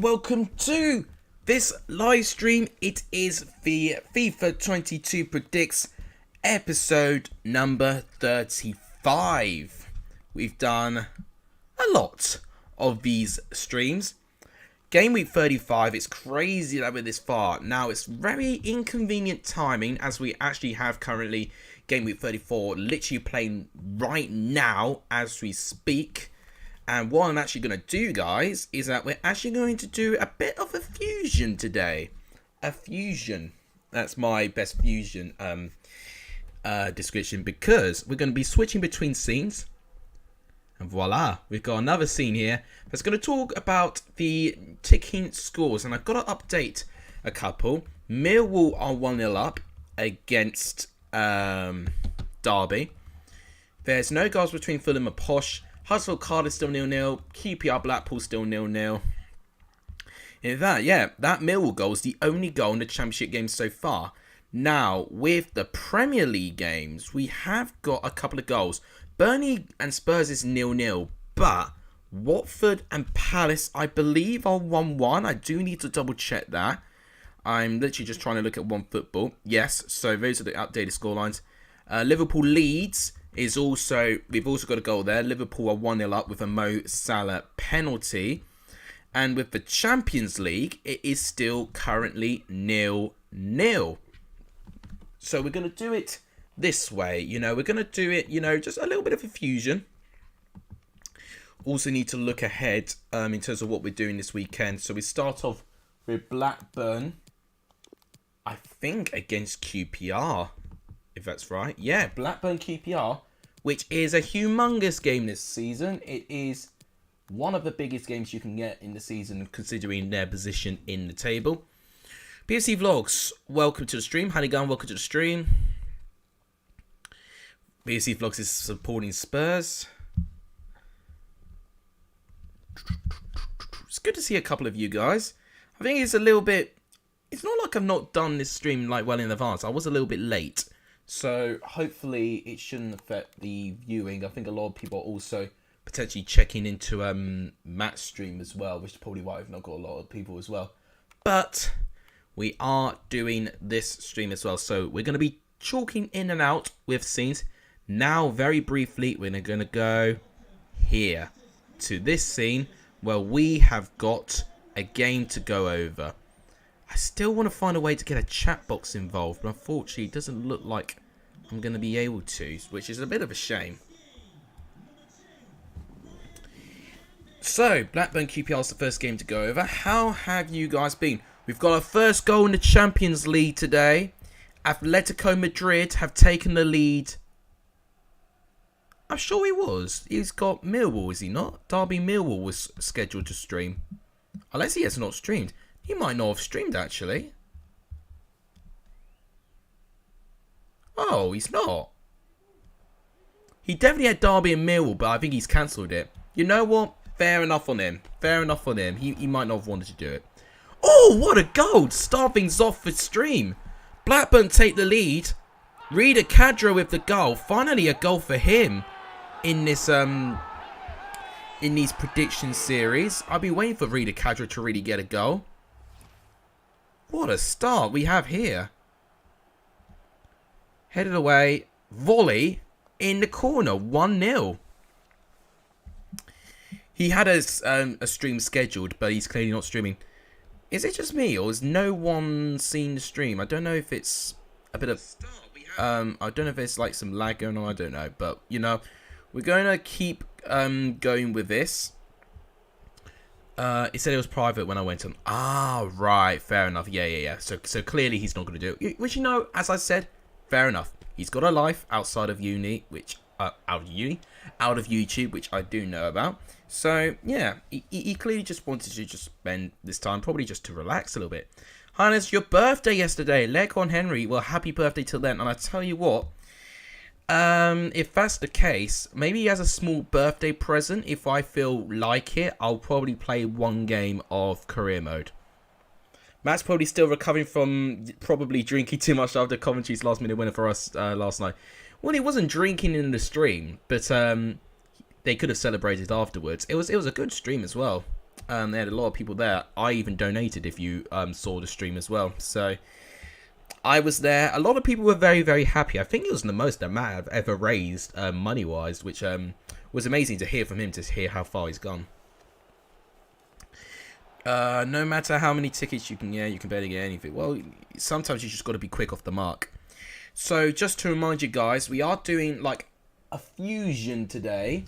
welcome to this live stream. It is the FIFA 22 Predicts episode number 35. We've done a lot of these streams. Game week 35, it's crazy that we're this far. Now, it's very inconvenient timing as we actually have currently game week 34 literally playing right now as we speak. And what I'm actually going to do, guys, is that we're actually going to do a bit of a fusion today. A fusion. That's my best fusion description, because we're going to be switching between scenes. And voila, we've got another scene here that's going to talk about the ticking scores. And I've got to update a couple. Millwall are 1-0 up against Derby. There's no goals between Fulham and Posh. Huddersfield Cardiff still 0-0. QPR Blackpool still 0-0. In fact, yeah, that Millwall goal is the only goal in the Championship game so far. Now, with the Premier League games, we have got a couple of goals. Burnley and Spurs is 0-0, but Watford and Palace, I believe, are 1-1. I do need to double check that. I'm literally just trying to look at One Football. Yes, so those are the updated scorelines. Liverpool Leeds is also, we've also got a goal there. Liverpool are 1-0 up with a Mo Salah penalty. And with the Champions League, it is still currently 0-0. So we're going to do it this way. You know, we're going to do it, you know, just a little bit of a fusion. Also need to look ahead in terms of what we're doing this weekend. So we start off with Blackburn, I think, against QPR. If that's right. Yeah, Blackburn QPR, which is a humongous game this season. It is one of the biggest games you can get in the season, considering their position in the table. PFC Vlogs, welcome to the stream. How you going? Welcome to the stream. PFC Vlogs is supporting Spurs. It's good to see a couple of you guys. I think it's a little bit... It's not like I've not done this stream like well in advance. I was a little bit late. So hopefully it shouldn't affect the viewing. I think a lot of people are also potentially checking into Matt's stream as well, which is probably why I've not got a lot of people as well. But we are doing this stream as well. So we're going to be chalking in and out with scenes. Now, very briefly, we're going to go here to this scene where we have got a game to go over. I still want to find a way to get a chat box involved, but unfortunately it doesn't look like I'm going to be able to, which is a bit of a shame. So, Blackburn QPR is the first game to go over. How have you guys been? We've got our first goal in the Champions League today. Atletico Madrid have taken the lead. I'm sure he was. He's got Millwall, is he not? Derby Millwall was scheduled to stream. Unless he has not streamed. He might not have streamed, actually. Oh, he's not. He definitely had Derby and Millwall, but I think he's cancelled it. You know what? Fair enough on him. Fair enough on him. He might not have wanted to do it. Oh, what a goal. Start things off with stream. Blackburn take the lead. Rida Cadra with the goal. Finally a goal for him in this in these prediction series. I've been waiting for Rida Cadra to really get a goal. What a start we have here. Headed away. Volley in the corner. 1-0. He had a stream scheduled, but he's clearly not streaming. Is it just me, or has no one seen the stream? I don't know if it's a bit of... I don't know if it's like some lag going on. I don't know. But, you know, we're going to keep going with this. It said it was private when I went on. Ah, right. Fair enough. Yeah. So clearly he's not going to do it. Which, you know, as I said, fair enough. He's got a life outside of uni, which... out of YouTube, which I do know about. So, yeah. He clearly just wanted to just spend this time, probably just to relax a little bit. Highness, your birthday yesterday. Leghorn Henry. Well, happy birthday till then. And I tell you what... if that's the case, maybe as a small birthday present, if I feel like it, I'll probably play one game of career mode. Matt's probably still recovering from probably drinking too much after Coventry's last minute winner for us last night. Well, he wasn't drinking in the stream, but they could have celebrated afterwards. It was a good stream as well. They had a lot of people there. I even donated if you saw the stream as well. So I was there. A lot of people were very, very happy. I think it was the most amount I've ever raised money-wise, which was amazing to hear from him, to hear how far he's gone. No matter how many tickets you can get, you can barely get anything. Well, sometimes you just got to be quick off the mark. So just to remind you guys, we are doing like a fusion today.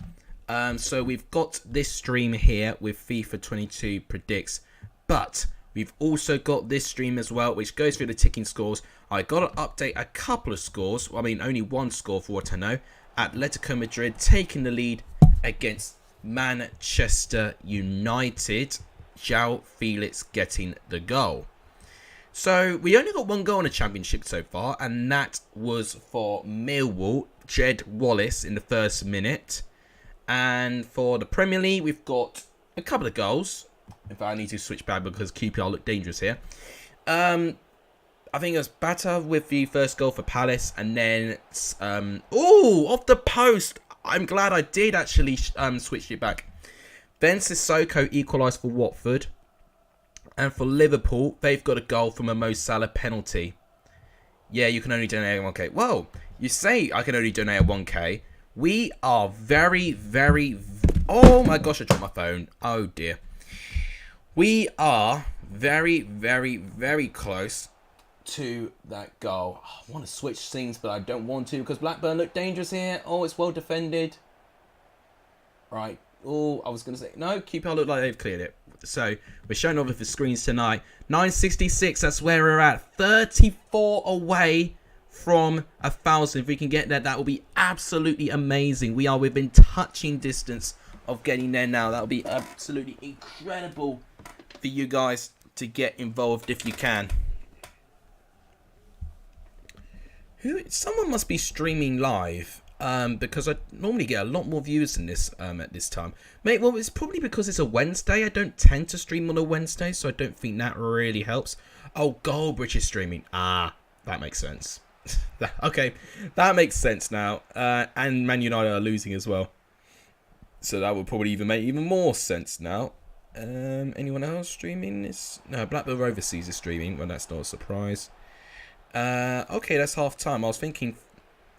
So we've got this stream here with FIFA 22 predicts, but we've also got this stream as well, which goes through the ticking scores. I got to update a couple of scores. I mean, only one score for what I know. Atletico Madrid taking the lead against Manchester United. João Felix getting the goal. So we only got one goal in the Championship so far, and that was for Millwall, Jed Wallace in the first minute. And for the Premier League, we've got a couple of goals. In fact, I need to switch back because QPR look dangerous here. I think it was Bata with the first goal for Palace, and then off the post. I'm glad I did actually switch it back. Then Sissoko equalised for Watford. And for Liverpool, they've got a goal from a Mo Salah penalty. Yeah, you can only donate a 1k. Well, you say I can only donate a 1k. We are very, very... Oh my gosh, I dropped my phone. Oh dear. We are very, very, very close to that goal. I want to switch scenes, but I don't want to because Blackburn look dangerous here. Oh, it's well defended. Right. Oh, I was going to say... No, QPR look like they've cleared it. So, we're showing over the screens tonight. 966, that's where we're at. 34 away from 1,000. If we can get there, that will be absolutely amazing. We are within touching distance of getting there now. That will be absolutely incredible for you guys to get involved if you can. Someone must be streaming live. Because I normally get a lot more views than this at this time. Mate, well, it's probably because it's a Wednesday. I don't tend to stream on a Wednesday, so I don't think that really helps. Oh, Goldbridge is streaming. Ah, that makes sense. Okay, that makes sense now. And Man United are losing as well. So that would probably even make even more sense now. Anyone else streaming this? No, Blackburn Overseas is streaming. Well, that's not a surprise. Okay, that's half time. I was thinking...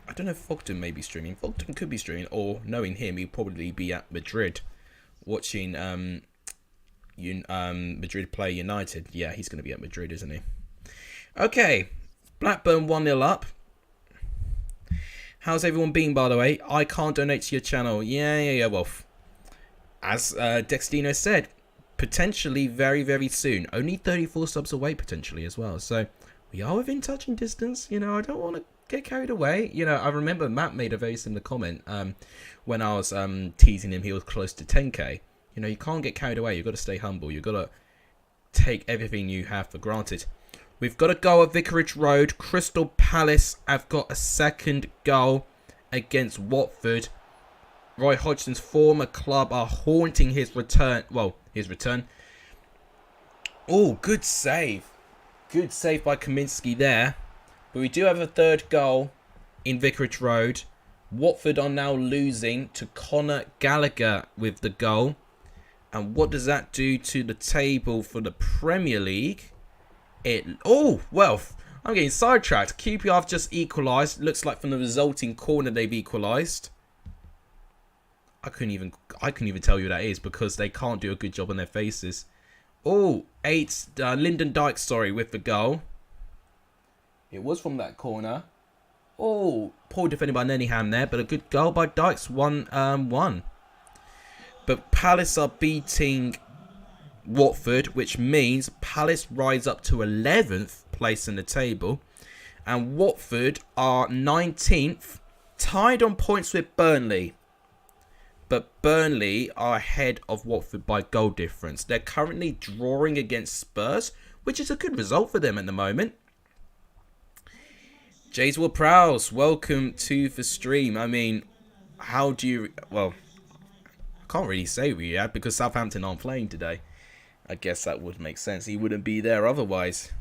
I don't know if Fogden may be streaming. Fogden could be streaming, or knowing him, he'd probably be at Madrid watching Madrid play United. Yeah, he's going to be at Madrid, isn't he? Okay, Blackburn 1-0 up. How's everyone been, by the way? I can't donate to your channel. Yeah. Well, as Dextino said, potentially very, very soon. Only 34 subs away, potentially, as well. So, we are within touching distance. You know, I don't want to get carried away. You know, I remember Matt made a very similar comment when I was teasing him. He was close to 10k. You know, you can't get carried away. You've got to stay humble. You've got to take everything you have for granted. We've got a goal at Vicarage Road. Crystal Palace have got a second goal against Watford. Roy Hodgson's former club are haunting his return. Well, his return. Oh, good save. Good save by Kaminsky there. But we do have a third goal in Vicarage Road. Watford are now losing to Conor Gallagher with the goal. And what does that do to the table for the Premier League? Oh, well, I'm getting sidetracked. QPR have just equalised. Looks like from the resulting corner they've equalised. I couldn't even tell you who that is because they can't do a good job on their faces. Oh, Lyndon Dykes, sorry, with the goal. It was from that corner. Oh, poor defending by Nenningham there, but a good goal by Dykes. 1-1. But Palace are beating Watford, which means Palace rise up to 11th place in the table. And Watford are 19th, tied on points with Burnley. But Burnley are ahead of Watford by goal difference. They're currently drawing against Spurs, which is a good result for them at the moment. Jayswell Prowse, welcome to the stream. I mean, how do you... Well, I can't really say Riyadh because Southampton aren't playing today. I guess that would make sense. He wouldn't be there otherwise.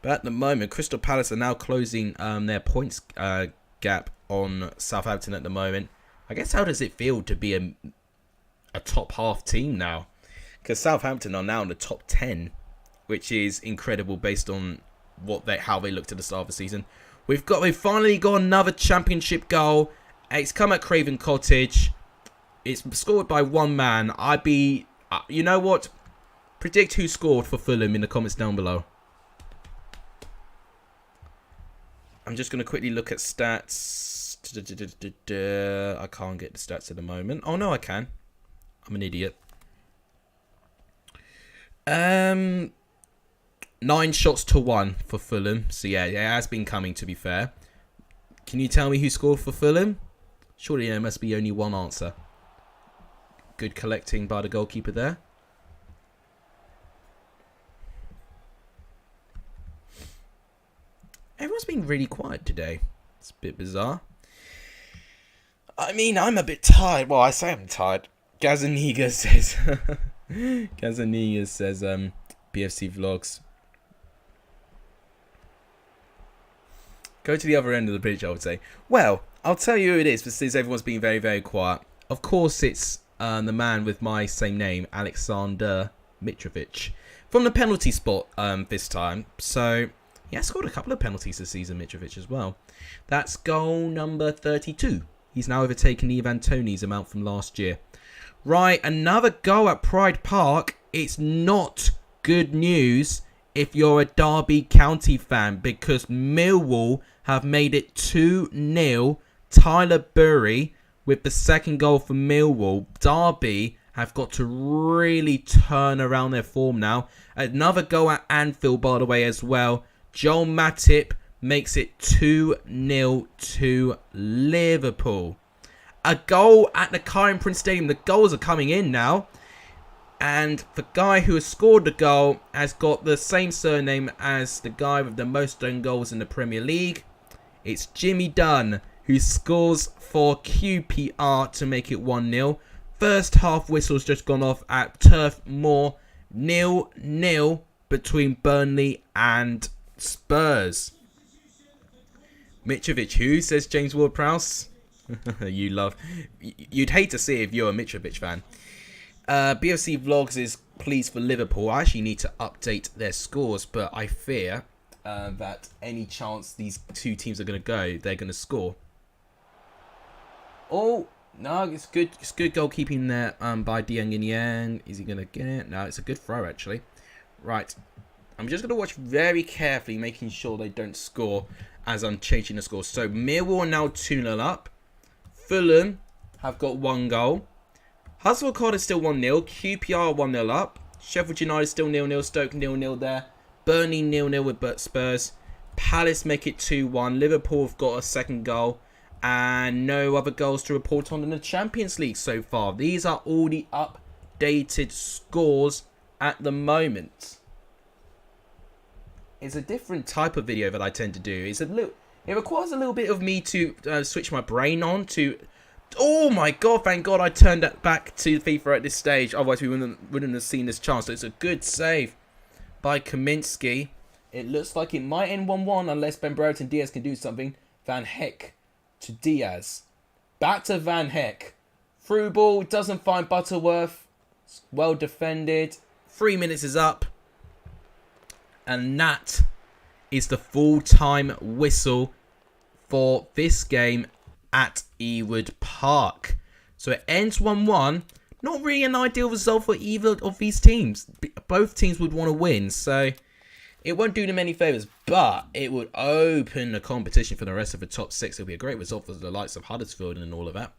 But at the moment, Crystal Palace are now closing their points gap on Southampton at the moment. I guess how does it feel to be a top half team now? Because Southampton are now in the top 10, which is incredible based on how they looked at the start of the season. We've finally got another championship goal. It's come at Craven Cottage. It's scored by one man. You know what? Predict who scored for Fulham in the comments down below. I'm just going to quickly look at stats. I can't get the stats at the moment. Oh, no, I can. I'm an idiot. 9 shots to 1 for Fulham. So, yeah, it has been coming, to be fair. Can you tell me who scored for Fulham? Surely there must be only one answer. Good collecting by the goalkeeper there. Everyone's been really quiet today. It's a bit bizarre. I mean, I'm a bit tired. Well, I say I'm tired. Gazaniga says... Gazaniga says, BFC Vlogs. Go to the other end of the pitch, I would say. Well, I'll tell you who it is, since everyone's been very, very quiet. Of course, it's the man with my same name, Alexander Mitrovic. From the penalty spot this time. So... he has scored a couple of penalties this season, Mitrovic, as well. That's goal number 32. He's now overtaken Ivan Toney's amount from last year. Right, another goal at Pride Park. It's not good news if you're a Derby County fan, because Millwall have made it 2-0. Tyler Burry with the second goal for Millwall. Derby have got to really turn around their form now. Another goal at Anfield, by the way, as well. Joel Matip makes it 2-0 to Liverpool. A goal at the Karen Prince Stadium. The goals are coming in now. And the guy who has scored the goal has got the same surname as the guy with the most own goals in the Premier League. It's Jimmy Dunn, who scores for QPR to make it 1-0. First half whistle's just gone off at Turf Moor. 0-0 between Burnley and Spurs. Mitrovic who, says James Ward-Prowse. You'd hate to see it if you're a Mitrovic fan. BFC Vlogs is pleased for Liverpool. I actually need to update their scores, but I fear that any chance these two teams are going to go, they're going to score. Oh, no, it's good goalkeeping there by Dieng Yang. Is he going to get it? No, it's a good throw, actually. Right. I'm just going to watch very carefully, making sure they don't score as I'm changing the score. So, Millwall are now 2-0 up. Fulham have got 1 goal. Huddersfield is still 1-0. QPR 1-0 up. Sheffield United still 0-0. Stoke 0-0 there. Burnley 0-0 with Spurs. Palace make it 2-1. Liverpool have got a second goal. And no other goals to report on in the Champions League so far. These are all the updated scores at the moment. It's a different type of video that I tend to do. It requires a little bit of me to switch my brain on to... Oh my god, thank god I turned that back to FIFA at this stage. Otherwise we wouldn't have seen this chance. So it's a good save by Kaminsky. It looks like it might end 1-1 unless Ben Brereton Diaz can do something. Van Heck to Diaz. Back to Van Heck. Through ball, doesn't find Butterworth. Well defended. 3 minutes is up. And that is the full-time whistle for this game at Ewood Park. So it ends 1-1. Not really an ideal result for either of these teams. Both teams would want to win, so it won't do them any favours. But it would open the competition for the rest of the top 6. It'll be a great result for the likes of Huddersfield and all of that.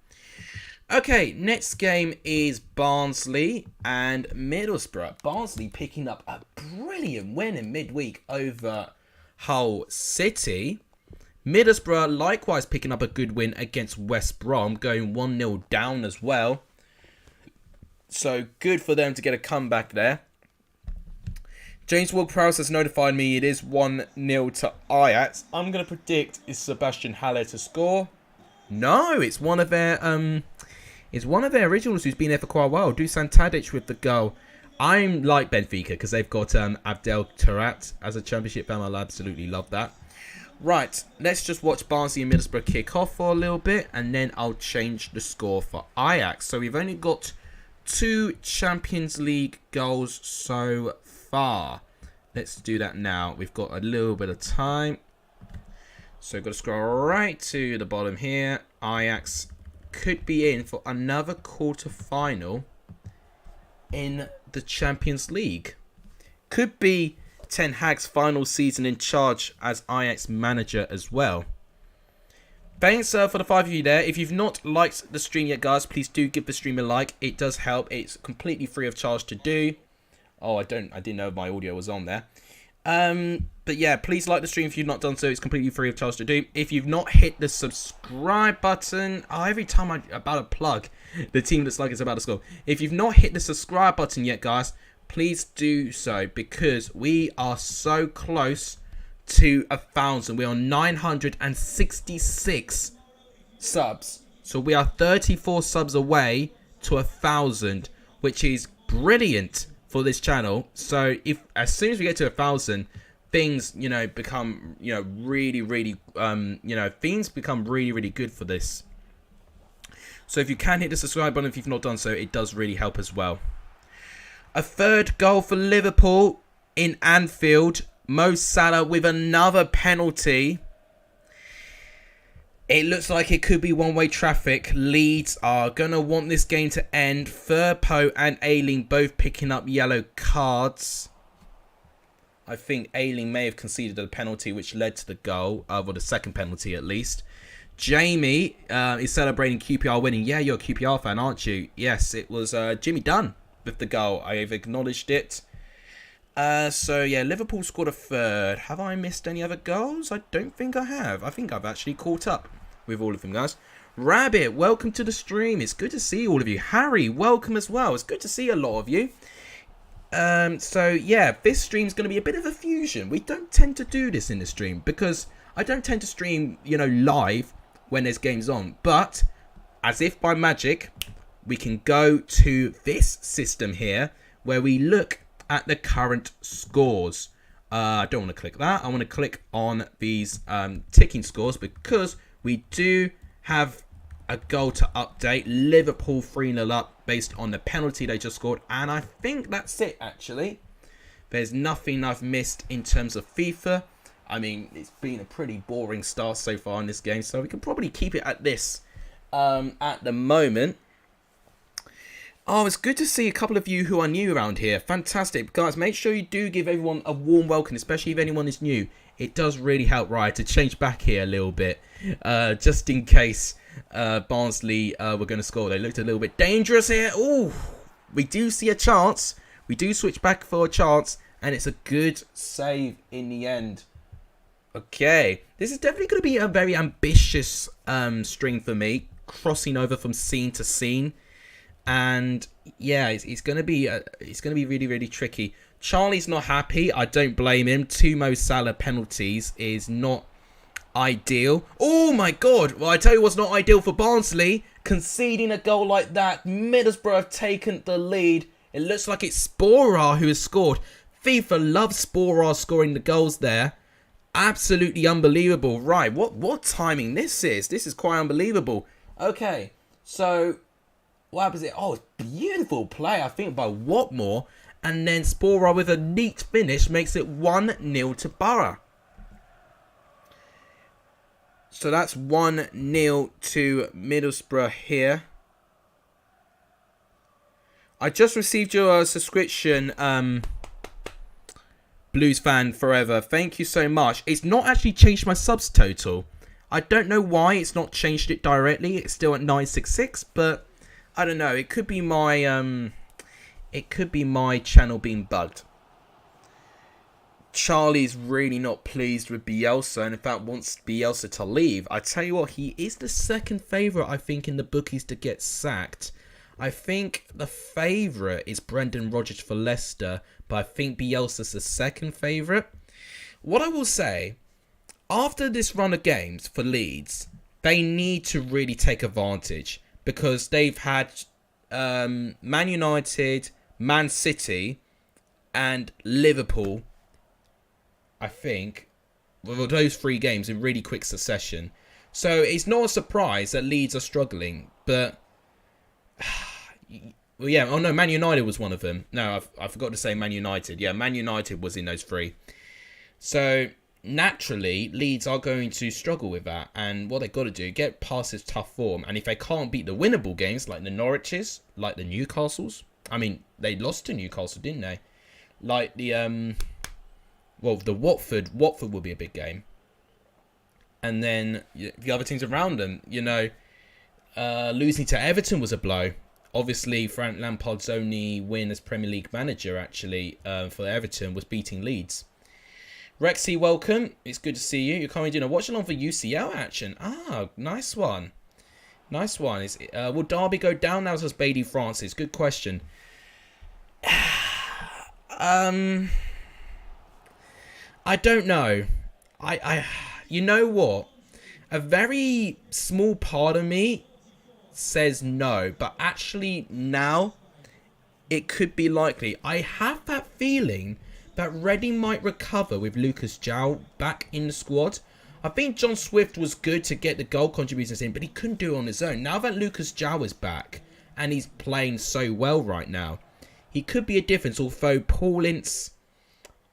Okay, next game is Barnsley and Middlesbrough. Barnsley picking up a brilliant win in midweek over Hull City. Middlesbrough likewise picking up a good win against West Brom, going 1-0 down as well. So good for them to get a comeback there. James Ward-Prowse has notified me it is 1-0 to Ajax. I'm going to predict is Sebastian Haller to score. No, it's one of their originals who's been there for quite a while. Dusan Tadic with the goal. I'm like Benfica because they've got Abdel Tarat as a championship fan. I'll absolutely love that. Right, let's just watch Barnsley and Middlesbrough kick off for a little bit, and then I'll change the score for Ajax. So we've only got 2 Champions League goals so far. Let's do that now. We've got a little bit of time. So we've got to scroll right to the bottom here. Ajax could be in for another quarter-final in the Champions League. Could be Ten Hag's final season in charge as Ajax manager as well. Thanks for the 5 of you there. If you've not liked the stream yet, guys, please do give the stream a like. It does help. It's completely free of charge to do. Oh, I didn't know my audio was on there. But yeah, please like the stream if you've not done so. It's completely free of charge to do. If you've not hit the subscribe button, every time I'm about to plug, the team looks like it's about to score. If you've not hit the subscribe button yet, guys, please do so, because we are so close to 1,000. We are 966 subs. So we are 34 subs away to 1,000, which is brilliant for this channel. So if as soon as we get to 1,000, things become really things become really good for this. So if you can hit the subscribe button if you've not done so, it does really help as well. A third goal for Liverpool in Anfield. Mo Salah with another penalty. It looks like it could be one-way traffic. Leeds are going to want this game to end. Firpo and Ayling both picking up yellow cards. I think Ayling may have conceded a penalty which led to the goal, or the second penalty at least. Jamie is celebrating QPR winning. Yeah, you're a QPR fan, aren't you? Yes, it was Jimmy Dunn with the goal. I've acknowledged it. So yeah, Liverpool scored a third. Have I missed any other goals? I don't think I have. I think I've actually caught up with all of them, guys. Rabbit, welcome to the stream. It's good to see all of you. Harry, welcome as well. It's good to see a lot of you. So yeah, this stream's going to be a bit of a fusion. We don't tend to do this in the stream because I don't tend to stream, live when there's games on. But as if by magic, we can go to this system here where we look at the current scores. I don't want to click that. I want to click on these ticking scores because we do have a goal to update. Liverpool 3-0 up based on the penalty they just scored. And I think that's it, actually. There's nothing I've missed in terms of FIFA. I mean, it's been a pretty boring start so far in this game, so we can probably keep it at this at the moment. Oh, it's good to see a couple of you who are new around here. Fantastic. Guys, make sure you do give everyone a warm welcome, especially if anyone is new. It does really help, right, to change back here a little bit. Just in case Barnsley were going to score. They looked a little bit dangerous here. Ooh, we do see a chance. We do switch back for a chance, and it's a good save in the end. Okay, this is definitely going to be a very ambitious string for me, crossing over from scene to scene. And yeah, it's going to be really tricky. Charlie's not happy. I don't blame him. 2 Mo Salah penalties is not ideal. Oh my god. Well, I tell you what's not ideal for Barnsley. Conceding a goal like that. Middlesbrough have taken the lead. It looks like it's Sporar who has scored. FIFA loves Sporar scoring the goals there. Absolutely unbelievable. Right, what timing this is. This is quite unbelievable. Okay, so what happens here? Oh, it's beautiful play, I think, by Watmore. And then Sporar with a neat finish makes it 1-0 to Borough. So that's 1-0 to Middlesbrough here. I just received your subscription, Blues fan forever. Thank you so much. It's not actually changed my subs total. I don't know why it's not changed it directly. It's still at 966, but I don't know. It could be my channel being bugged. Charlie's really not pleased with Bielsa and in fact wants Bielsa to leave. I tell you what, he is the second favourite, I think, in the bookies to get sacked. I think the favourite is Brendan Rodgers for Leicester, but I think Bielsa's the second favourite. What I will say, after this run of games for Leeds, they need to really take advantage because they've had Man United, Man City and Liverpool, I think, well, those 3 games in really quick succession. So it's not a surprise that Leeds are struggling, but Well, yeah. Oh no, Man United was one of them. No, I forgot to say Man United. Yeah, Man United was in those three. So naturally, Leeds are going to struggle with that, and what they've got to do, get past this tough form. And if they can't beat the winnable games like the Norwiches, like the Newcastles, I mean, they lost to Newcastle, didn't they? Like the the Watford will be a big game, and then the other teams around them, losing to Everton was a blow. Obviously, Frank Lampard's only win as Premier League manager, actually, for Everton was beating Leeds. Rexy, welcome. It's good to see you. You're coming doing a watch along for UCL action. Ah, nice one. Nice one. Will Derby go down now, says Beatty Francis? Good question. I don't know. You know what? A very small part of me says no, but actually now it could be likely. I have that feeling that Reading might recover with Lucas João back in the squad. I think John Swift was good to get the goal contributions in, but he couldn't do it on his own. Now that Lucas João is back and he's playing so well right now, he could be a difference. Although Paul Ince,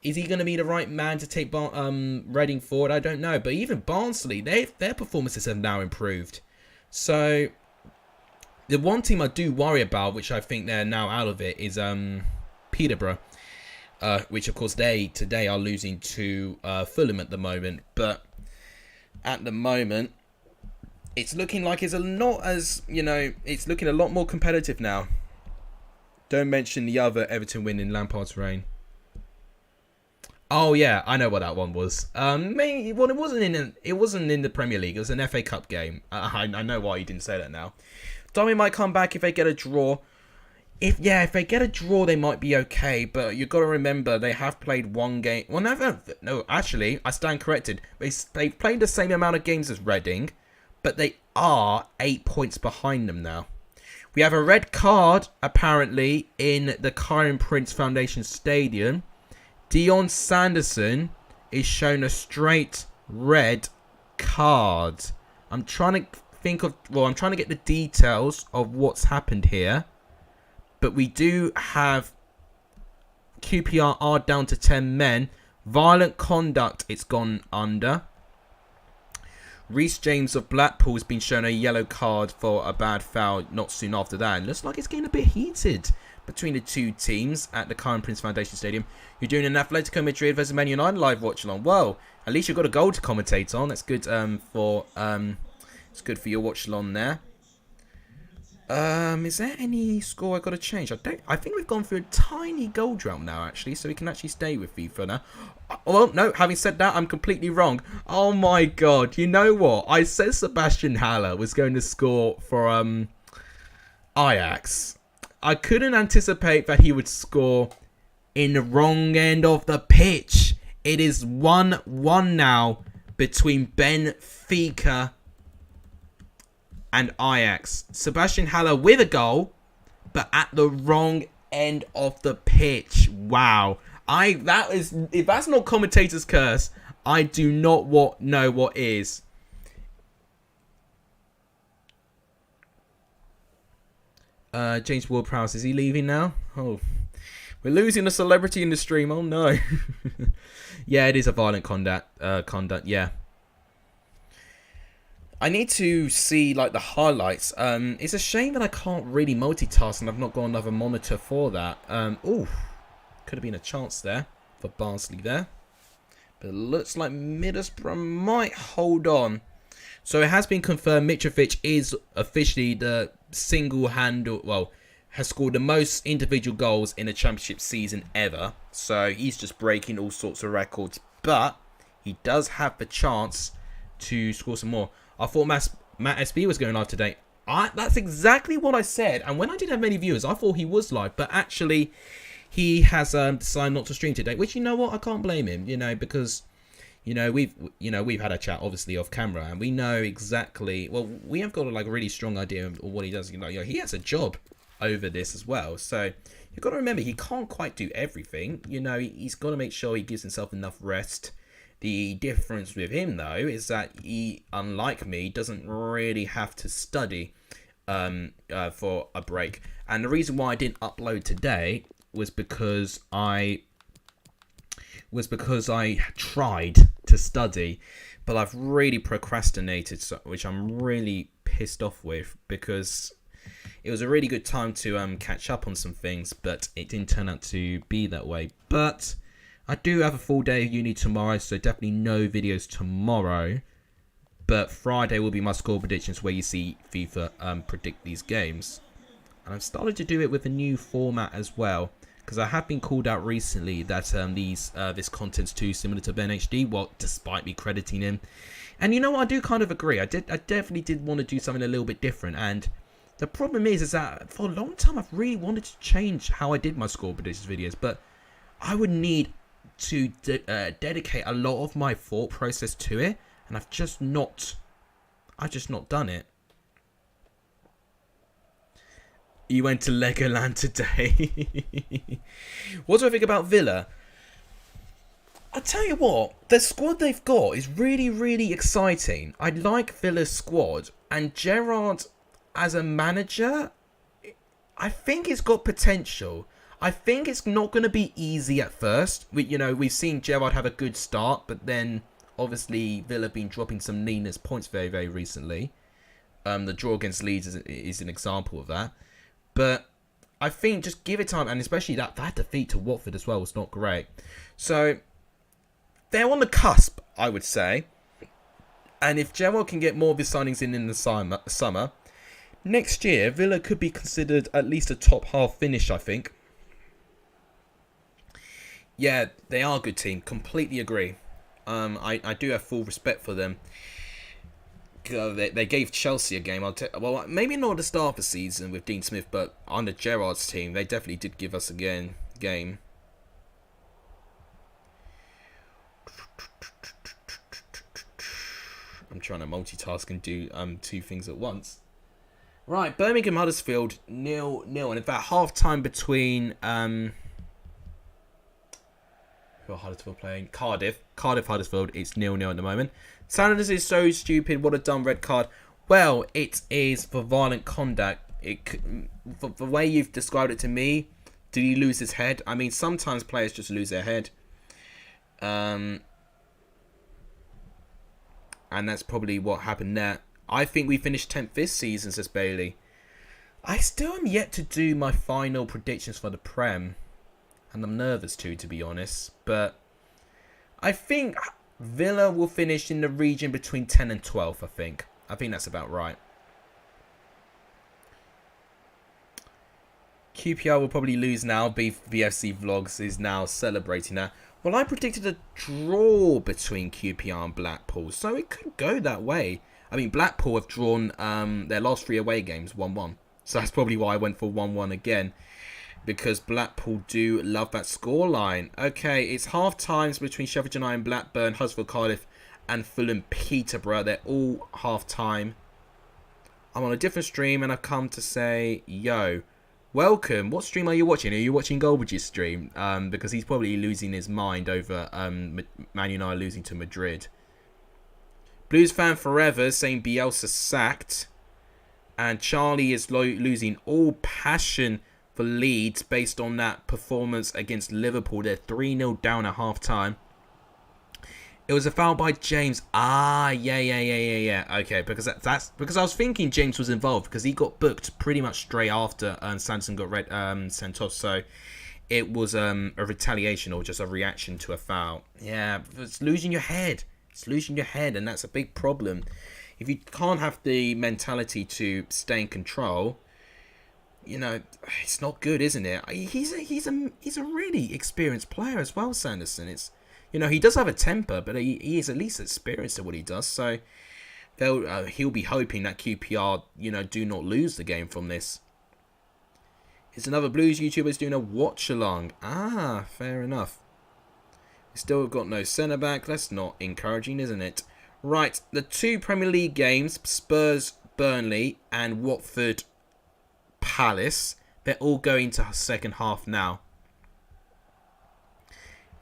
is he going to be the right man to take Reading forward? I don't know. But even Barnsley, their performances have now improved. So the one team I do worry about, which I think they're now out of it, is Peterborough. Which of course today are losing to Fulham at the moment, but at the moment it's looking like it's it's looking a lot more competitive now. Don't mention the other Everton win in Lampard's reign. Oh yeah, I know what that one was. It wasn't in the Premier League. It was an FA Cup game. I know why you didn't say that now. Derby might come back if they get a draw. If they get a draw, they might be okay. But you've got to remember, they have played one game. Well, no, actually, I stand corrected. They've played the same amount of games as Reading, but they are 8 points behind them now. We have a red card, apparently, in the Kyron Prince Foundation Stadium. Dion Sanderson is shown a straight red card. I'm trying to get the details of what's happened here. But we do have QPR are down to 10 men. Violent conduct, it's gone under. Reece James of Blackpool has been shown a yellow card for a bad foul not soon after that. And looks like it's getting a bit heated between the two teams at the Kyron Prince Foundation Stadium. You're doing an Atletico Madrid versus Man United live watch along. Well, at least you've got a goal to commentate on. That's good for your watch along there. Is there any score I got to change? I think we've gone through a tiny goal drought now, actually, so we can actually stay with FIFA now. Well, no, having said that, I'm completely wrong. Oh my god, you know what? I said Sebastian Haller was going to score for Ajax. I couldn't anticipate that he would score in the wrong end of the pitch. It is 1-1 now between Benfica and Ajax. Sebastian Haller with a goal, but at the wrong end of the pitch. Wow. If that's not commentator's curse, I do not know what is. James Ward-Prowse, is he leaving now? Oh, we're losing a celebrity in the stream. Oh no. Yeah, it is a violent conduct. Yeah. I need to see like the highlights. It's a shame that I can't really multitask and I've not got another monitor for that. Could have been a chance there for Barnsley there. But it looks like Middlesbrough might hold on. So it has been confirmed Mitrovic is officially the has scored the most individual goals in a championship season ever. So he's just breaking all sorts of records. But he does have the chance to score some more. I thought Matt SB was going live today. That's exactly what I said. And when I didn't have many viewers, I thought he was live. But actually, he has decided not to stream today. Which, you know what? I can't blame him. Because we've had a chat obviously off camera, and we know exactly. Well, we have got a really strong idea of what he does. He has a job over this as well. So you've got to remember he can't quite do everything. He's got to make sure he gives himself enough rest. The difference with him, though, is that he, unlike me, doesn't really have to study for a break. And the reason why I didn't upload today was because I tried to study, but I've really procrastinated, which I'm really pissed off with, because it was a really good time to catch up on some things, but it didn't turn out to be that way. But I do have a full day of uni tomorrow, so definitely no videos tomorrow. But Friday will be my score predictions, where you see FIFA predict these games. And I've started to do it with a new format as well, because I have been called out recently that this content's too similar to BENHD, well, despite me crediting him. And you know what, I do kind of agree. I definitely did want to do something a little bit different. And the problem is that for a long time I've really wanted to change how I did my score predictions videos, but I would need to dedicate a lot of my thought process to it, and I've just not done it. You went to Legoland today. What do I think about Villa? I tell you what, the squad they've got is really, really exciting. I like Villa's squad, and Gerrard as a manager, I think it's got potential. I think it's not going to be easy at first. We've seen Gerrard have a good start, but then obviously Villa have been dropping some meaningless points very, very recently. The draw against Leeds is an example of that. But I think just give it time, and especially that defeat to Watford as well was not great. So they're on the cusp, I would say. And if Gerrard can get more of his signings in the summer, next year Villa could be considered at least a top half finish, I think. Yeah, they are a good team. Completely agree. I do have full respect for them. They gave Chelsea a game. Well, maybe not at the start of the season with Dean Smith, but under Gerrard's team, they definitely did give us a game. I'm trying to multitask and do two things at once. Right, Birmingham Huddersfield 0-0, and in fact half time between who are Huddersfield playing? Cardiff Huddersfield. It's 0-0 at the moment. Sanders is so stupid. What a dumb red card. Well, it is for violent conduct. For the way you've described it to me, did he lose his head? I mean, sometimes players just lose their head. And that's probably what happened there. I think we finished 10th this season, says Bailey. I still am yet to do my final predictions for the Prem. And I'm nervous too, to be honest. But I think Villa will finish in the region between 10 and 12, I think. I think that's about right. QPR will probably lose now. BFC Vlogs is now celebrating that. Well, I predicted a draw between QPR and Blackpool, so it could go that way. I mean, Blackpool have drawn their last 3 away games 1-1. So that's probably why I went for 1-1 again. Because Blackpool do love that scoreline. Okay, it's half times between Sheffield United and Blackburn, Huddersfield, Cardiff, and Fulham, Peterborough. They're all half time. I'm on a different stream, and I've come to say, yo, welcome. What stream are you watching? Are you watching Goldbridge's stream? Because he's probably losing his mind over Man United losing to Madrid. Blues fan forever saying Bielsa sacked. And Charlie is losing all passion for Leeds based on that performance against Liverpool. They're 3-0 down at half time. It was a foul by James. Yeah. Okay, because that's because I was thinking James was involved because he got booked pretty much straight after Sanson got sent off. So it was a retaliation or just a reaction to a foul. Yeah, it's losing your head. It's losing your head, and that's a big problem. If you can't have the mentality to stay in control, you know, it's not good, isn't it? He's a really experienced player as well, Sanderson. It's, you know, he does have a temper, but he is at least experienced at what he does. So he'll be hoping that QPR, you know, do not lose the game from this. It's another Blues YouTuber doing a watch-along. Ah, fair enough. We still got no centre-back. That's not encouraging, isn't it? Right, the 2 Premier League games, Spurs, Burnley, and Watford, Palace, they're all going to second half now.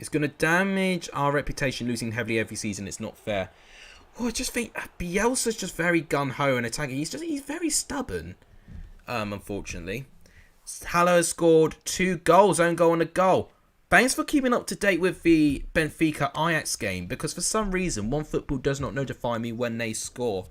It's going to damage our reputation losing heavily every season. It's not fair. Oh, I just think Bielsa's just very gung-ho and attacking. He's very stubborn. unfortunately. Haller has scored 2 goals, own goal and a goal. Thanks for keeping up to date with the Benfica Ajax game, because for some reason, OneFootball does not notify me when they score.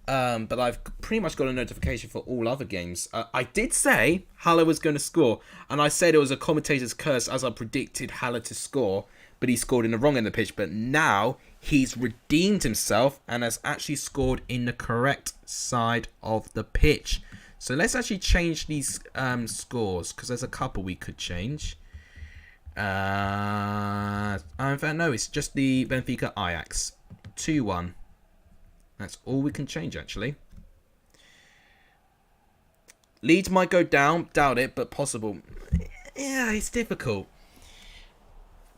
But I've pretty much got a notification for all other games. I did say Haller was going to score, and I said it was a commentator's curse as I predicted Haller to score, but he scored in the wrong end of the pitch. But now he's redeemed himself and has actually scored in the correct side of the pitch. So let's actually change these scores, because there's a couple we could change. In fact, no, it's just the Benfica Ajax 2-1. That's all we can change, actually. Leeds might go down, doubt it, but possible. Yeah, it's difficult.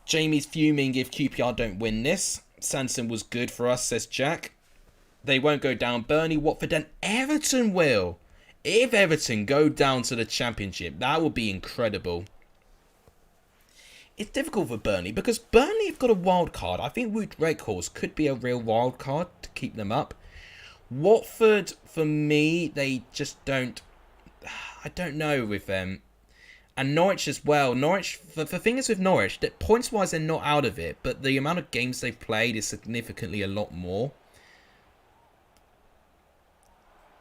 Jamie's fuming if QPR don't win this. Sanson was good for us, says Jack. They won't go down. Burnley, Watford, and Everton will. If Everton go down to the Championship, that would be incredible. It's difficult for Burnley because Burnley have got a wild card. I think Wood Red Horse could be a real wild card to keep them up. Watford, for me, they just don't... I don't know with them. And Norwich as well. Norwich, the thing is with Norwich, that points-wise they're not out of it, but the amount of games they've played is significantly a lot more.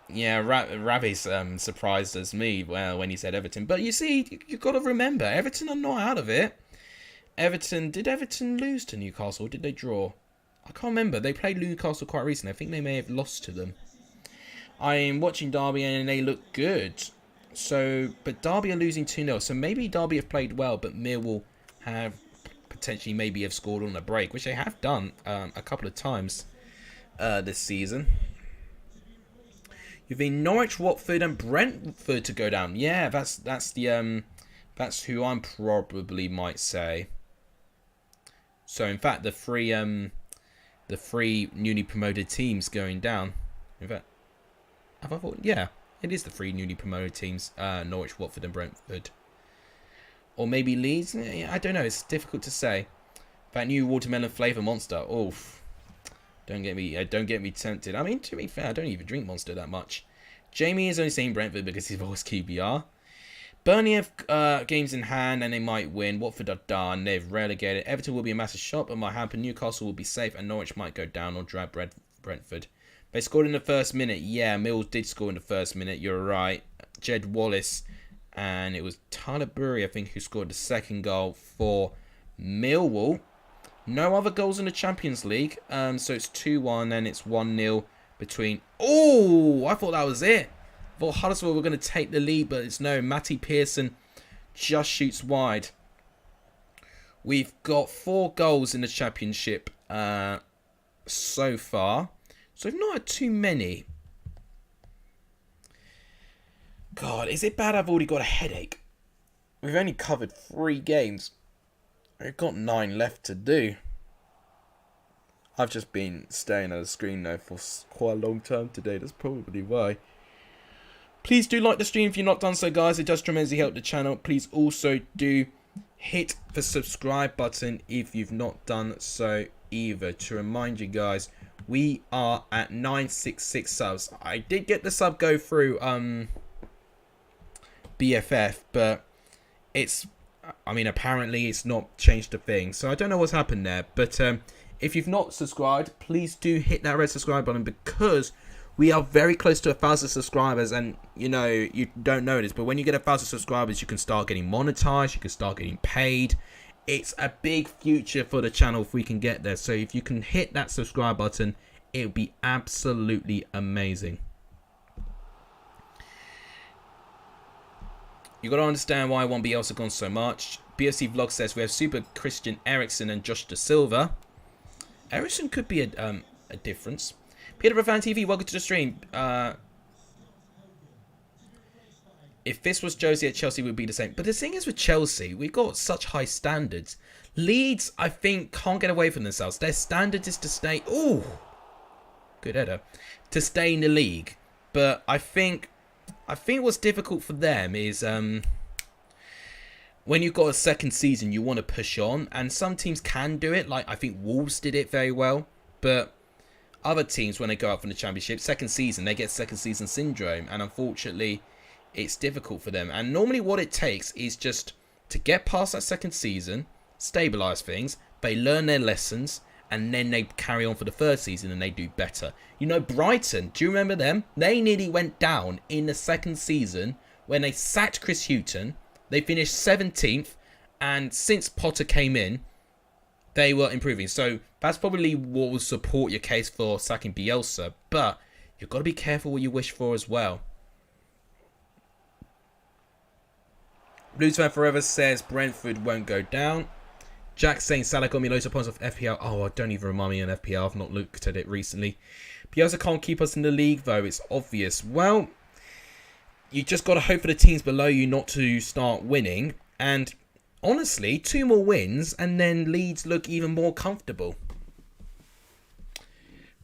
Yeah, Ravi's surprised as me when he said Everton. But you see, you've got to remember, Everton are not out of it. Did Everton lose to Newcastle or did they draw? I can't remember. They played Newcastle quite recently. I think they may have lost to them. I'm watching Derby and they look good. So, but Derby are losing 2-0. So maybe Derby have played well, but Millwall have potentially maybe have scored on a break, which they have done a couple of times this season. You've been Norwich, Watford, and Brentford to go down. Yeah, that's who I probably might say. So in fact, the three newly promoted teams going down. In fact, have I thought? Yeah, it is the 3 newly promoted teams: Norwich, Watford, and Brentford. Or maybe Leeds. Yeah, I don't know. It's difficult to say. That new watermelon flavour Monster. Oof. Don't get me tempted. I mean, to be fair, I don't even drink Monster that much. Jamie is only saying Brentford because he's always QBR. Burnley have games in hand and they might win. Watford are done. They've relegated. Everton will be a massive shock, but might happen. Newcastle will be safe and Norwich might go down or drag Brentford. They scored in the first minute. Yeah, Mills did score in the first minute. You're right. Jed Wallace and it was Tyler Burry, I think, who scored the second goal for Millwall. No other goals in the Champions League. So it's 2-1 and it's 1-0 between... Oh, I thought that was it. I thought Huddersfield were going to take the lead, but it's no. Matty Pearson just shoots wide. We've got 4 goals in the Championship so far. So we've not had too many. God, is it bad I've already got a headache? We've only covered 3 games. We've got 9 left to do. I've just been staring at the screen now for quite a long time today. That's probably why. Please do like the stream if you've not done so, guys. It does tremendously help the channel. Please also do hit the subscribe button if you've not done so either. To remind you guys, we are at 966 subs. I did get the sub go through BFF, but it's... I mean, apparently it's not changed a thing. So I don't know what's happened there. But if you've not subscribed, please do hit that red subscribe button because we are very close to 1,000 subscribers. And, you know, you don't know this, but when you get 1,000 subscribers, you can start getting monetized. You can start getting paid. It's a big future for the channel if we can get there. So if you can hit that subscribe button, it would be absolutely amazing. You got to understand why 1BL's have gone so much. BFC Vlog says we have Super Christian Eriksen and Josh Da Silva. Eriksen could be a difference. Peter Fan TV, welcome to the stream. If this was Josie at Chelsea, it would be the same. But the thing is with Chelsea, we've got such high standards. Leeds, I think, can't get away from themselves. Their standard is to stay... Ooh! Good header. To stay in the league. But I think what's difficult for them is when you've got a second season, you want to push on. And some teams can do it. Like, I think Wolves did it very well. But other teams, when they go up from the Championship, second season, they get second season syndrome. And unfortunately, it's difficult for them. And normally what it takes is just to get past that second season, stabilise things, they learn their lessons, and then they carry on for the third season and they do better. You know, Brighton, do you remember them? They nearly went down in the second season when they sacked Chris Hughton. They finished 17th, and since Potter came in, they were improving. So that's probably what will support your case for sacking Bielsa. But you've got to be careful what you wish for as well. Blues Fan Forever says Brentford won't go down. Jack saying Salah got me loads of points off FPL. Oh, don't even remind me on FPL. I've not looked at it recently. Bielsa can't keep us in the league, though. It's obvious. Well, you just got to hope for the teams below you not to start winning. And honestly, 2 more wins and then Leeds look even more comfortable.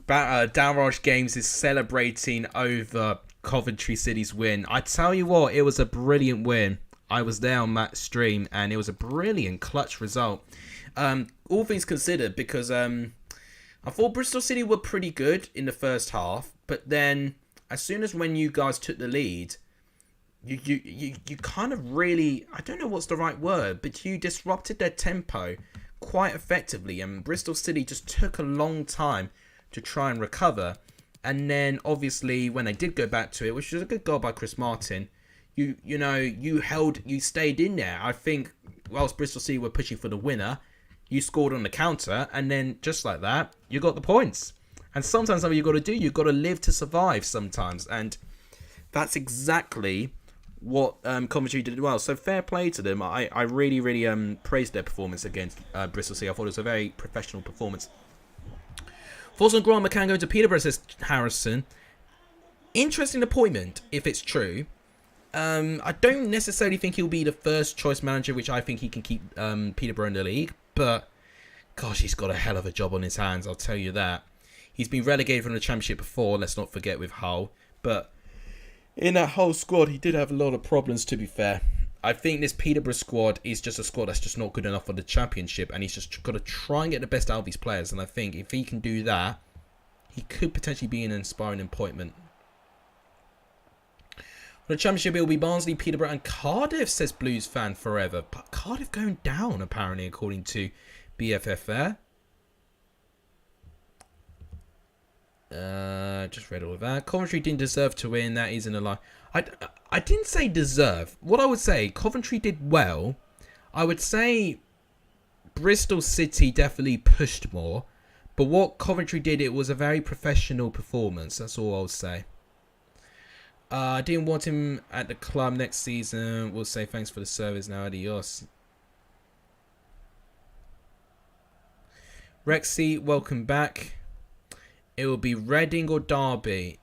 Dalraj Games is celebrating over Coventry City's win. I tell you what, it was a brilliant win. I was there on that stream and it was a brilliant clutch result. All things considered, because I thought Bristol City were pretty good in the first half, but then as soon as when you guys took the lead, you kind of really, I don't know what's the right word, but you disrupted their tempo quite effectively, and Bristol City just took a long time to try and recover. And then obviously when they did go back to it, which was a good goal by Chris Martin, you stayed in there. I think whilst Bristol City were pushing for the winner, you scored on the counter, and then just like that, you got the points. And sometimes what you've got to do, you've got to live to survive sometimes, and that's exactly what Coventry did well. So fair play to them. I really praised their performance against Bristol City. I thought it was a very professional performance. Force on Grant McCann going to Peterborough, says Harrison. Interesting appointment, if it's true. I don't necessarily think he'll be the first choice manager, which I think he can keep Peterborough in the league. But, gosh, he's got a hell of a job on his hands, I'll tell you that. He's been relegated from the Championship before, let's not forget, with Hull. But in that Hull squad, he did have a lot of problems, to be fair. I think this Peterborough squad is just a squad that's just not good enough for the Championship. And he's just got to try and get the best out of these players. And I think if he can do that, he could potentially be an inspiring appointment. For the Championship, it will be Barnsley, Peterborough and Cardiff, says Blues Fan Forever. But Cardiff going down, apparently, according to BFF there. Just read all of that. Coventry didn't deserve to win. That isn't a lie. I didn't say deserve. What I would say, Coventry did well. I would say Bristol City definitely pushed more. But what Coventry did, it was a very professional performance. That's all I'll say. I didn't want him at the club next season. We'll say thanks for the service now. Adios. Rexy, welcome back. It will be Reading or Derby.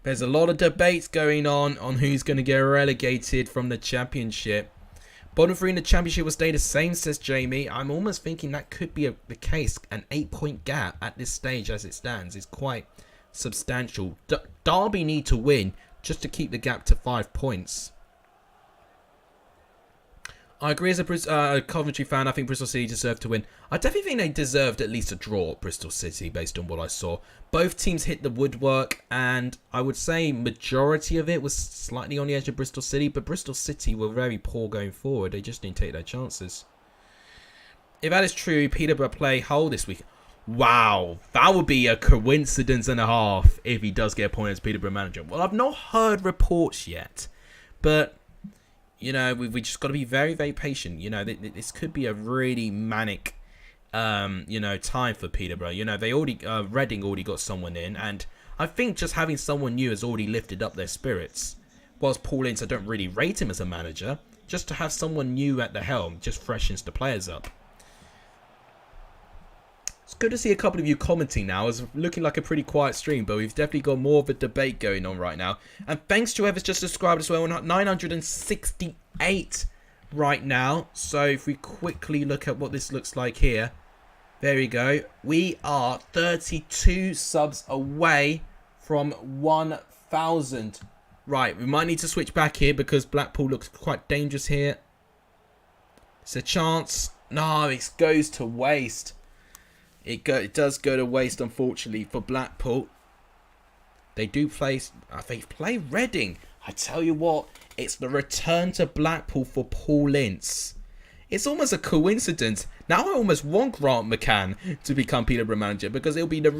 There's a lot of debates going on who's going to get relegated from the Championship. Bottom 3 in the Championship will stay the same, says Jamie. I'm almost thinking that could be the case. An 8-point gap at this stage as it stands is quite substantial. Derby need to win just to keep the gap to 5 points. I agree as a Coventry fan. I think Bristol City deserved to win. I definitely think they deserved at least a draw at Bristol City based on what I saw. Both teams hit the woodwork, and I would say majority of it was slightly on the edge of Bristol City, but Bristol City were very poor going forward. They just didn't take their chances. If that is true, Peterborough play Hull this week. Wow, that would be a coincidence and a half if he does get appointed as Peterborough manager. Well, I've not heard reports yet, but you know, we just got to be very, very patient. You know, this could be a really manic, time for Peterborough. You know, they already, Reading already got someone in, and I think just having someone new has already lifted up their spirits. Whilst Paul Ince, I don't really rate him as a manager, just to have someone new at the helm just freshens the players up. It's good to see a couple of you commenting now. It's looking like a pretty quiet stream, but we've definitely got more of a debate going on right now. And thanks to whoever's just subscribed as well. We're 968 right now. So if we quickly look at what this looks like here. There we go. We are 32 subs away from 1,000. Right, we might need to switch back here because Blackpool looks quite dangerous here. It's a chance. No, it goes to waste. It does go to waste, unfortunately, for Blackpool. They do play. They play Reading. I tell you what, it's the return to Blackpool for Paul Ince. It's almost a coincidence. Now I almost want Grant McCann to become Peterborough manager because it'll be the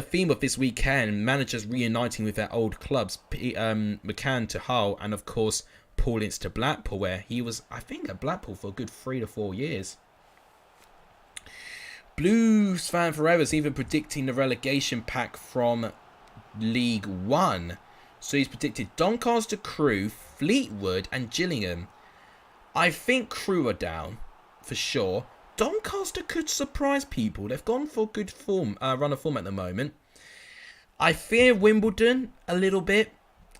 theme of this weekend. Managers reuniting with their old clubs. McCann to Hull, and of course Paul Ince to Blackpool, where he was, I think, at Blackpool for a good 3 to 4 years. Blues fan forever is even predicting the relegation pack from League One. So he's predicted Doncaster, Crewe, Fleetwood and Gillingham. I think Crewe are down for sure. Doncaster could surprise people. They've gone for good form, run of form at the moment. I fear Wimbledon a little bit.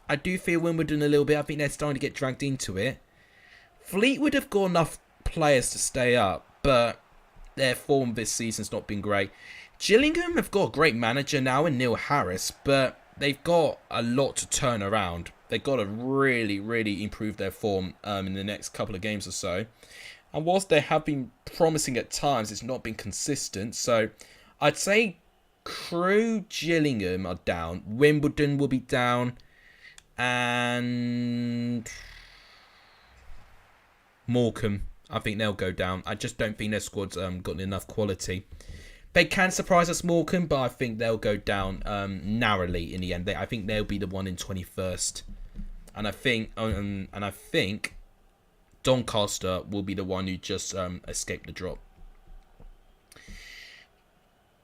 I do fear Wimbledon a little bit. I think they're starting to get dragged into it. Fleetwood have got enough players to stay up, but their form this season's not been great. Gillingham have got a great manager now in Neil Harris, but they've got a lot to turn around. They've got to really, really improve their form in the next couple of games or so. And whilst they have been promising at times, it's not been consistent. So I'd say Crewe, Gillingham are down. Wimbledon will be down. And Morecambe, I think they'll go down. I just don't think their squad's got enough quality. They can surprise us, Morecambe, but I think they'll go down narrowly in the end. I think they'll be the one in 21st. And I think Doncaster will be the one who just escaped the drop.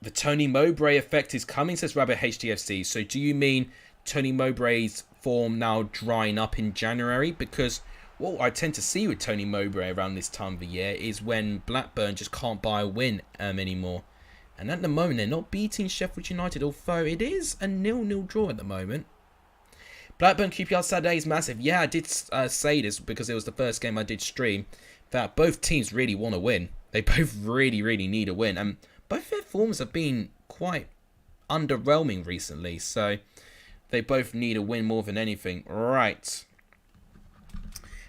The Tony Mowbray effect is coming, says Rabbit HDFC. So do you mean Tony Mowbray's form now drying up in January? Because what I tend to see with Tony Mowbray around this time of the year is when Blackburn just can't buy a win anymore. And at the moment, they're not beating Sheffield United, although it is a 0-0 draw at the moment. Blackburn QPR Saturday is massive. Yeah, I did say this because it was the first game I did stream, that both teams really want to win. They both really, really need a win. And both their forms have been quite underwhelming recently. So they both need a win more than anything. Right.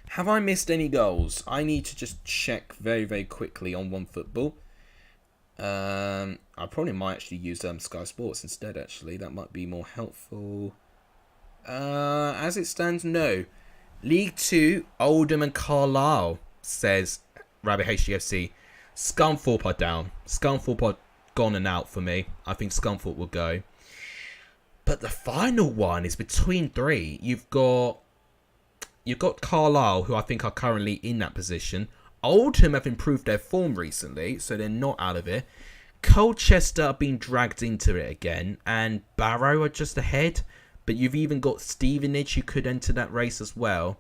Have I missed any goals? I need to just check very, very quickly on OneFootball. I probably might actually use Sky Sports instead, actually. That might be more helpful. As it stands, no. League 2, Oldham and Carlisle, says Rabbit HDFC. Scunthorpe are down. Scunthorpe are gone and out for me. I think Scunthorpe will go. But the final one is between three. You've got Carlisle, who I think are currently in that position. Oldham have improved their form recently, so they're not out of it. Colchester are being dragged into it again, and Barrow are just ahead. But you've even got Stevenage who could enter that race as well.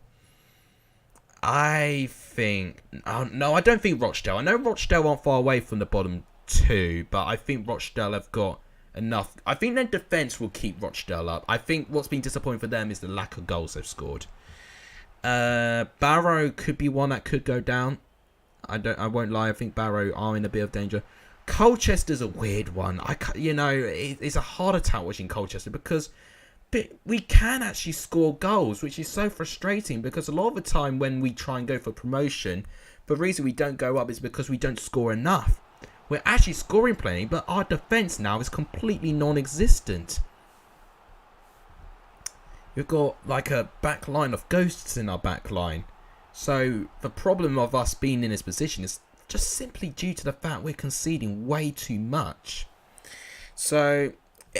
I think... no, I don't think Rochdale. I know Rochdale aren't far away from the bottom two, but I think Rochdale have got enough. I think their defence will keep Rochdale up. I think what's been disappointing for them is the lack of goals they've scored. Barrow could be one that could go down. I won't lie. I think Barrow are in a bit of danger. Colchester's a weird one. It's a heart attack watching Colchester because we can actually score goals, which is so frustrating because a lot of the time when we try and go for promotion, the reason we don't go up is because we don't score enough. We're actually scoring plenty, but our defence now is completely non-existent. We've got like a back line of ghosts in our back line. So the problem of us being in this position is just simply due to the fact we're conceding way too much. So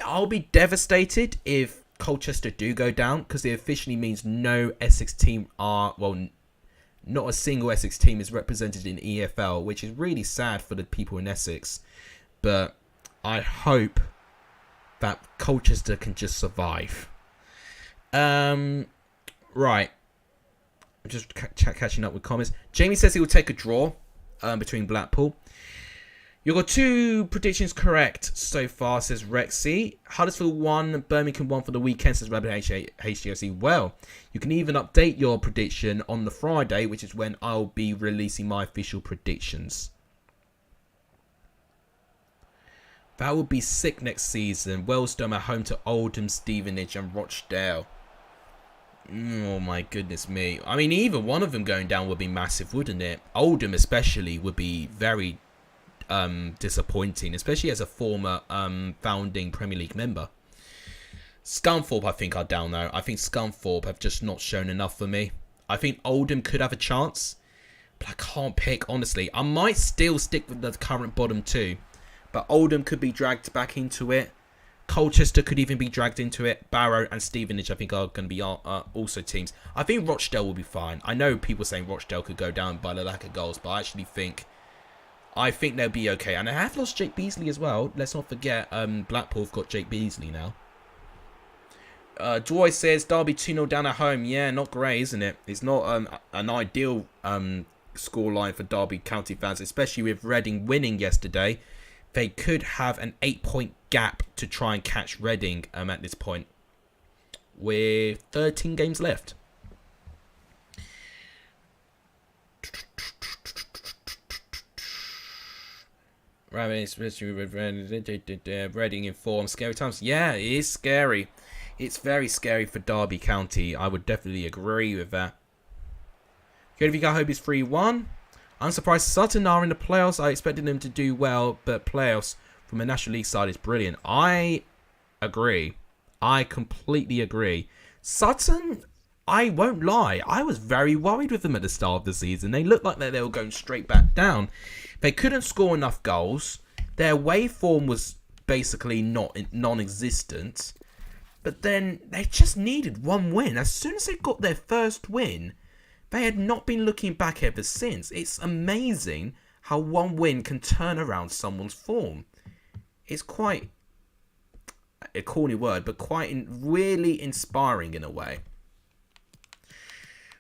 I'll be devastated if Colchester do go down, because it officially means no Essex team not a single Essex team is represented in EFL, which is really sad for the people in Essex. But I hope that Colchester can just survive. Right. I'm just catching up with comments. Jamie says he will take a draw between Blackpool. You've got two predictions correct so far, says Rexy. Huddersfield 1, Birmingham 1 for the weekend, says Rabbit HGFC. Well, you can even update your prediction on the Friday, which is when I'll be releasing my official predictions. That would be sick next season. Wellstone at home to Oldham, Stevenage and Rochdale. Oh my goodness me. I mean, either one of them going down would be massive, wouldn't it? Oldham especially would be very disappointing, especially as a former founding Premier League member. Scunthorpe, I think, are down though. I think Scunthorpe have just not shown enough for me. I think Oldham could have a chance, but I can't pick, honestly. I might still stick with the current bottom two, but Oldham could be dragged back into it. Colchester could even be dragged into it. Barrow and Stevenage, I think, are going to be also teams. I think Rochdale will be fine. I know people saying Rochdale could go down by the lack of goals, but I actually think they'll be okay. And I have lost Jake Beasley as well. Let's not forget, Blackpool have got Jake Beasley now. Joy says Derby 2-0 down at home. Yeah, not great, isn't it? It's not an ideal scoreline for Derby County fans, especially with Reading winning yesterday. They could have an 8-point gap to try and catch Reading at this point, with 13 games left. Right, especially with Reading in form. Scary times. Yeah, it is scary. It's very scary for Derby County. I would definitely agree with that. I hope is 3-1. I'm surprised Sutton are in the playoffs. I expected them to do well, but playoffs from a National League side is brilliant. I agree. I completely agree. Sutton, I won't lie, I was very worried with them at the start of the season. They looked like they were going straight back down. They couldn't score enough goals. Their away form was basically non-existent. But then they just needed one win. As soon as they got their first win, they had not been looking back ever since. It's amazing how one win can turn around someone's form. It's quite a corny word, but really inspiring in a way.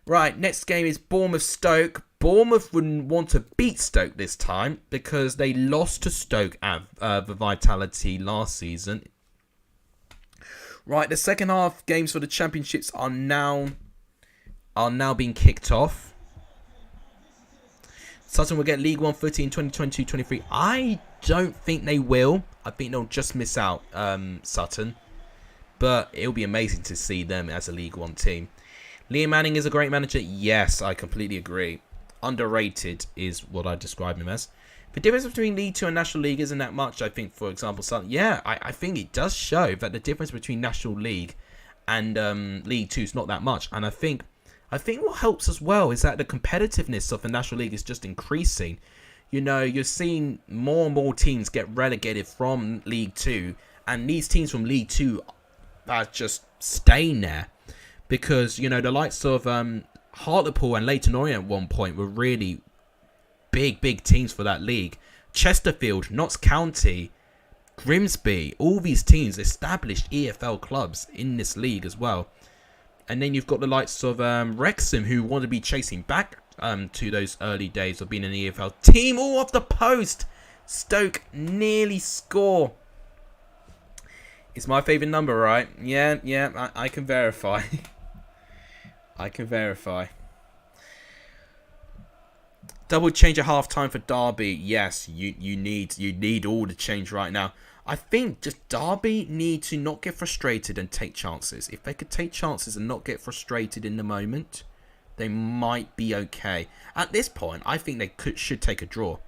Right, next game is Bournemouth-Stoke. Bournemouth wouldn't want to beat Stoke this time because they lost to Stoke at the Vitality last season. Right, the second half games for the Championships are now being kicked off. Sutton will get League One footy in 2022-23. I don't think they will. I think they'll just miss out, Sutton. But it'll be amazing to see them as a League One team. Liam Manning is a great manager. Yes, I completely agree. Underrated is what I describe him as. The difference between League 2 and National League isn't that much, I think, for example. Yeah, I think it does show that the difference between National League and League 2 is not that much. And I think what helps as well is that the competitiveness of the National League is just increasing. You know, you're seeing more and more teams get relegated from League 2. And these teams from League 2 are just staying there. Because, you know, the likes of Hartlepool and Leyton Orient at one point were really big teams for that league. Chesterfield, Notts County, Grimsby, all these teams established EFL clubs in this league as well. And then you've got the likes of Wrexham, who want to be chasing back to those early days of being an EFL team. All off the post. Stoke nearly score. It's my favourite number, right? Yeah, I can verify. I can verify. Double change at half time for Derby. Yes, you need all the change right now. I think just Derby need to not get frustrated and take chances. If they could take chances and not get frustrated in the moment, they might be okay. At this point, I think they should take a draw.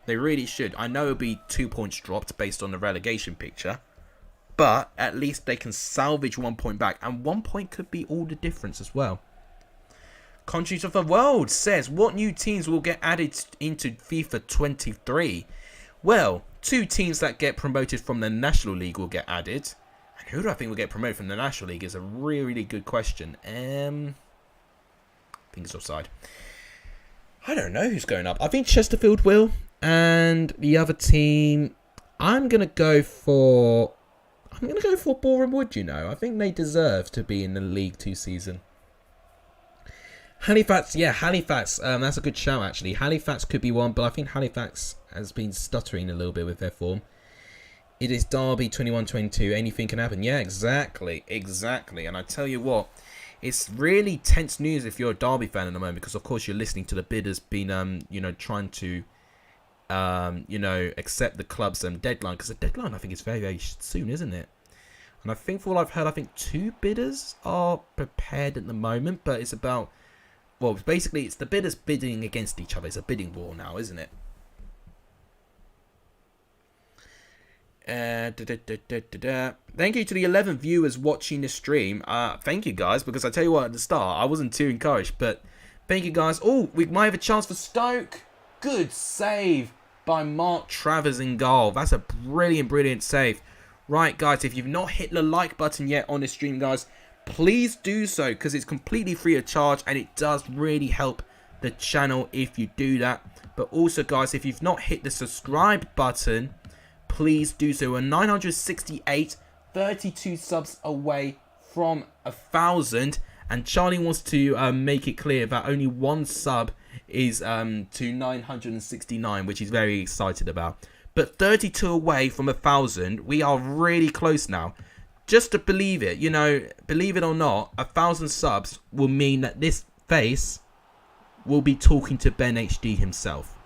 They really should. I know it'll be 2 points dropped based on the relegation picture, but at least they can salvage 1 point back, and 1 point could be all the difference as well. Countries of the World says, what new teams will get added into FIFA 23? Well, 2 teams that get promoted from the National League will get added. And who do I think will get promoted from the National League is a really good question. I think it's offside. I don't know who's going up. I think Chesterfield will. And the other team, I'm going to go for Boreham Wood, you know. I think they deserve to be in the League 2 season. Halifax, that's a good shout actually. Halifax could be one, but I think Halifax has been stuttering a little bit with their form. It is Derby 21-22. Anything can happen. Yeah, exactly. And I tell you what, it's really tense news if you're a Derby fan at the moment, because of course you're listening to the bidders being trying to accept the club's deadline, because the deadline I think is very soon, isn't it? And I think from what I've heard, I think 2 bidders are prepared at the moment, but it's about, well, basically it's the bidders bidding against each other. It's a bidding war now, isn't it? Thank you to the 11 viewers watching the stream. Thank you guys, because I tell you what, at the start I wasn't too encouraged, but thank you guys. Oh, we might have a chance for Stoke. Good save by Mark Travers in goal. That's a brilliant save. Right, guys, if you've not hit the like button yet on this stream, guys, please do so, because it's completely free of charge and it does really help the channel if you do that. But also, guys, if you've not hit the subscribe button, please do so. We're 968, 32 subs away from 1,000, and Charlie wants to make it clear that only one sub is to 969, which he's very excited about. But 32 away from 1,000, we are really close now. Just to believe it, you know, believe it or not, 1,000 subs will mean that this face will be talking to BENHD himself.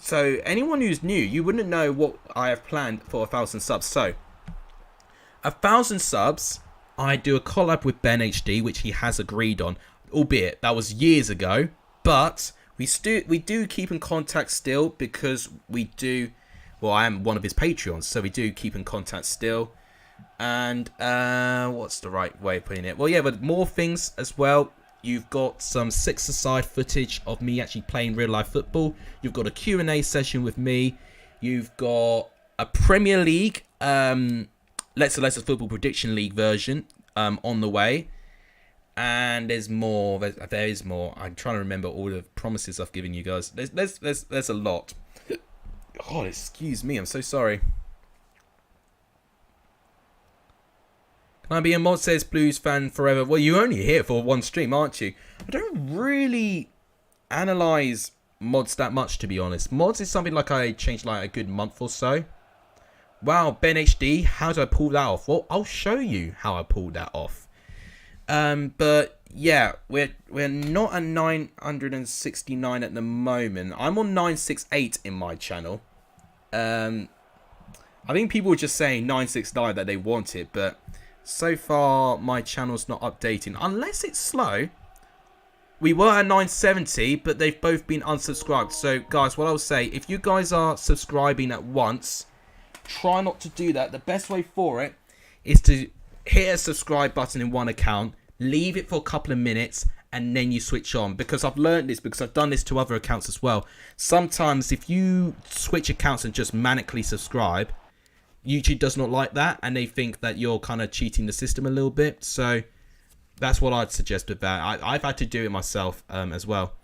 So anyone who's new, you wouldn't know what I have planned for 1,000 subs. So 1,000 subs, I do a collab with BENHD, which he has agreed on, albeit that was years ago. But we do keep in contact still, because we do. Well, I am one of his Patreons, so we do keep in contact still. And what's the right way of putting it? Well, yeah, but more things as well. You've got some six-a-side footage of me actually playing real-life football. You've got a Q&A session with me. You've got a Premier League, Let's Football Prediction League version on the way. And there's more. There is more. I'm trying to remember all the promises I've given you guys. There's a lot. Oh, excuse me. I'm so sorry. Can I be a Mod Says Blues fan forever? Well, you're only here for one stream, aren't you? I don't really analyze mods that much, to be honest. Mods is something like I changed like a good month or so. Wow, BENHD, how do I pull that off? Well, I'll show you how I pulled that off. But yeah, we're not at 969 at the moment. I'm on 968 in my channel. I think people were just saying 969 that they want it, but so far my channel's not updating unless it's slow. We were at 970, but they've both been unsubscribed. So guys, what I'll say, if you guys are subscribing at once, try not to do that. The best way for it is to hit a subscribe button in one account, leave it for a couple of minutes, and then you switch on. Because I've learned this, because I've done this to other accounts as well. Sometimes if you switch accounts and just manically subscribe, YouTube does not like that, and they think that you're kind of cheating the system a little bit. So that's what I'd suggest with that. I've had to do it myself as well.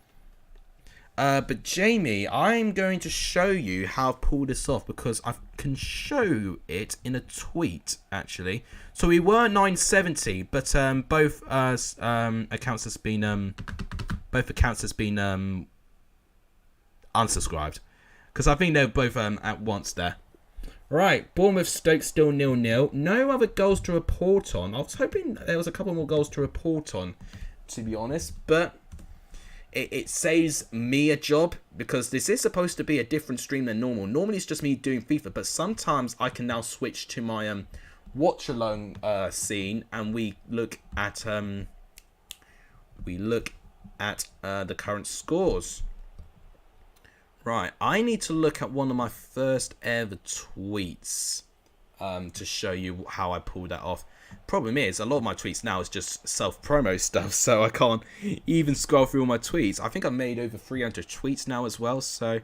But Jamie, I'm going to show you how I've pulled this off, because I can show it in a tweet actually. So we were 970, but both accounts has been unsubscribed, because I think they're both at once there. Right, Bournemouth Stoke still 0-0. No other goals to report on. I was hoping there was a couple more goals to report on, to be honest, but it saves me a job, because this is supposed to be a different stream than normal. Normally it's just me doing FIFA, but sometimes I can now switch to my Watchalong scene, and we look at the current scores. Right, I need to look at one of my first ever tweets to show you how I pulled that off. Problem is, a lot of my tweets now is just self-promo stuff, so I can't even scroll through all my tweets. I think I've made over 300 tweets now as well, so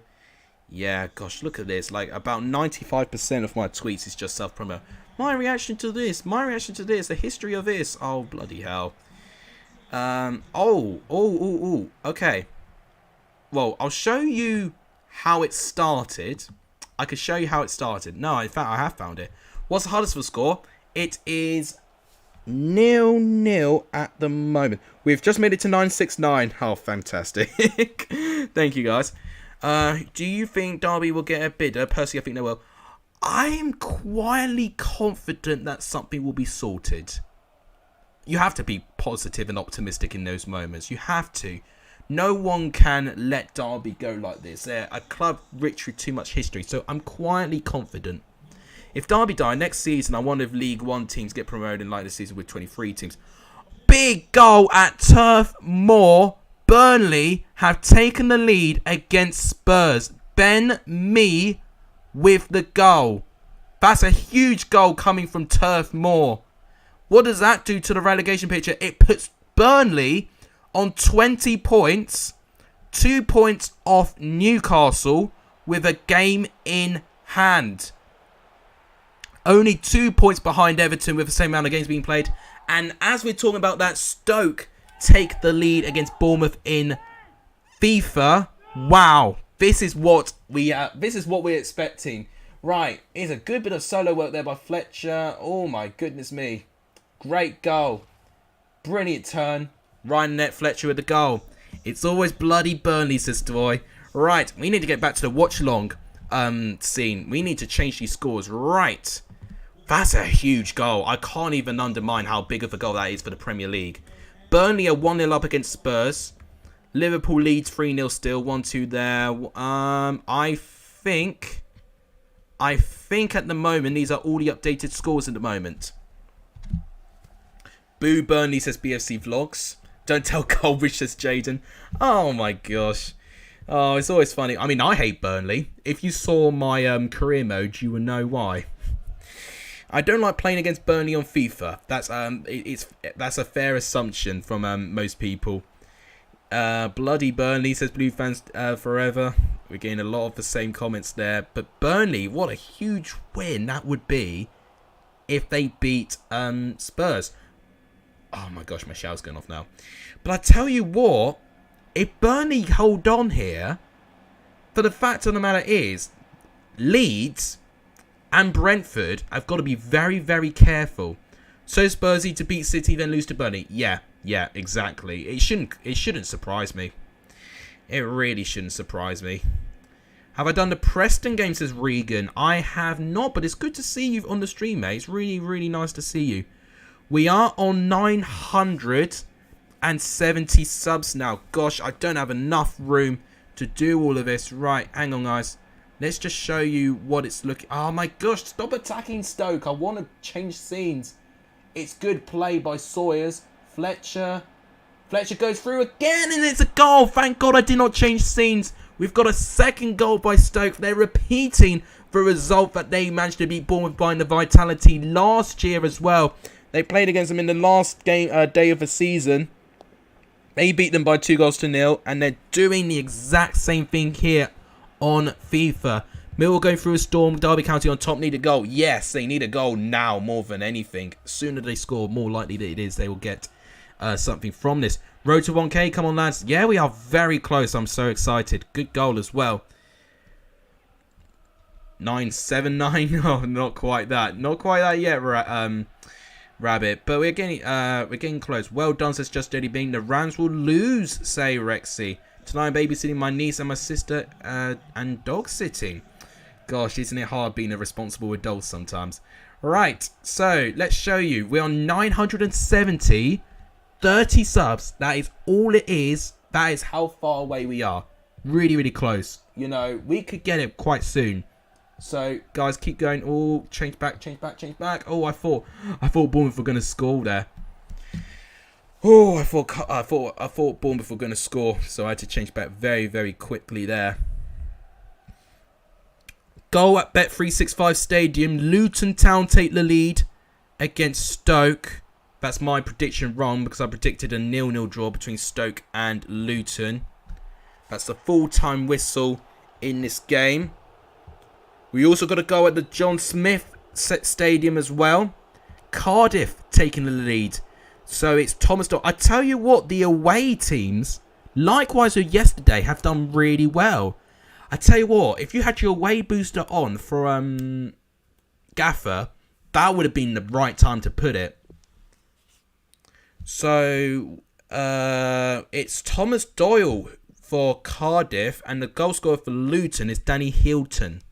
yeah, gosh, look at this. Like, about 95% of my tweets is just self-promo. My reaction to this, the history of this. Oh, bloody hell. Okay. Well, I'll show you how it started. I could show you how it started. No, in fact, I have found it. What's the Huddersfield score? It is 0-0 at the moment. We've just made it to 969. Oh, fantastic. Thank you, guys. Do you think Derby will get a bidder? Personally, I think they will. I'm quietly confident that something will be sorted. You have to be positive and optimistic in those moments. You have to. No one can let Derby go like this. They're a club rich with too much history, so I'm quietly confident. If Derby die next season, I wonder if League One teams get promoted in like this season with 23 teams. Big goal at Turf Moor. Burnley have taken the lead against Spurs. Ben Mee with the goal. That's a huge goal coming from Turf Moor. What does that do to the relegation picture? It puts Burnley on 20 points, 2 points off Newcastle with a game in hand. Only 2 points behind Everton with the same amount of games being played. And as we're talking about that, Stoke take the lead against Bournemouth in FIFA. Wow, this is what we're expecting. Right, here's a good bit of solo work there by Fletcher. Oh my goodness me. Great goal. Brilliant turn. Ryan net Fletcher with the goal. It's always bloody Burnley, says Doy. Right, we need to get back to the watch-along scene. We need to change these scores. Right. That's a huge goal. I can't even undermine how big of a goal that is for the Premier League. Burnley are 1-0 up against Spurs. Liverpool leads 3-0 still. 1-2 there. I think at the moment these are all the updated scores at the moment. Boo Burnley, says BFC Vlogs. Don't tell Colbridge, says Jaden. Oh my gosh. Oh, it's always funny. I mean, I hate Burnley. If you saw my career mode, you would know why. I don't like playing against Burnley on FIFA. That's a fair assumption from most people. Bloody Burnley, says Blue Fans Forever. We're getting a lot of the same comments there. But Burnley, what a huge win that would be if they beat Spurs. Oh my gosh, my shower's going off now. But I tell you what, if Burnley hold on here, for the fact of the matter is, Leeds and Brentford have got to be very, very careful. So Spursy to beat City, then lose to Burnley. Yeah, exactly. It shouldn't surprise me. It really shouldn't surprise me. Have I done the Preston game, says Regan? I have not, but it's good to see you on the stream, mate. It's really, really nice to see you. We are on 970 subs now. Gosh, I don't have enough room to do all of this. Right, hang on, guys. Let's just show you what it's looking... Oh, my gosh, stop attacking Stoke. I want to change scenes. It's good play by Sawyers. Fletcher goes through again, and it's a goal. Thank God I did not change scenes. We've got a second goal by Stoke. They're repeating the result that they managed to beat Bournemouth by in the Vitality last year as well. They played against them in the last game day of the season. They beat them by 2-0, and they're doing the exact same thing here on FIFA. Millwall going through a storm. Derby County on top need a goal. Yes, they need a goal now more than anything. Sooner they score, more likely that it is they will get something from this. Road to 1K. Come on, lads. Yeah, we are very close. I'm so excited. Good goal as well. 979. Oh, not quite that. Not quite that yet, Rabbit. But we're getting close. Well done, says Just Dirty Being. The Rams will lose, say Rexy. Tonight I'm babysitting my niece and my sister and dog sitting. Gosh, isn't it hard being a responsible adult sometimes? Right, so let's show you. We're on 970, 30 subs. That is all it is. That is how far away we are. Really, really close. You know, we could get it quite soon. So, guys, keep going. Oh, change back. Oh, I thought Bournemouth were going to score there. Oh, I thought Bournemouth were going to score, so I had to change back very, very quickly there. Goal at Bet365 Stadium. Luton Town take the lead against Stoke. That's my prediction wrong because I predicted a 0-0 draw between Stoke and Luton. That's the full-time whistle in this game. We also got a goal at the John Smith Stadium as well. Cardiff taking the lead. So it's Thomas. I tell you what, the away teams, likewise with yesterday, have done really well. I tell you what, if you had your away booster on for Gaffer, that would have been the right time to put it. So it's Thomas Doyle for Cardiff, and the goal scorer for Luton is Danny Hilton.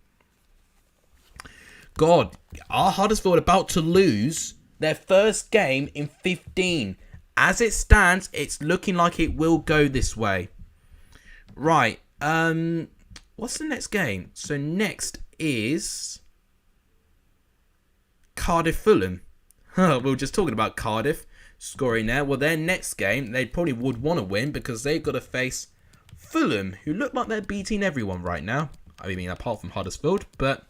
God, are Huddersfield about to lose their first game in 15? As it stands, it's looking like it will go this way. Right, what's the next game? So next is Cardiff Fulham. We were just talking about Cardiff scoring there. Well, their next game, they probably would want to win because they've got to face Fulham, who look like they're beating everyone right now. I mean, apart from Huddersfield, but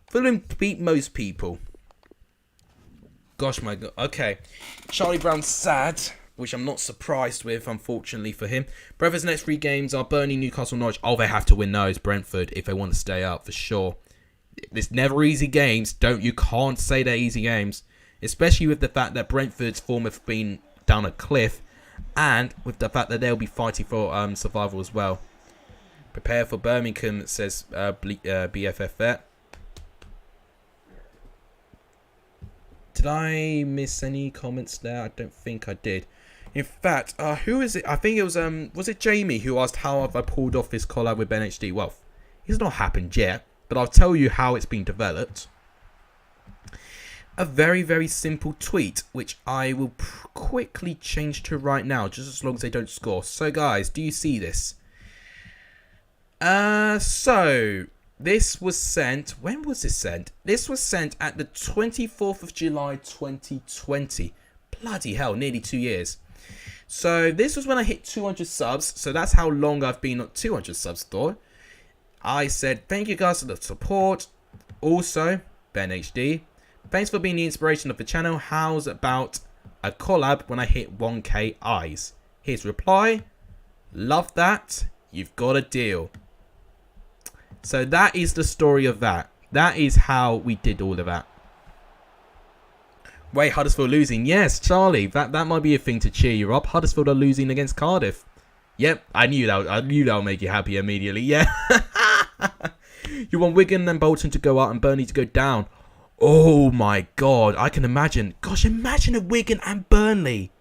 Fulham beat most people. Gosh, my God. Okay. Charlie Brown's sad, which I'm not surprised with, unfortunately for him. Brentford's next 3 games are Burnley, Newcastle, Norwich. Oh, they have to win those, Brentford, if they want to stay up, for sure. It's never easy games. You can't say they're easy games. Especially with the fact that Brentford's form have been down a cliff. And with the fact that they'll be fighting for survival as well. Prepare for Birmingham, says BFF there. Did I miss any comments there? I don't think I did. In fact, who is it? I think it was it Jamie who asked how have I pulled off this collab with BENHD? Well, it's not happened yet, but I'll tell you how it's been developed. A very, very simple tweet, which I will quickly change to right now, just as long as they don't score. So, guys, do you see this? So this was sent. When was this sent? This was sent at the 24th of July 2020. Bloody hell, nearly 2 years. So this was when I hit 200 subs. So that's how long I've been at 200 subs for. I said, thank you guys for the support. Also, BENHD, thanks for being the inspiration of the channel. How's about a collab when I hit 1k eyes? His reply, love that. You've got a deal. So that is the story of that. That is how we did all of that. Wait, Huddersfield losing. Yes, Charlie, that might be a thing to cheer you up. Huddersfield are losing against Cardiff. Yep, I knew that would make you happy immediately. Yeah. You want Wigan and Bolton to go up and Burnley to go down. Oh my God, I can imagine. Gosh, imagine if Wigan and Burnley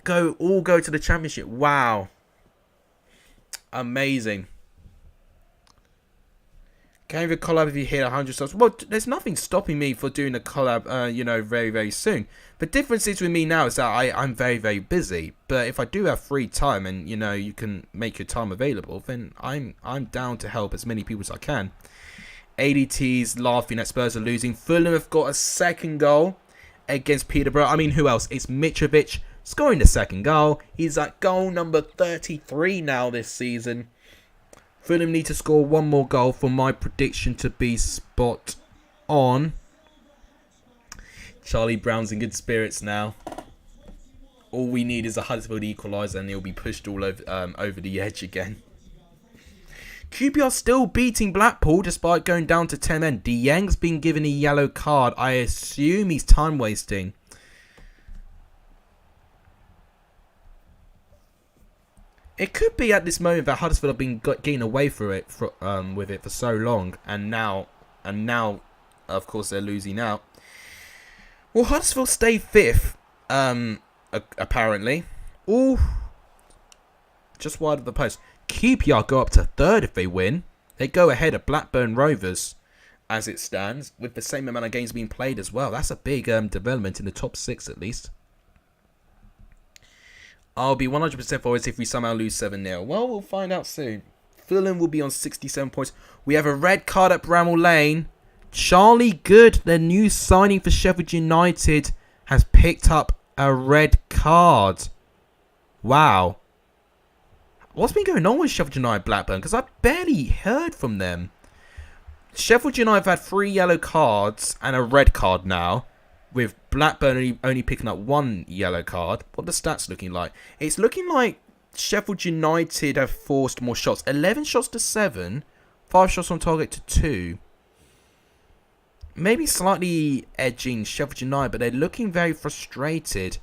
all go to the Championship. Wow. Amazing. Can you collab if you hit 100 subs? Well, there's nothing stopping me for doing a collab, very, very soon. The difference is with me now is that I'm very, very busy. But if I do have free time and, you can make your time available, then I'm down to help as many people as I can. ADT's laughing at Spurs are losing. Fulham have got a second goal against Peterborough. I mean, who else? It's Mitrovic scoring the second goal. He's at goal number 33 now this season. Fulham need to score one more goal for my prediction to be spot on. Charlie Brown's in good spirits now. All we need is a Huddersfield equaliser and he'll be pushed all over the edge again. QPR still beating Blackpool despite going down to 10 men. Dieng's been given a yellow card. I assume he's time wasting. It could be at this moment that Huddersfield have been getting away with it for so long, and now, of course, they're losing out. Well, Huddersfield stay 5th, apparently. Ooh, just wide of the post. QPR go up to 3rd if they win. They go ahead of Blackburn Rovers, as it stands, with the same amount of games being played as well. That's a big development in the top 6 at least. I'll be 100% forward if we somehow lose 7-0. Well, we'll find out soon. Fulham will be on 67 points. We have a red card at Bramall Lane. Charlie Good, the new signing for Sheffield United, has picked up a red card. Wow. What's been going on with Sheffield United Blackburn? Because I barely heard from them. Sheffield United have had 3 yellow cards and a red card now, with Blackburn only picking up 1 yellow card. What are the stats looking like? It's looking like Sheffield United have forced more shots. 11 shots to 7. 5 shots on target to 2. Maybe slightly edging Sheffield United, but they're looking very frustrated.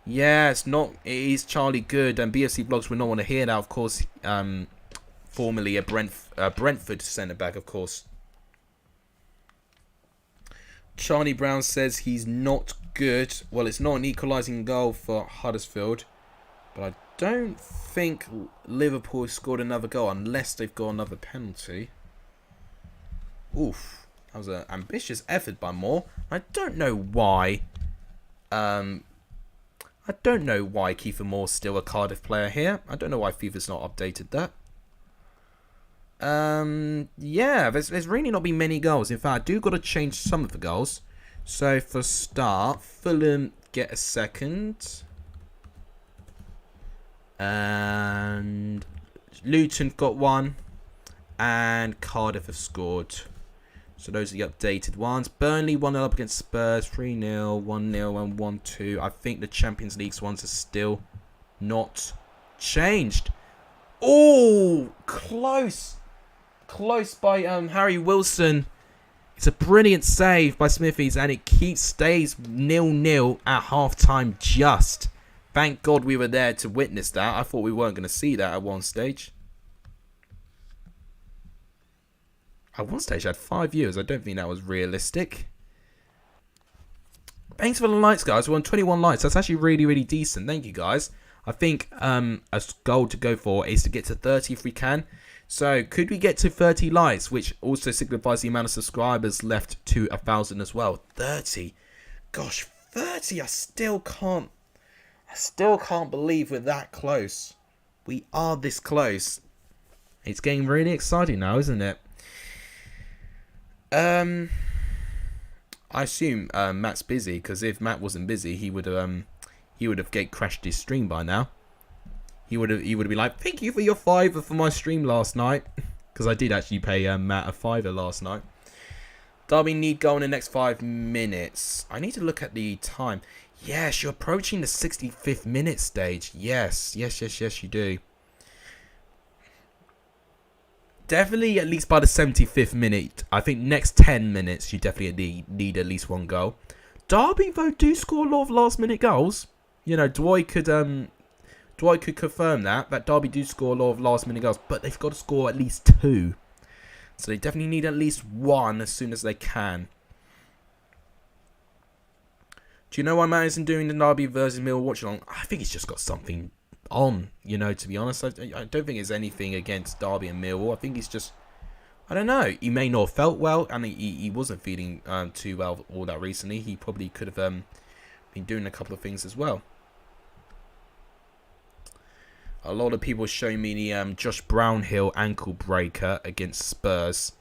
Yeah, it is Charlie Good, and BFC Vlogs would not want to hear that, of course. Formerly a Brentford centre-back, of course. Charlie Brown says he's not good. Well, it's not an equalising goal for Huddersfield, but I don't think Liverpool have scored another goal unless they've got another penalty. Oof, that was an ambitious effort by Moore. I don't know why. I don't know why Kiefer Moore's still a Cardiff player here. I don't know why FIFA's not updated that. Yeah, there's really not been many goals. In fact, I do got to change some of the goals. So for start, Fulham get a second, and Luton got 1, and Cardiff have scored. So those are the updated ones. Burnley 1-0 up against Spurs. 3-0, 1-0 and 1-2. I think the Champions League ones are still not changed. Oh, close. Close by Harry Wilson. It's a brilliant save by Smithies, and it stays 0-0 at half-time just. Thank God we were there to witness that. I thought we weren't going to see that at one stage. At one stage, I had 5 years. I don't think that was realistic. Thanks for the likes, guys. We're on 21 likes. That's actually really, really decent. Thank you, guys. I think a goal to go for is to get to 30 if we can. So, could we get to 30 likes, which also signifies the amount of subscribers left to 1,000 as well. 30. Gosh, 30. I still can't believe we're that close. We are this close. It's getting really exciting now, isn't it? I assume Matt's busy, because if Matt wasn't busy, he would have gate crashed his stream by now. He would have been like, "Thank you for your $5 for my stream last night," because I did actually pay Matt a $5 last night. Derby need goal in the next 5 minutes. I need to look at the time. Yes, you're approaching the 65th minute stage. Yes, you do. Definitely at least by the 75th minute. I think next 10 minutes you definitely need at least one goal. Derby though do score a lot of last minute goals. You know, Dwight could confirm that Derby do score a lot of last minute goals, but they've got to score at least 2. So they definitely need at least 1 as soon as they can. Do you know why Matt isn't doing the Derby versus Mill watch-along? I think he's just got something on, you know, to be honest. I don't think it's anything against Derby and Millwall. I think he's just, I don't know, he may not have felt well, and he wasn't feeling too well all that recently. He probably could have been doing a couple of things as well. A lot of people showing me the Josh Brownhill ankle breaker against Spurs.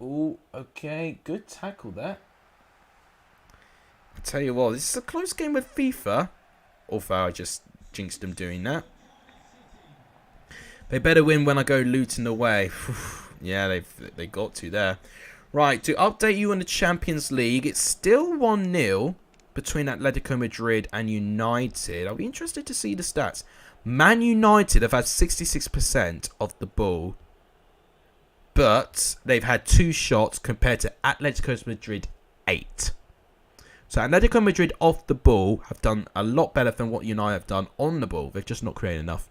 Oh, okay, good tackle there. I tell you what, this is a close game with FIFA. Although I just jinxed them doing that. They better win when I go Luton away. Yeah, they got to there. Right, to update you on the Champions League, it's still 1-0 between Atletico Madrid and United. I'll be interested to see the stats. Man United have had 66% of the ball, but they've had 2 shots compared to Atletico Madrid 8. So Atletico Madrid off the ball have done a lot better than what United have done on the ball. They've just not created enough.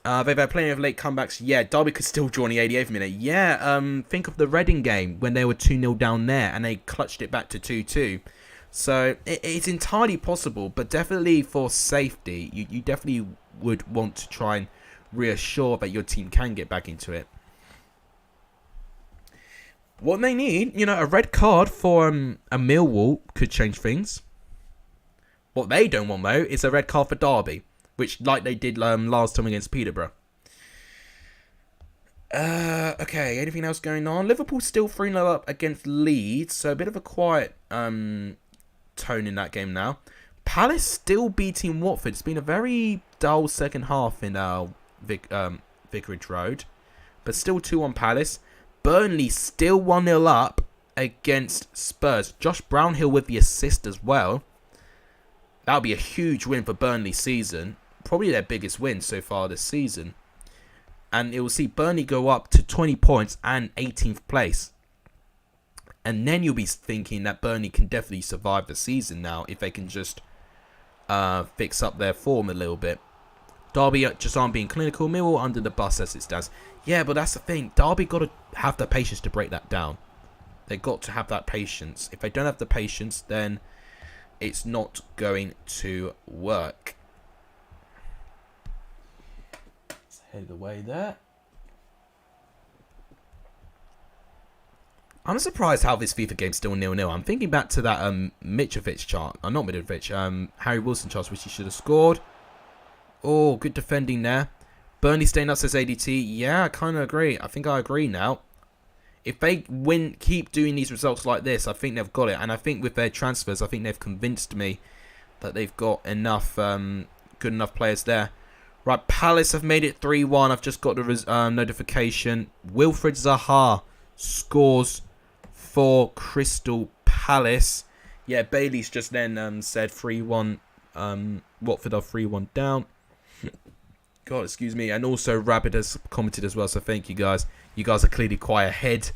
They've had plenty of late comebacks. Yeah, Derby could still draw in the 88th minute. Yeah, think of the Reading game when they were 2-0 down there and they clutched it back to 2-2. So it's entirely possible, but definitely for safety, you definitely would want to try and reassure that your team can get back into it. What they need, you know, a red card for a Millwall could change things. What they don't want, though, is a red card for Derby, which, like they did last time against Peterborough. Okay, anything else going on? Liverpool still 3-0 up against Leeds, so a bit of a quiet tone in that game now. Palace still beating Watford. It's been a very dull second half in Vicarage Road, but still 2-1 Palace. Burnley still 1-0 up against Spurs. Josh Brownhill with the assist as well. That'll be a huge win for Burnley season. Probably their biggest win so far this season. And it will see Burnley go up to 20 points and 18th place. And then you'll be thinking that Burnley can definitely survive the season now if they can just fix up their form a little bit. Derby just aren't being clinical. Millwall under the bus as it stands. Yeah, but that's the thing. Derby got to have the patience to break that down. They've got to have that patience. If they don't have the patience, then it's not going to work. Let's head away there. I'm surprised how this FIFA game's still 0-0. I'm thinking back to that Mitrovic chart. Not Mitrovic. Harry Wilson chart, which he should have scored. Oh, good defending there. Burnley staying up, says ADT. Yeah, I kind of agree. I think I agree now. If they keep doing these results like this, I think they've got it. And I think with their transfers, I think they've convinced me that they've got enough good enough players there. Right, Palace have made it 3-1. I've just got the notification. Wilfred Zaha scores for Crystal Palace. Yeah, Bailey's just then said 3-1. Watford are 3-1 down. God, excuse me. And also Rabbit has commented as well, so thank you guys. You guys are clearly quite ahead.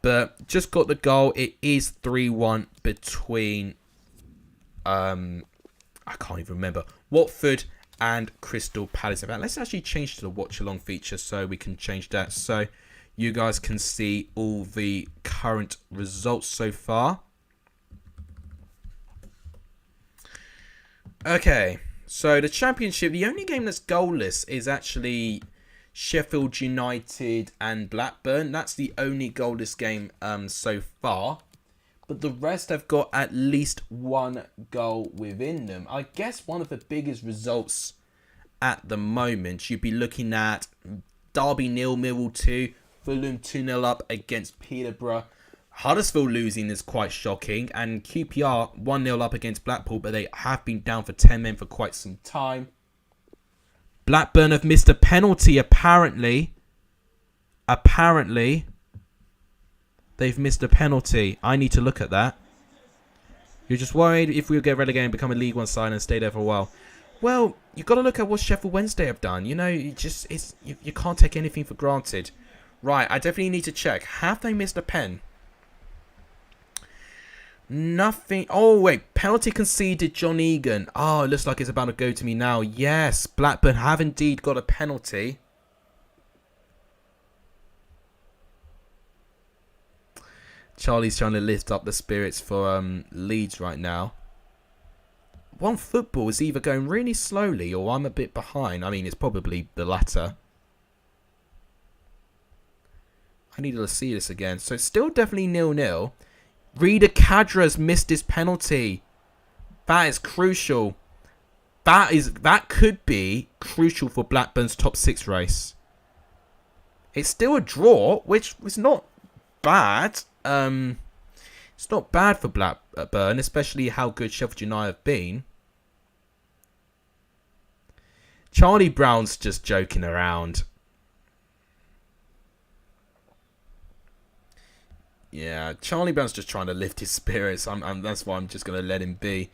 But just got the goal. It is 3-1 between I can't even remember. Watford and Crystal Palace. In fact, let's actually change to the Watchalong feature so we can change that so you guys can see all the current results so far. Okay, so the Championship, the only game that's goalless is actually Sheffield United and Blackburn. That's the only goalless game so far. But the rest have got at least one goal within them. I guess one of the biggest results at the moment, you'd be looking at Derby 0, Millwall 2, Fulham 2-0 up against Peterborough. Huddersfield losing is quite shocking. And QPR 1-0 up against Blackpool, but they have been down for 10 men for quite some time. Blackburn have missed a penalty, apparently. They've missed a penalty. I need to look at that. You're just worried if we'll get relegated and become a League One side and stay there for a while. Well, you've got to look at what Sheffield Wednesday have done. You know, you can't take anything for granted. Right, I definitely need to check. Have they missed a pen? Nothing. Oh, wait. Penalty conceded, John Egan. Oh, it looks like it's about to go to me now. Yes, Blackburn have indeed got a penalty. Charlie's trying to lift up the spirits for Leeds right now. One football is either going really slowly or I'm a bit behind. I mean, it's probably the latter. I need to see this again. So it's still definitely 0-0. Rida Kadra's missed his penalty. That is crucial. That could be crucial for Blackburn's top 6 race. It's still a draw, which was not bad. It's not bad for Blackburn, especially how good Sheffield United have been. Charlie Brown's just joking around. Yeah, Charlie Brown's just trying to lift his spirits. That's why I'm just going to let him be.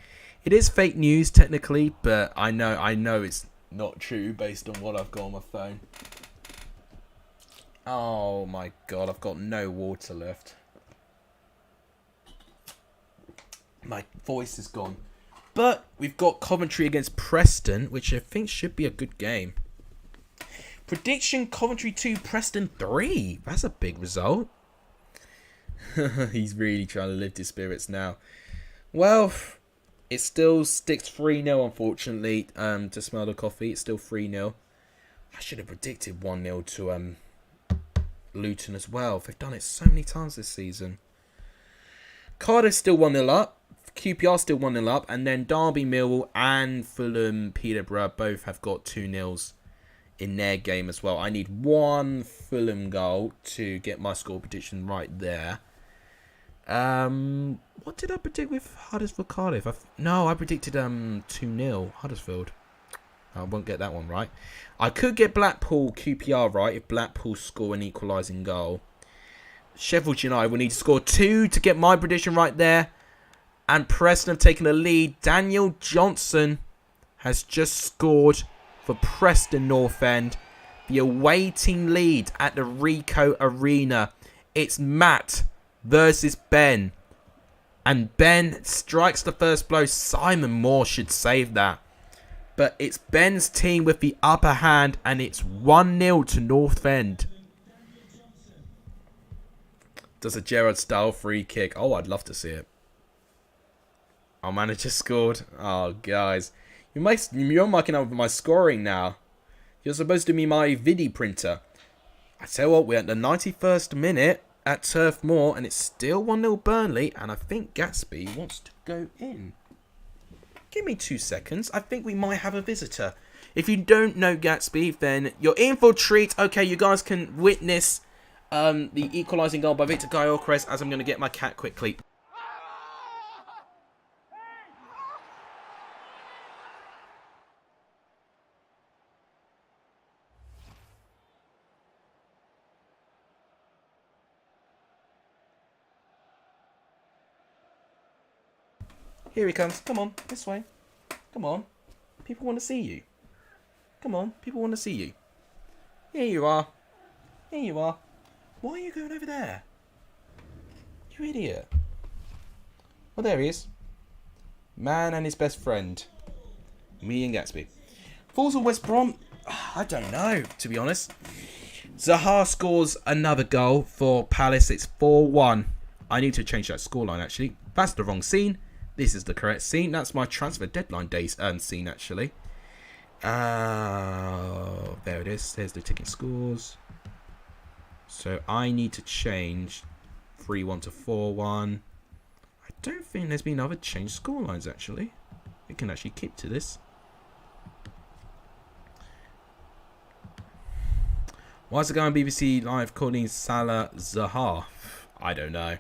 It is fake news technically, but I know it's not true based on what I've got on my phone. Oh my god, I've got no water left. My voice is gone. But we've got Coventry against Preston, which I think should be a good game. Prediction, Coventry 2, Preston 3. That's a big result. He's really trying to lift his spirits now. Well, it still sticks 3-0, unfortunately, to smell the coffee. It's still 3-0. I should have predicted 1-0 to Luton as well. They've done it so many times this season. Cardiff still 1-0 up. QPR still 1-0 up. And then Derby, Millwall and Fulham, Peterborough both have got 2-0s in their game as well. I need one Fulham goal to get my score prediction right there. What did I predict with Huddersfield Cardiff? No, I predicted 2-0 Huddersfield. I won't get that one right. I could get Blackpool QPR right if Blackpool score an equalising goal. Sheffield United will need to score 2 to get my prediction right there. And Preston have taken the lead. Daniel Johnson has just scored for Preston North End. The away team lead at the Ricoh Arena. It's Matt versus Ben. And Ben strikes the first blow. Simon Moore should save that. But it's Ben's team with the upper hand. And it's 1-0 to North End. Does a Gerrard style free kick. Oh, I'd love to see it. Our manager scored. Oh, guys. You're marking up my scoring now. You're supposed to be my vidi printer. I tell you what, we're at the 91st minute at Turf Moor, and it's still 1-0 Burnley, and I think Gatsby wants to go in. Give me 2 seconds. I think we might have a visitor. If you don't know Gatsby, then you're in for a treat. Okay, you guys can witness the equalising goal by Victor Gyökeres as I'm going to get my cat quickly. Here he comes. Come on, this way. Come on. People want to see you. Come on, people want to see you. Here you are. Here you are. Why are you going over there? You idiot. Well, there he is. Man and his best friend. Me and Gatsby. Falls on West Brom. I don't know, to be honest. Zaha scores another goal for Palace. It's 4-1. I need to change that scoreline, actually. That's the wrong scene. This is the correct scene. That's my transfer deadline days scene, actually. There it is. There's the ticket scores. So I need to change 3-1 to 4-1. I don't think there's been other changed scorelines, actually. We can actually keep to this. Why is the guy on BBC Live calling Salah Zaha? I don't know.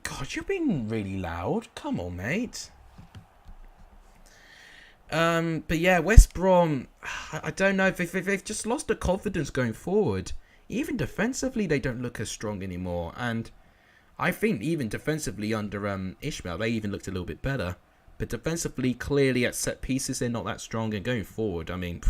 God, you're being really loud. Come on, mate. But yeah, West Brom, I don't know if they've just lost the confidence going forward. Even defensively, they don't look as strong anymore. And I think even defensively under Ishmael, they even looked a little bit better. But defensively, clearly at set pieces, they're not that strong. And going forward, I mean,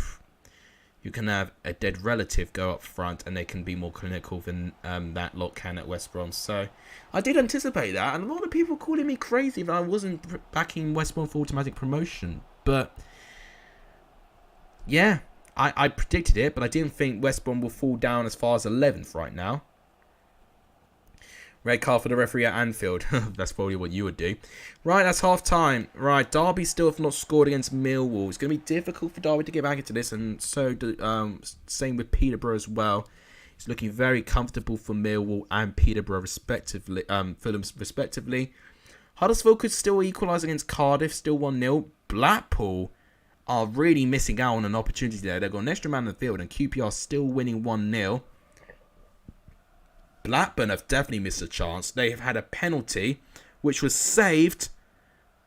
you can have a dead relative go up front and they can be more clinical than that lot can at West Brom. So I did anticipate that. And a lot of people calling me crazy that I wasn't backing West Brom for automatic promotion. But yeah, I predicted it, but I didn't think West Brom will fall down as far as 11th right now. Red card for the referee at Anfield. That's probably what you would do. Right, that's half time. Right, Derby still have not scored against Millwall. It's going to be difficult for Derby to get back into this, and so same with Peterborough as well. It's looking very comfortable for Millwall and Peterborough respectively, Fulham respectively. Huddersfield could still equalise against Cardiff, still 1-0. Blackpool are really missing out on an opportunity there. They've got an extra man in the field, and QPR still winning 1-0. Blackburn have definitely missed a chance. They have had a penalty, which was saved.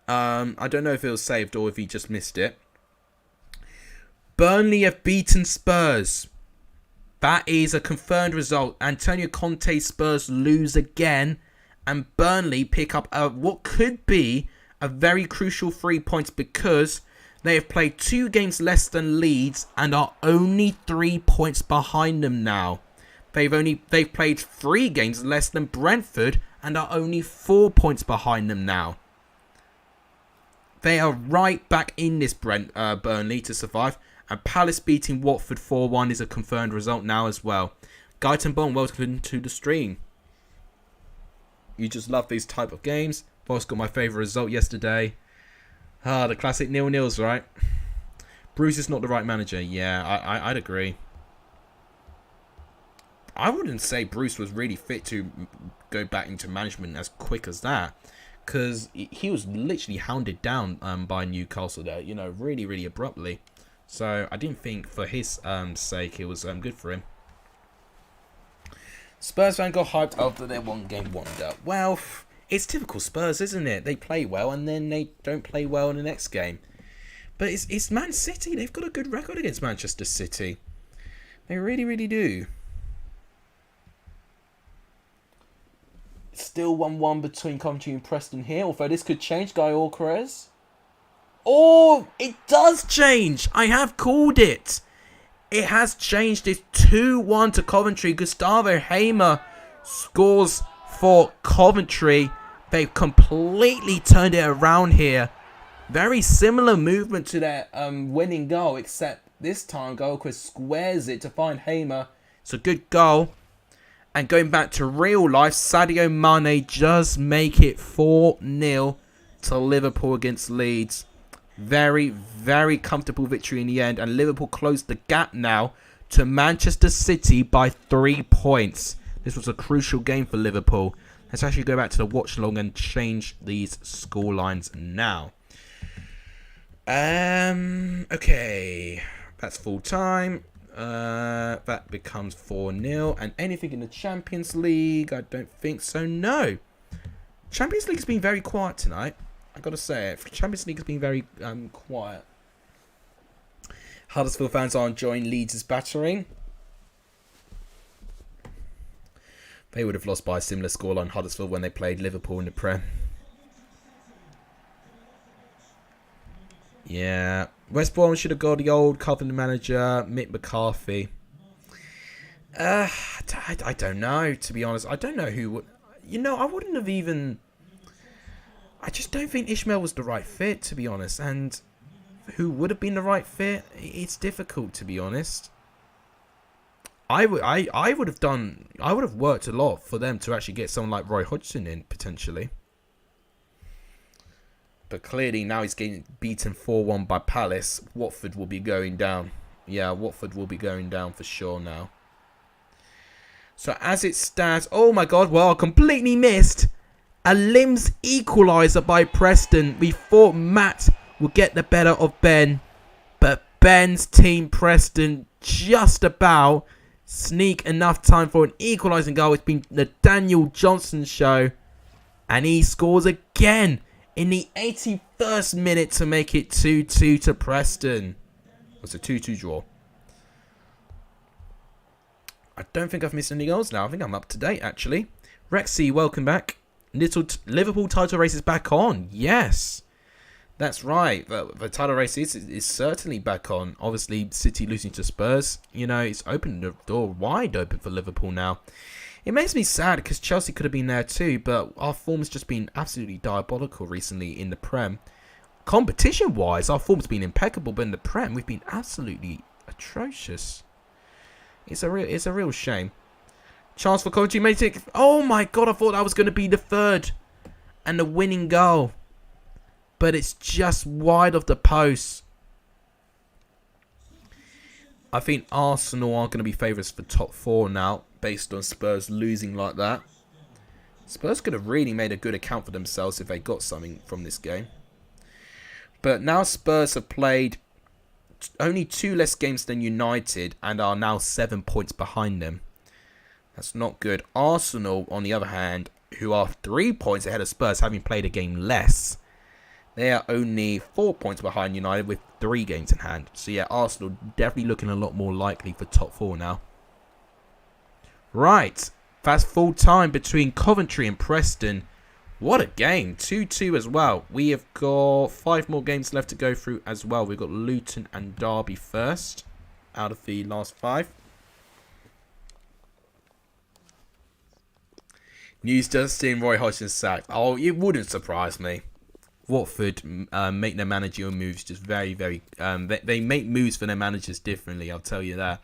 I don't know if it was saved or if he just missed it. Burnley have beaten Spurs. That is a confirmed result. Antonio Conte's Spurs lose again. And Burnley pick up what could be a very crucial 3 points because they have played 2 games less than Leeds and are only 3 points behind them now. They've played 3 games less than Brentford and are only 4 points behind them now. They are right back in this Burnley to survive. And Palace beating Watford 4-1 is a confirmed result now as well. Guyton Bond, welcome to the stream. You just love these type of games. Boss got my favourite result yesterday. The classic 0-0s, right? Bruce is not the right manager. Yeah, I'd agree. I wouldn't say Bruce was really fit to go back into management as quick as that. Because he was literally hounded down by Newcastle there, you know, really, really abruptly. So I didn't think for his sake it was good for him. Spurs fan got hyped after their one-game wonder. Well, it's typical Spurs, isn't it? They play well and then they don't play well in the next game. But it's Man City. They've got a good record against Manchester City. They really, really do. Still 1-1 between Coventry and Preston here. Although this could change, Guy Alcaraz. Oh, it does change. I have called it. It has changed. It's 2-1 to Coventry. Gustavo Hamer scores for Coventry. They've completely turned it around here. Very similar movement to their winning goal, except this time Alcaraz squares it to find Hamer. It's a good goal. And going back to real life, Sadio Mane just make it 4-0 to Liverpool against Leeds. Very, very comfortable victory in the end. And Liverpool closed the gap now to Manchester City by 3 points. This was a crucial game for Liverpool. Let's actually go back to the watch-along and change these scorelines now. Okay. That's full time. That becomes 4-0. And anything in the Champions League? I don't think so, no. Champions League has been very quiet tonight. I gotta say it. Champions League has been very quiet. Huddersfield fans are enjoying Leeds' battering. They would have lost by a similar scoreline, Huddersfield, when they played Liverpool in the Prem. Yeah. West Brom should have got the old Covenant manager, Mick McCarthy. I don't know, to be honest. I don't know who would... I wouldn't have even... I just don't think Ishmael was the right fit, to be honest. And who would have been the right fit? It's difficult, to be honest. I would have worked a lot for them to actually get someone like Roy Hodgson in, potentially. But clearly, now he's getting beaten 4-1 by Palace. Watford will be going down. Yeah, Watford will be going down for sure now. So as it stands... Oh my god, well, I completely missed a limbs equaliser by Preston. We thought Matt would get the better of Ben. But Ben's team, Preston, just about sneak enough time for an equalising goal. It's been the Daniel Johnson show. And he scores again in the 81st minute to make it 2-2 to Preston. It was a 2-2 draw. I don't think I've missed any goals now. I think I'm up to date, actually. Rexy, welcome back. Liverpool title race is back on. Yes. That's right. The title race is certainly back on. Obviously, City losing to Spurs. It's opened the door wide open for Liverpool now. It makes me sad because Chelsea could have been there too, but our form has just been absolutely diabolical recently in the Prem. Competition-wise, our form's been impeccable, but in the Prem, we've been absolutely atrocious. It's a real shame. Chance for Coventry, mate. Oh my god, I thought that was going to be the third and the winning goal. But it's just wide of the post. I think Arsenal are going to be favourites for top 4 now, based on Spurs losing like that. Spurs could have really made a good account for themselves if they got something from this game. But now Spurs have played only 2 less games than United and are now 7 points behind them. That's not good. Arsenal, on the other hand, who are 3 points ahead of Spurs, having played a game less, they are only 4 points behind United with 3 games in hand. So yeah, Arsenal definitely looking a lot more likely for top 4 now. Right, that's full time between Coventry and Preston. What a game. 2-2 as well. We have got 5 more games left to go through as well. We've got Luton and Derby first out of the last 5. News does seem Roy Hodgson sacked. Oh, it wouldn't surprise me. Watford make their managerial moves just very, very... They make moves for their managers differently, I'll tell you that.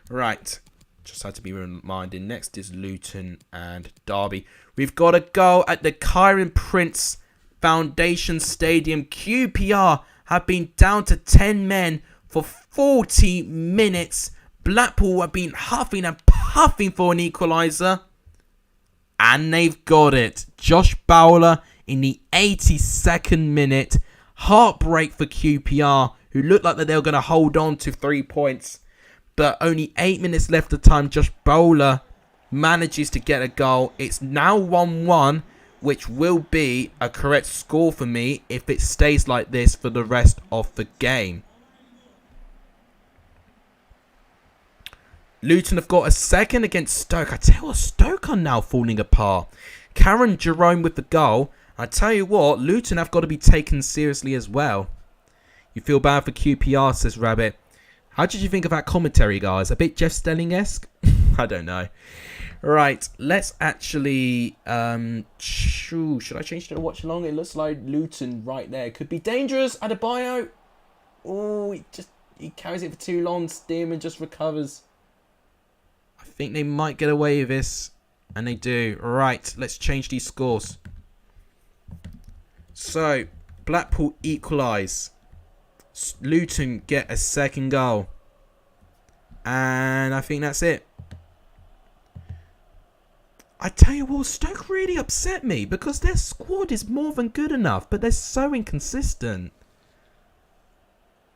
Right. Just had to be reminded. Next is Luton and Derby. We've got a goal at the Kyron Prince Foundation Stadium. QPR have been down to 10 men for 40 minutes. Blackpool have been huffing and puffing for an equaliser. And they've got it. Josh Bowler in the 82nd minute. Heartbreak for QPR, who looked like that they were going to hold on to 3 points. But only 8 minutes left of time. Josh Bowler manages to get a goal. It's now 1-1, which will be a correct score for me if it stays like this for the rest of the game. Luton have got a second against Stoke. I tell you what, Stoke are now falling apart. Karen Jerome with the goal. I tell you what, Luton have got to be taken seriously as well. You feel bad for QPR, says Rabbit. How did you think of that commentary, guys? A bit Jeff Stelling-esque? I don't know. Right, let's actually... should I change to the watch-along? It looks like Luton right there. Could be dangerous. Adebayo. Oh, he carries it for too long. Stearman just recovers. I think they might get away with this. And they do. Right, let's change these scores. So, Blackpool equalise. Luton get a second goal. And I think that's it. I tell you what, Stoke really upset me because their squad is more than good enough, but they're so inconsistent.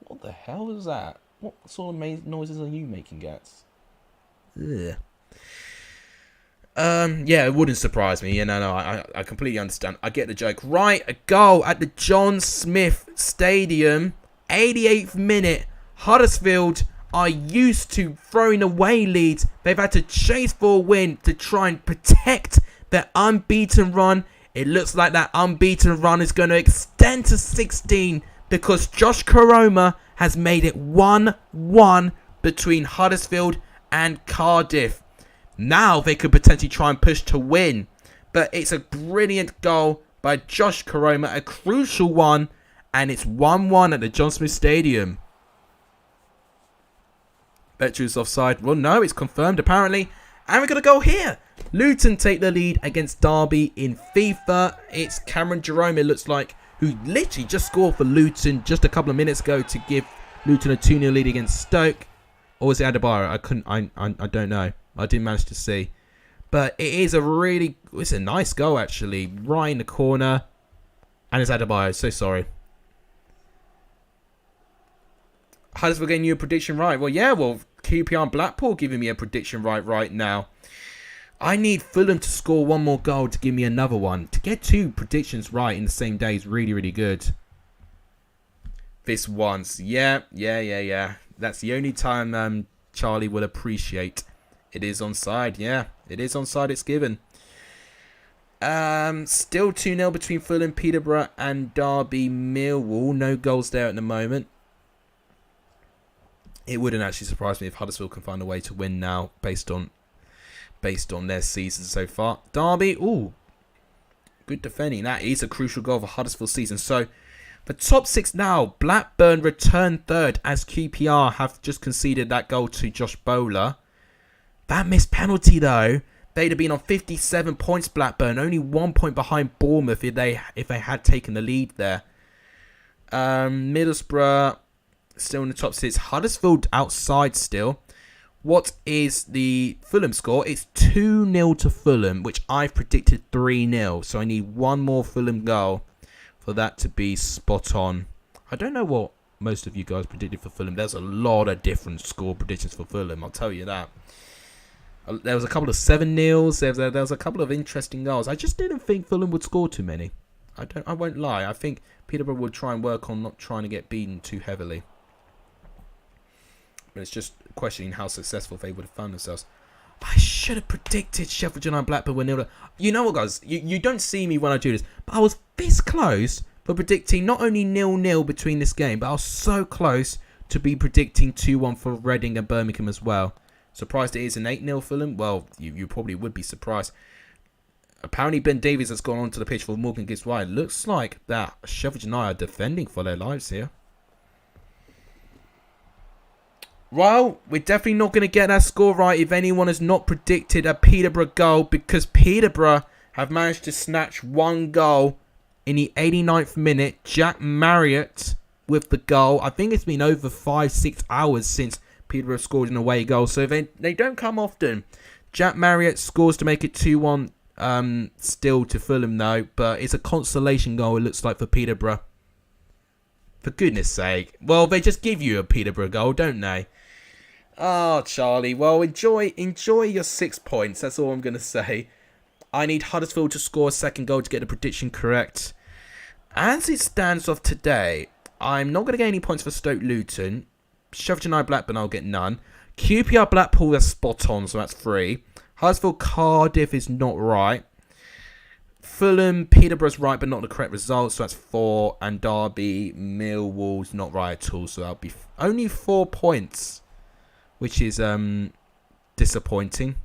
What the hell is that? What sort of noises are you making, Gats? Ugh. Yeah, it wouldn't surprise me. Yeah, no, I completely understand. I get the joke. Right, a goal at the John Smith Stadium. 88th minute. Huddersfield are used to throwing away leads. They've had to chase for a win to try and protect their unbeaten run. It looks like that unbeaten run is going to extend to 16 because Josh Koroma has made it 1-1 between Huddersfield and Cardiff. Now they could potentially try and push to win. But it's a brilliant goal by Josh Koroma, a crucial one. And it's 1-1 at the John Smith Stadium. Betru's offside. Well, no, it's confirmed apparently. And we're going to go here. Luton take the lead against Derby in FIFA. It's Cameron Jerome, it looks like, who literally just scored for Luton just a couple of minutes ago to give Luton a 2-0 lead against Stoke. Or was it Adebayo? I don't know. I didn't manage to see. But it is it's a nice goal actually. Right in the corner. And it's Adebayo, so sorry. Huddersfield getting you a prediction right. Well, yeah, QPR and Blackpool giving me a prediction right now. I need Fulham to score one more goal to give me another one. To get 2 predictions right in the same day is really, really good. This once. Yeah. That's the only time Charlie will appreciate. It is onside. Yeah, it is onside. It's given. Still 2-0 between Fulham, Peterborough and Derby Millwall. No goals there at the moment. It wouldn't actually surprise me if Huddersfield can find a way to win now based on their season so far. Derby, good defending. That is a crucial goal for Huddersfield season. So, the top 6 now. Blackburn return third as QPR have just conceded that goal to Josh Bowler. That missed penalty though. They'd have been on 57 points, Blackburn. Only 1 point behind Bournemouth if they had taken the lead there. Middlesbrough still in the top 6. Huddersfield outside still. What is the Fulham score? It's 2-0 to Fulham, which I've predicted 3-0. So I need one more Fulham goal for that to be spot on. I don't know what most of you guys predicted for Fulham. There's a lot of different score predictions for Fulham, I'll tell you that. There was a couple of 7-0s. There was a couple of interesting goals. I just didn't think Fulham would score too many. I won't lie. I think Peterborough would try and work on not trying to get beaten too heavily. But it's just questioning how successful they would have found themselves. I should have predicted Sheffield United and Blackburn were 0. You know what, guys? You don't see me when I do this, but I was this close for predicting not only 0-0 between this game, but I was so close to be predicting 2-1 for Reading and Birmingham as well. Surprised it is an 8-0 Fulham? Well, you probably would be surprised. Apparently Ben Davies has gone onto the pitch for Morgan Gibbs White. Looks like that Sheffield United are defending for their lives here. Well, we're definitely not going to get that score right if anyone has not predicted a Peterborough goal, because Peterborough have managed to snatch one goal in the 89th minute. Jack Marriott with the goal. I think it's been over 5-6 hours since Peterborough scored an away goal, so they don't come often. Jack Marriott scores to make it 2-1 still to Fulham though, but it's a consolation goal it looks like for Peterborough. For goodness sake. Well, they just give you a Peterborough goal, don't they? Oh, Charlie. Well, enjoy your 6 points. That's all I'm going to say. I need Huddersfield to score a second goal to get the prediction correct. As it stands off today, I'm not going to get any points for Stoke Luton. Sheffield United Blackburn, I'll get none. QPR Blackpool, that's spot on, so that's 3. Huddersfield Cardiff is not right. Fulham Peterborough's right, but not the correct result, so that's 4. And Derby Millwall's not right at all, so that'll be only 4 points, which is disappointing.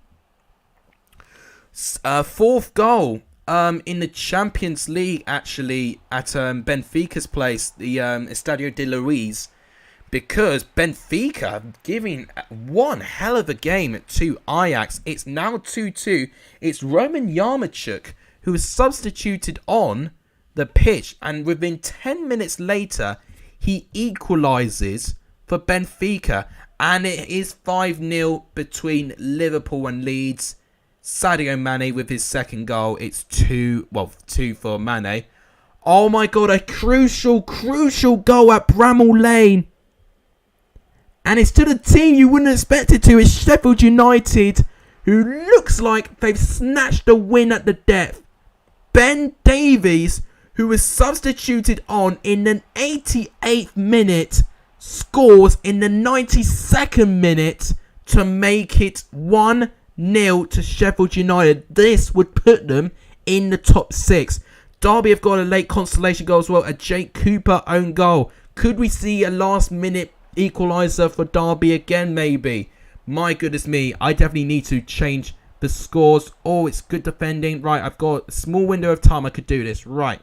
4th goal in the Champions League, actually, at Benfica's place, the Estadio de Luís, because Benfica giving one hell of a game to Ajax. It's now 2-2. It's Roman Yaremchuk who is substituted on the pitch, and within 10 minutes later, he equalises for Benfica, and it is 5-0 between Liverpool and Leeds. Sadio Mane with his second goal. It's 2 for Mane. Oh my god, a crucial goal at Bramall Lane. And it's to the team you wouldn't expect it to. It's Sheffield United, who looks like they've snatched a win at the depth. Ben Davies, who was substituted on in the 88th minute, scores in the 92nd minute to make it 1-0 to Sheffield United. This would put them in the top 6. Derby have got a late consolation goal as well, a Jake Cooper own goal. Could we see a last minute equaliser for Derby again maybe? My goodness me, I definitely need to change the scores. Oh, it's good defending. Right, I've got a small window of time I could do this. Right,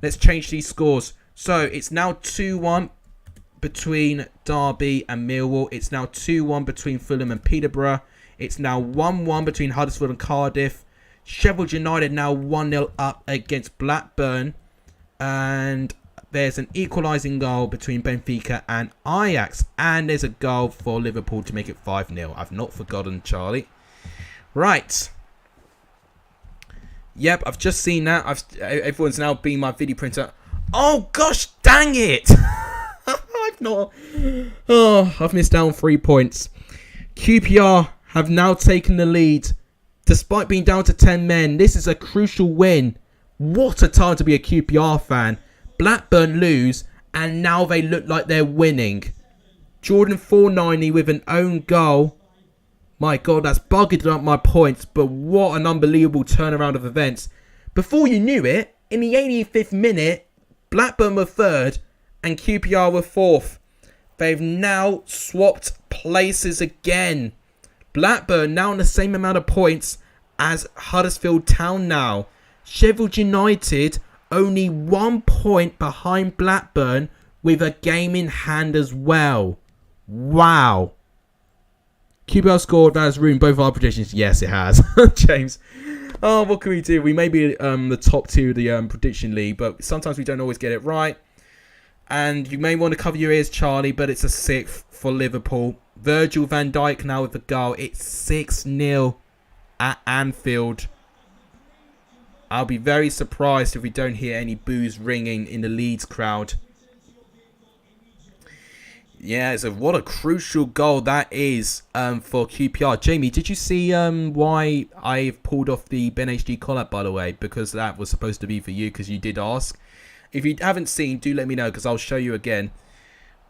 let's change these scores. So it's now 2-1 between Derby and Millwall. It's now 2-1 between Fulham and Peterborough. It's now 1-1 between Huddersfield and Cardiff. Sheffield United now 1-0 up against Blackburn. And there's an equalising goal between Benfica and Ajax. And there's a goal for Liverpool to make it 5-0. I've not forgotten, Charlie. Right. Yep, I've just seen that. Everyone's now been my video printer. Oh, gosh, dang it. I've missed out on 3 points. QPR have now taken the lead. Despite being down to 10 men, this is a crucial win. What a time to be a QPR fan. Blackburn lose, and now they look like they're winning. Jordan 490 with an own goal. My God, that's buggered up my points, but what an unbelievable turnaround of events. Before you knew it, in the 85th minute, Blackburn were 3rd and QPR were 4th. They've now swapped places again. Blackburn now on the same amount of points as Huddersfield Town now. Sheffield United only 1 point behind Blackburn with a game in hand as well. Wow. QPR scored, that has ruined both our predictions. Yes, it has. James. Oh, what can we do? We may be the top 2 of the prediction league, but sometimes we don't always get it right. And you may want to cover your ears, Charlie, but it's a 6th for Liverpool. Virgil van Dijk now with the goal. It's 6-0 at Anfield. I'll be very surprised if we don't hear any boos ringing in the Leeds crowd. Yeah, so what a crucial goal that is for QPR. Jamie, did you see why I've pulled off the BENHD COLLAB, by the way? Because that was supposed to be for you, because you did ask. If you haven't seen, do let me know, because I'll show you again.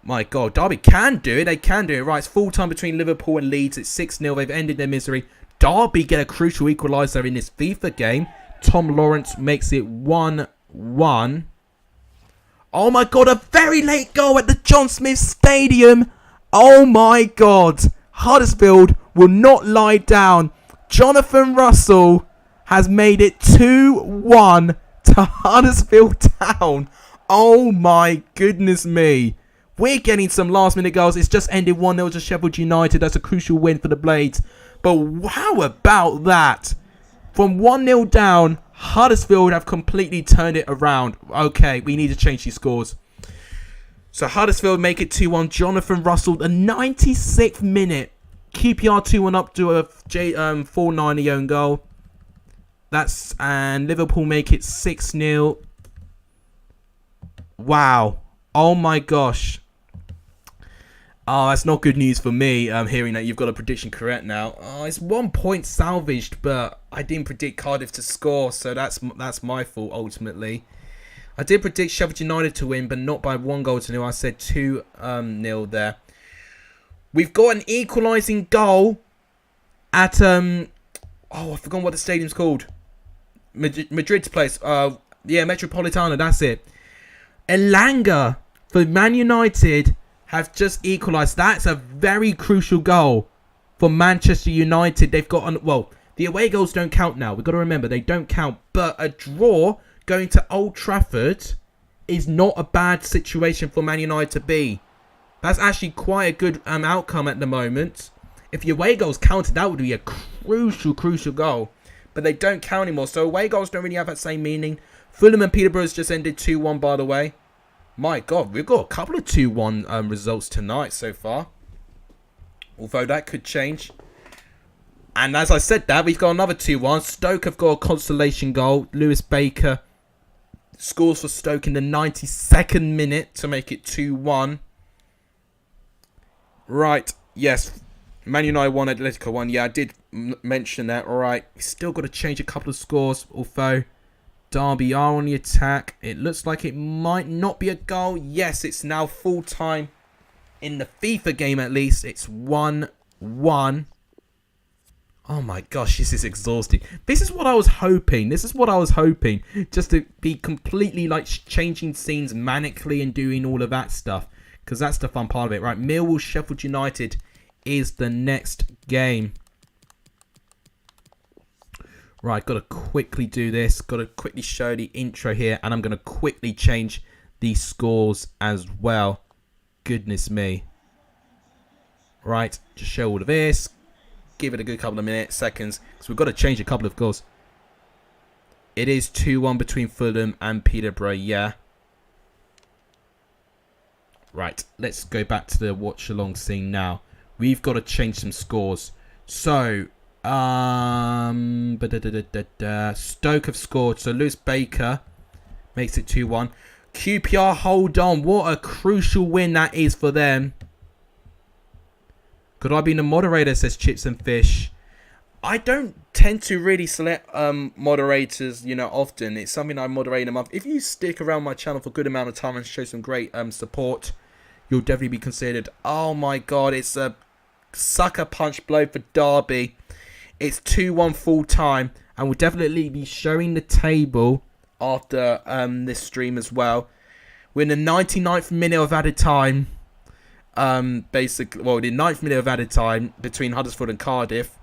My God, Derby can do it. They can do it. Right, it's full time between Liverpool and Leeds. It's 6-0. They've ended their misery. Derby get a crucial equaliser in this FIFA game. Tom Lawrence makes it 1-1. Oh my God, a very late goal at the John Smith Stadium. Oh my God. Huddersfield will not lie down. Jonathan Russell has made it 2-1 to Huddersfield Town. Oh my goodness me. We're getting some last minute goals. It's just ended 1-0 to Sheffield United. That's a crucial win for the Blades. But how about that? From 1-0 down, Huddersfield have completely turned it around. Okay, we need to change these scores. So Huddersfield make it 2-1. Jonathan Russell, the 96th minute. QPR 2-1 up to a 490 own goal. And Liverpool make it 6-0. Wow. Oh my gosh. Oh, that's not good news for me. Hearing that you've got a prediction correct now. Oh, it's 1 point salvaged, but I didn't predict Cardiff to score, so that's my fault ultimately. I did predict Sheffield United to win, but not by 1-0. I said 2-0 there. We've got an equalising goal at I forgot what the stadium's called. Madrid's place. Yeah, Metropolitano. That's it. Elanga for Man United have just equalised. That's a very crucial goal for Manchester United. They've got the away goals don't count now. We've got to remember they don't count. But a draw going to Old Trafford is not a bad situation for Man United to be. That's actually quite a good outcome at the moment. If your away goals counted, that would be a crucial goal. But they don't count anymore. So away goals don't really have that same meaning. Fulham and Peterborough has just ended 2-1, by the way. My God, we've got a couple of 2-1 results tonight so far. Although that could change. And as I said that, we've got another 2-1. Stoke have got a consolation goal. Lewis Baker scores for Stoke in the 92nd minute to make it 2-1. Right, yes. Man United 1, Atletico 1. Yeah, I did mention that. Alright, we still got to change a couple of scores. Although Derby are on the attack. It looks like it might not be a goal. Yes, it's now full time In the FIFA game, at least, it's 1-1. Oh my gosh, this is exhausting. This is what I was hoping. Just to be completely like changing scenes manically and doing all of that stuff. Because that's the fun part of it. Right, Millwall, Sheffield United is the next game. Right, got to quickly do this. Got to quickly show the intro here. And I'm going to quickly change the scores as well. Goodness me. Right, just show all of this. Give it a good couple of minutes, seconds, because we've got to change a couple of goals. It is 2-1 between Fulham and Peterborough, yeah. Right, let's go back to the watch-along scene now. We've got to change some scores. So, Stoke have scored. So, Lewis Baker makes it 2-1. QPR, hold on. What a crucial win that is for them. Could I be the moderator, says Chips and Fish. I don't tend to really select moderators, often. It's something I moderate in a month. If you stick around my channel for a good amount of time and show some great support, you'll definitely be considered. Oh my god, it's a sucker punch blow for Derby. It's 2-1 full time, and we'll definitely be showing the table after this stream as well. We're in the 99th minute of added time. The 9th minute of added time between Huddersfield and Cardiff.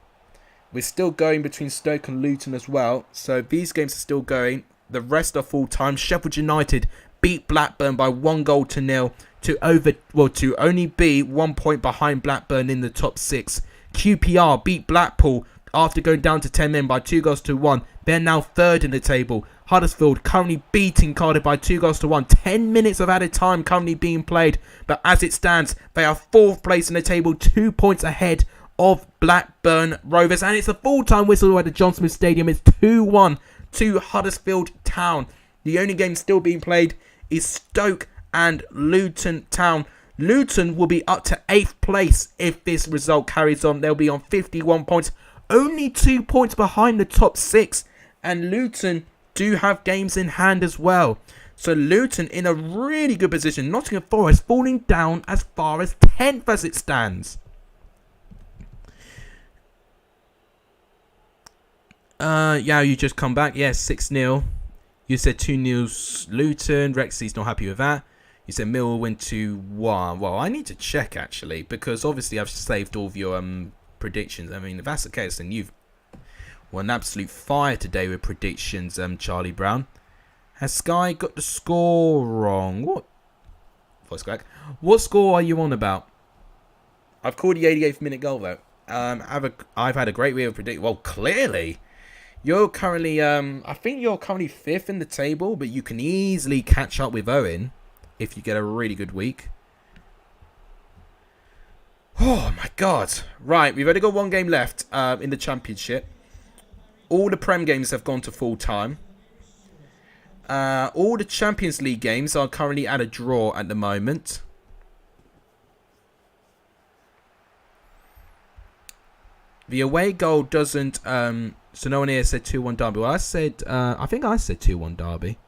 We're still going between Stoke and Luton as well. So these games are still going. The rest are full time. Sheffield United beat Blackburn by 1-0 to only be 1 point behind Blackburn in the top 6. QPR beat Blackpool after going down to 10 men by 2-1. They're now third in the table. Huddersfield currently beating Cardiff by 2-1. 10 minutes of added time currently being played. But as it stands, they are 4th place in the table, 2 points ahead of Blackburn Rovers. And it's a full-time whistle at the John Smith Stadium. It's 2-1 to Huddersfield Town. The only game still being played is Stoke and Luton Town. Luton will be up to 8th place if this result carries on. They'll be on 51 points. Only 2 points behind the top 6. And Luton do have games in hand as well. So Luton in a really good position. Nottingham Forest falling down as far as 10th as it stands. Yeah, you just come back. Yes, 6-0. You said 2-0 Luton. Rexy's not happy with that. You said Mill win 2-1. Well, I need to check actually, because obviously I've saved all of your predictions. I mean, if that's the case, then you've won absolute fire today with predictions, Charlie Brown. Has Sky got the score wrong? What? Voice crack. What score are you on about? I've called the 88th minute goal though. I've had a great week of predict. Well, clearly, you're currently I think you're currently 5th in the table, but you can easily catch up with Owen if you get a really good week. Oh my god! Right, we've only got one game left in the Championship. All the Prem games have gone to full time. All the Champions League games are currently at a draw at the moment. The away goal doesn't... so no one here said 2-1 Derby. Well, I said... I think I said 2-1 Derby.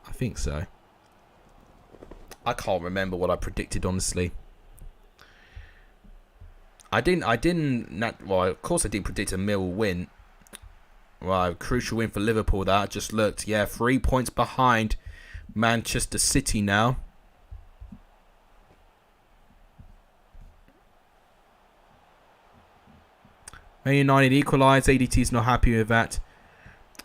I think so. I can't remember what I predicted, honestly. I didn't... Well, of course I didn't predict a Mill win. Well, crucial win for Liverpool that I just looked. Yeah, 3 points behind Manchester City now. Man United equalised. ADT's not happy with that.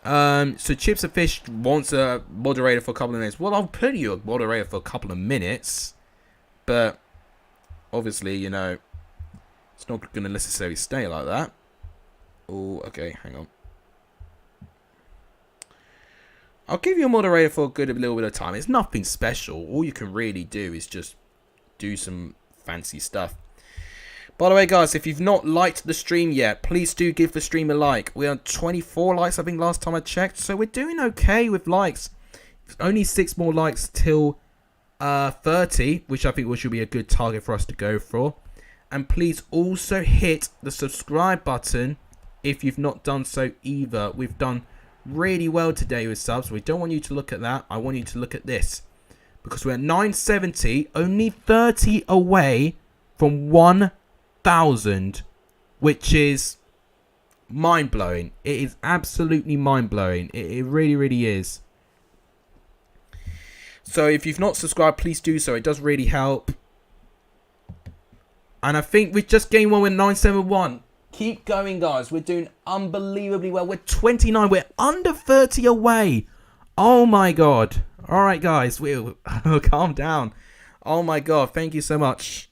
So Chips and Fish wants a moderator for a couple of minutes. Well, I'll put you a moderator for a couple of minutes. But obviously, you know, it's not going to necessarily stay like that. Oh, okay, hang on. I'll give you a moderator for a good little bit of time. It's nothing special. All you can really do is just do some fancy stuff. By the way, guys, if you've not liked the stream yet, please do give the stream a like. We're on 24 likes, I think, last time I checked. So we're doing okay with likes. Only 6 more likes till 30, which I think should be a good target for us to go for. And please also hit the subscribe button if you've not done so either. We've done really well today with subs. We don't want you to look at that. I want you to look at this. because we're at 970, only 30 away from 1,000, which is mind-blowing. It is absolutely mind-blowing. It really, really is. So if you've not subscribed, please do so. It does really help. And I think we just gained one with 971. Keep going, guys. We're doing unbelievably well. We're 29. We're under 30 away. Oh, my God. All right, guys. We'll calm down. Oh, my God. Thank you so much.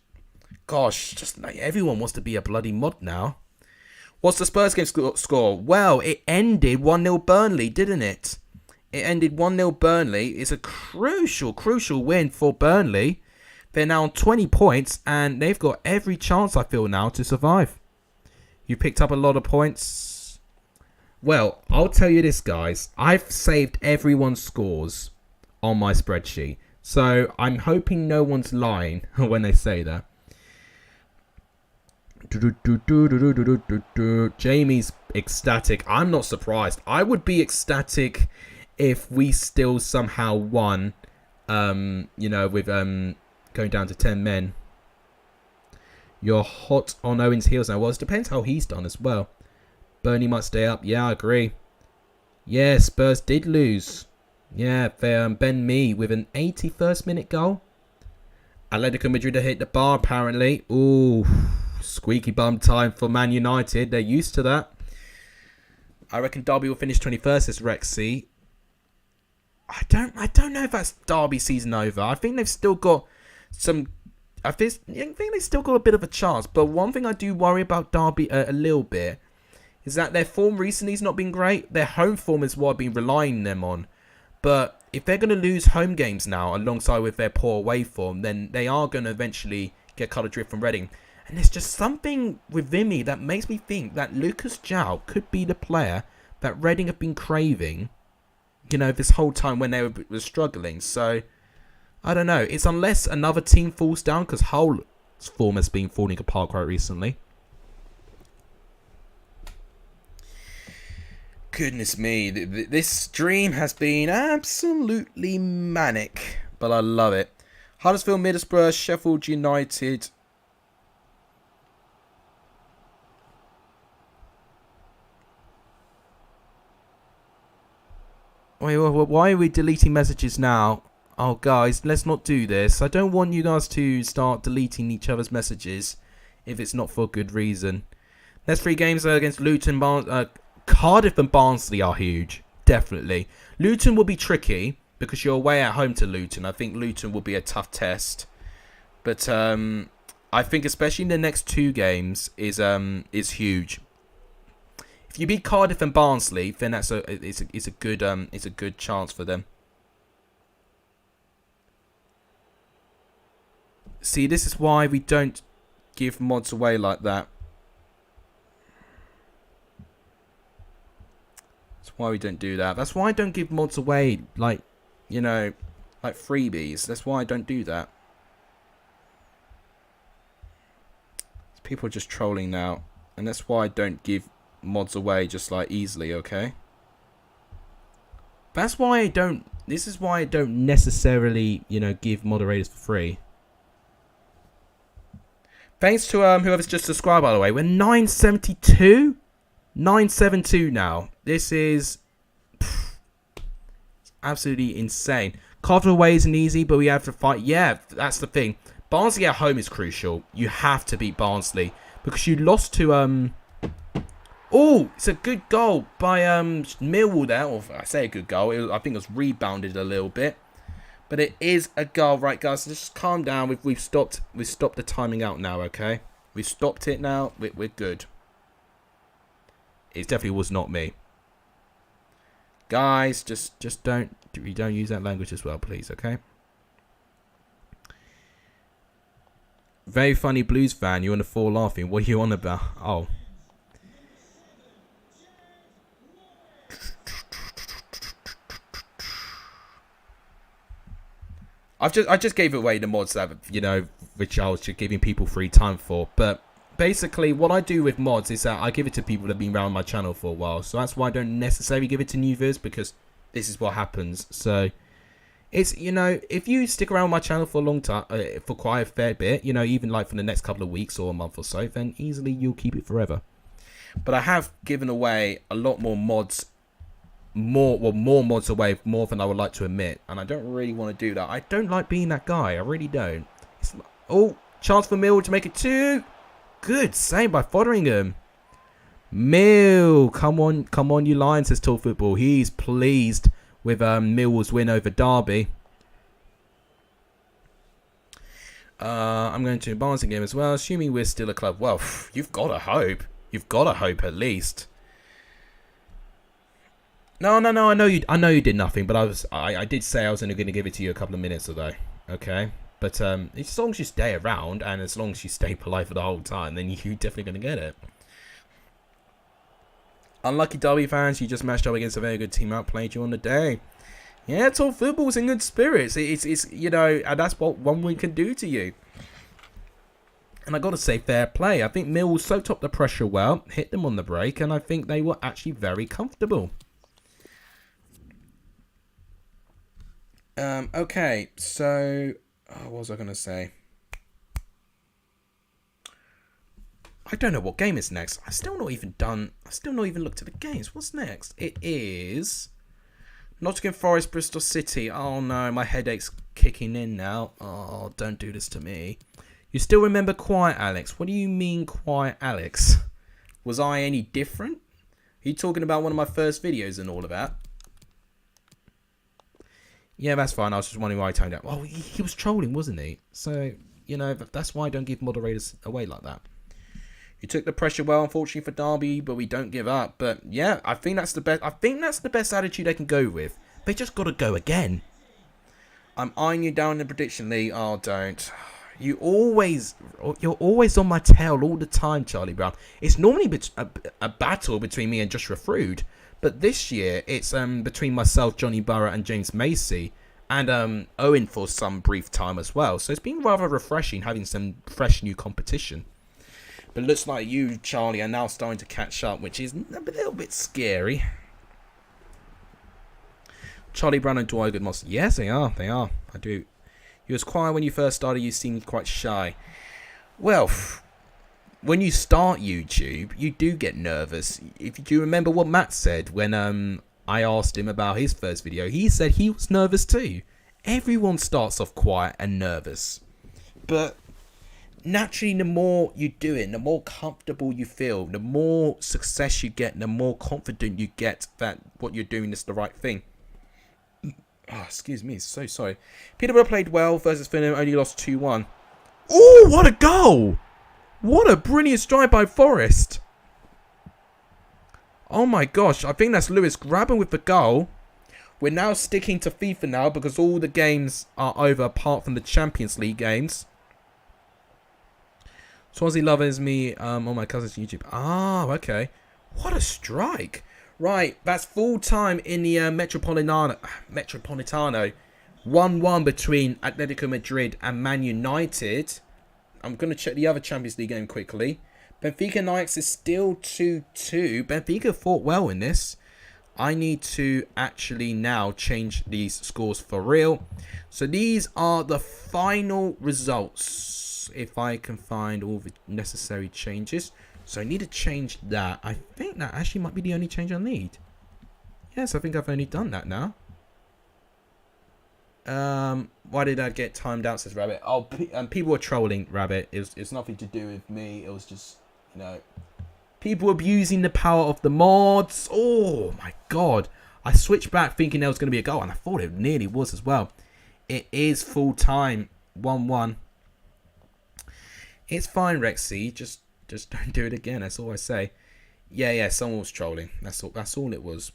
Gosh, just like everyone wants to be a bloody mod now. What's the Spurs game score? Well, it ended 1-0 Burnley, didn't it? It ended 1-0 Burnley. It's a crucial win for Burnley. They're now on 20 points, and they've got every chance, I feel, now to survive. You picked up a lot of points. Well, I'll tell you this, guys. I've saved everyone's scores on my spreadsheet. So I'm hoping no one's lying when they say that. Jamie's ecstatic. I'm not surprised. I would be ecstatic if we still somehow won, with going down to 10 men. You're hot on Owen's heels now. Well, it depends how he's done as well. Burnley might stay up. Yeah, I agree. Yeah, Spurs did lose. Yeah, they Ben Mee with an 81st minute goal. Atletico Madrid hit the bar apparently. Ooh, squeaky bum time for Man United. They're used to that. I reckon Derby will finish 21st as Rexy. I don't know if that's Derby season over. I think they've still got some. I think they've still got a bit of a chance. But one thing I do worry about Derby a little bit is that their form recently has not been great. Their home form is what I've been relying on them on. But if they're going to lose home games now alongside with their poor away form, then they are going to eventually get cut adrift from Reading. And there's just something within me that makes me think that Lucas João could be the player that Reading have been craving, this whole time when they were struggling. So, I don't know. It's unless another team falls down, because Hull's form has been falling apart quite recently. Goodness me, this stream has been absolutely manic, but I love it. Huddersfield, Middlesbrough, Sheffield United. Wait, why are we deleting messages now? Oh, guys, let's not do this. I don't want you guys to start deleting each other's messages if it's not for a good reason. Next 3 games against Luton, Cardiff and Barnsley are huge. Definitely. Luton will be tricky because you're away at home to Luton. I think Luton will be a tough test. But I think especially in the next 2 games is huge. If you beat Cardiff and Barnsley, then it's a good chance for them. See, this is why we don't give mods away like that. That's why we don't do that. That's why I don't give mods away like freebies. That's why I don't do that. People are just trolling now, and that's why I don't give mods away just like easily, okay? That's why I don't. This is why I don't necessarily, give moderators for free. Thanks to whoever's just subscribed, by the way. We're 972, 972 now. This is absolutely insane. Cardiff away isn't easy, but we have to fight. Yeah, that's the thing. Barnsley at home is crucial. You have to beat Barnsley because you lost to Oh, it's a good goal by Millwall there. Or I say a good goal. I think it was rebounded a little bit, but it is a goal, right, guys? So just calm down. We've stopped the timing out now. Okay, we've stopped it now. We're good. It definitely was not me, guys. Just don't use that language as well, please. Okay. Very funny Blues fan. You're on the floor laughing. What are you on about? Oh. I just gave away the mods that, which I was just giving people free time for. But basically, what I do with mods is that I give it to people that have been around my channel for a while. So that's why I don't necessarily give it to new viewers, because this is what happens. So It's, you know, if you stick around my channel for a long time, for quite a fair bit, you know, even like for the next couple of weeks or a month or so, then easily you'll keep it forever. But I have given away a lot more mods, more mods away, more than I would like to admit, and I don't really want to do that. I don't like being that guy. I really don't. Oh, chance for Mill to make it 2. Good save by Fotheringham. Mill, come on, you Lions, says Tall Football. He's pleased with Millwall's win over Derby. I'm going to Barnes game as well, assuming we're still a club. Well, you've got to hope. You've got to hope at least. No. I know you did nothing, but I did say I was only going to give it to you a couple of minutes ago. Okay, but as long as you stay around and as long as you stay polite for the whole time, then you're definitely going to get it. Unlucky Derby fans, you just matched up against a very good team, outplayed you on the day. Yeah, Tall Football's in good spirits. It's you know, and that's what 1 win can do to you. And I got to say, fair play. I think Mill soaked up the pressure well, hit them on the break, and I think they were actually very comfortable. Okay, so what was I going to say? I don't know what game is next. I've still not even looked at the games. What's next? It is Nottingham Forest, Bristol City. Oh no, my headache's kicking in now. Oh, don't do this to me. You still remember Quiet Alex? What do you mean Quiet Alex? Was I any different? Are you talking about one of my first videos and all of that? Yeah, that's fine. I was just wondering why I toned out. Well, he was trolling, wasn't he? So, you know, that's why I don't give moderators away like that. You took the pressure well, unfortunately for Derby, but we don't give up. But yeah, I think that's the best. I think that's the best attitude they can go with. They just got to go again. I'm eyeing you down in the prediction league. Oh, don't. You're always on my tail all the time, Charlie Brown. It's normally a battle between me and Joshua Frood, but this year it's between myself, Johnny Burrow, and James Macy, and Owen for some brief time as well. So it's been rather refreshing having some fresh new competition. But it looks like you, Charlie, are now starting to catch up, which is a little bit scary. Charlie Brown and Dwight Goodmoss. Yes, they are. They are. I do. You was quiet when you first started. You seemed quite shy. Well, when you start YouTube, you do get nervous. If you remember what Matt said when I asked him about his first video, he said he was nervous too. Everyone starts off quiet and nervous. But naturally, the more you do it, the more comfortable you feel, the more success you get, the more confident you get that what you're doing is the right thing. Oh, excuse me, so sorry. Peterborough played well versus Fulham, only lost 2-1. Oh, what a goal! What a brilliant strike by Forest. Oh my gosh, I think that's Lewis grabbing with the goal. We're now sticking to FIFA now because all the games are over apart from the Champions League games. Swansea loves me on my cousin's YouTube. Ah, okay. What a strike. Right, that's full time in the Metropolitano. 1-1 between Atletico Madrid and Man United. I'm going to check the other Champions League game quickly. Benfica and Ajax is still 2-2. Benfica fought well in this. I need to actually now change these scores for real. So these are the final results. If I can find all the necessary changes. So I need to change that. I think that actually might be the only change I need. Yes, I think I've only done that now. Why did I get timed out, says Rabbit? Oh, people were trolling, Rabbit. It's nothing to do with me. It was just, you know, people abusing the power of the mods. Oh my god. I switched back thinking there was going to be a goal, and I thought it nearly was as well. It is full time. 1-1. It's fine, Rexy. Just don't do it again. That's all I say. Yeah. Someone was trolling. That's all it was.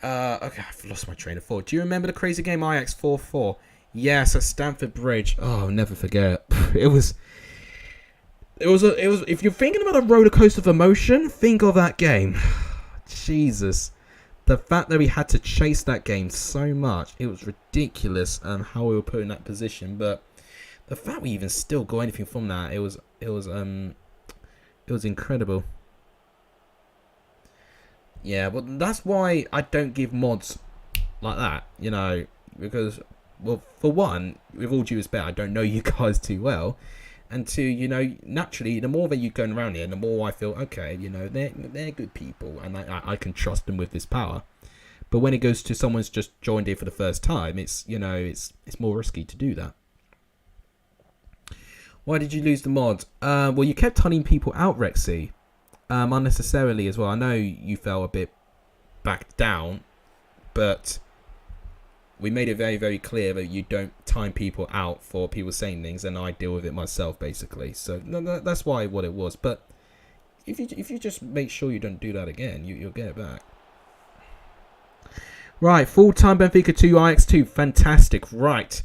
Okay, I've lost my train of thought. Do you remember the crazy game Ajax 4-4? Yes, at Stamford Bridge. Oh, I'll never forget. It was. If you're thinking about a roller coaster of emotion, think of that game. Jesus. The fact that we had to chase that game so much, it was ridiculous how we were put in that position. But the fact we even still got anything from that, it was incredible. Yeah, well, that's why I don't give mods like that, you know, because, well, for one, with all due respect, I don't know you guys too well, and two, you know, naturally, the more that you go around here, the more I feel, okay, you know, they're good people, and I can trust them with this power. But when it goes to someone's just joined here for the first time, it's, you know, it's more risky to do that. Why did you lose the mod? Well, you kept hunting people out, Rexy, unnecessarily as well. I know you felt a bit back down, but we made it very, very clear that you don't time people out for people saying things, and I deal with it myself, basically. So that's why what it was. But if you just make sure you don't do that again, you'll get it back. Right, full-time Benfica 2, Ajax 2. Fantastic. Right.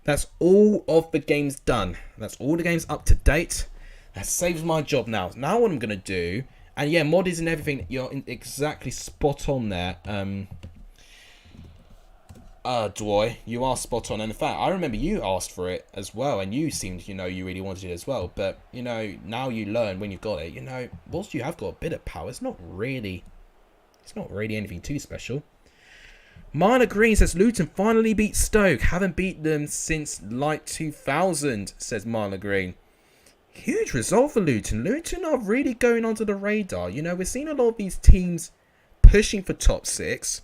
That's all of the games done. That's all the games up to date. That saves my job now. Now what I'm going to do... And yeah, mod is and everything. You're exactly spot on there. Dwoy, you are spot on. And in fact, I remember you asked for it as well. And you seemed, you know, you really wanted it as well. But, you know, now you learn when you've got it. You know, whilst you have got a bit of power, it's not really anything too special. Minor Green says, Luton finally beat Stoke. Haven't beat them since like 2000, says Minor Green. Huge result for Luton. Luton are really going onto the radar. You know, we're seeing a lot of these teams pushing for top 6.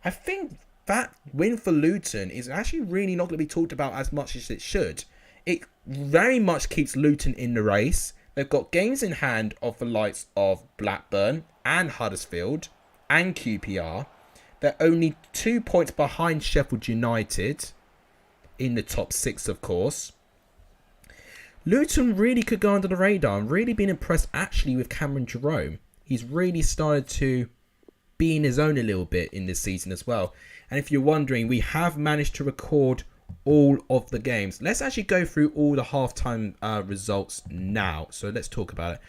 I think that win for Luton is actually really not going to be talked about as much as it should. It very much keeps Luton in the race. They've got games in hand of the likes of Blackburn and Huddersfield and QPR. They're only 2 points behind Sheffield United in the top 6, of course. Luton really could go under the radar. I'm really been impressed actually with Cameron Jerome. He's really started to be in his own a little bit in this season as well. And if you're wondering, we have managed to record all of the games. Let's actually go through all the halftime results now. So let's talk about it.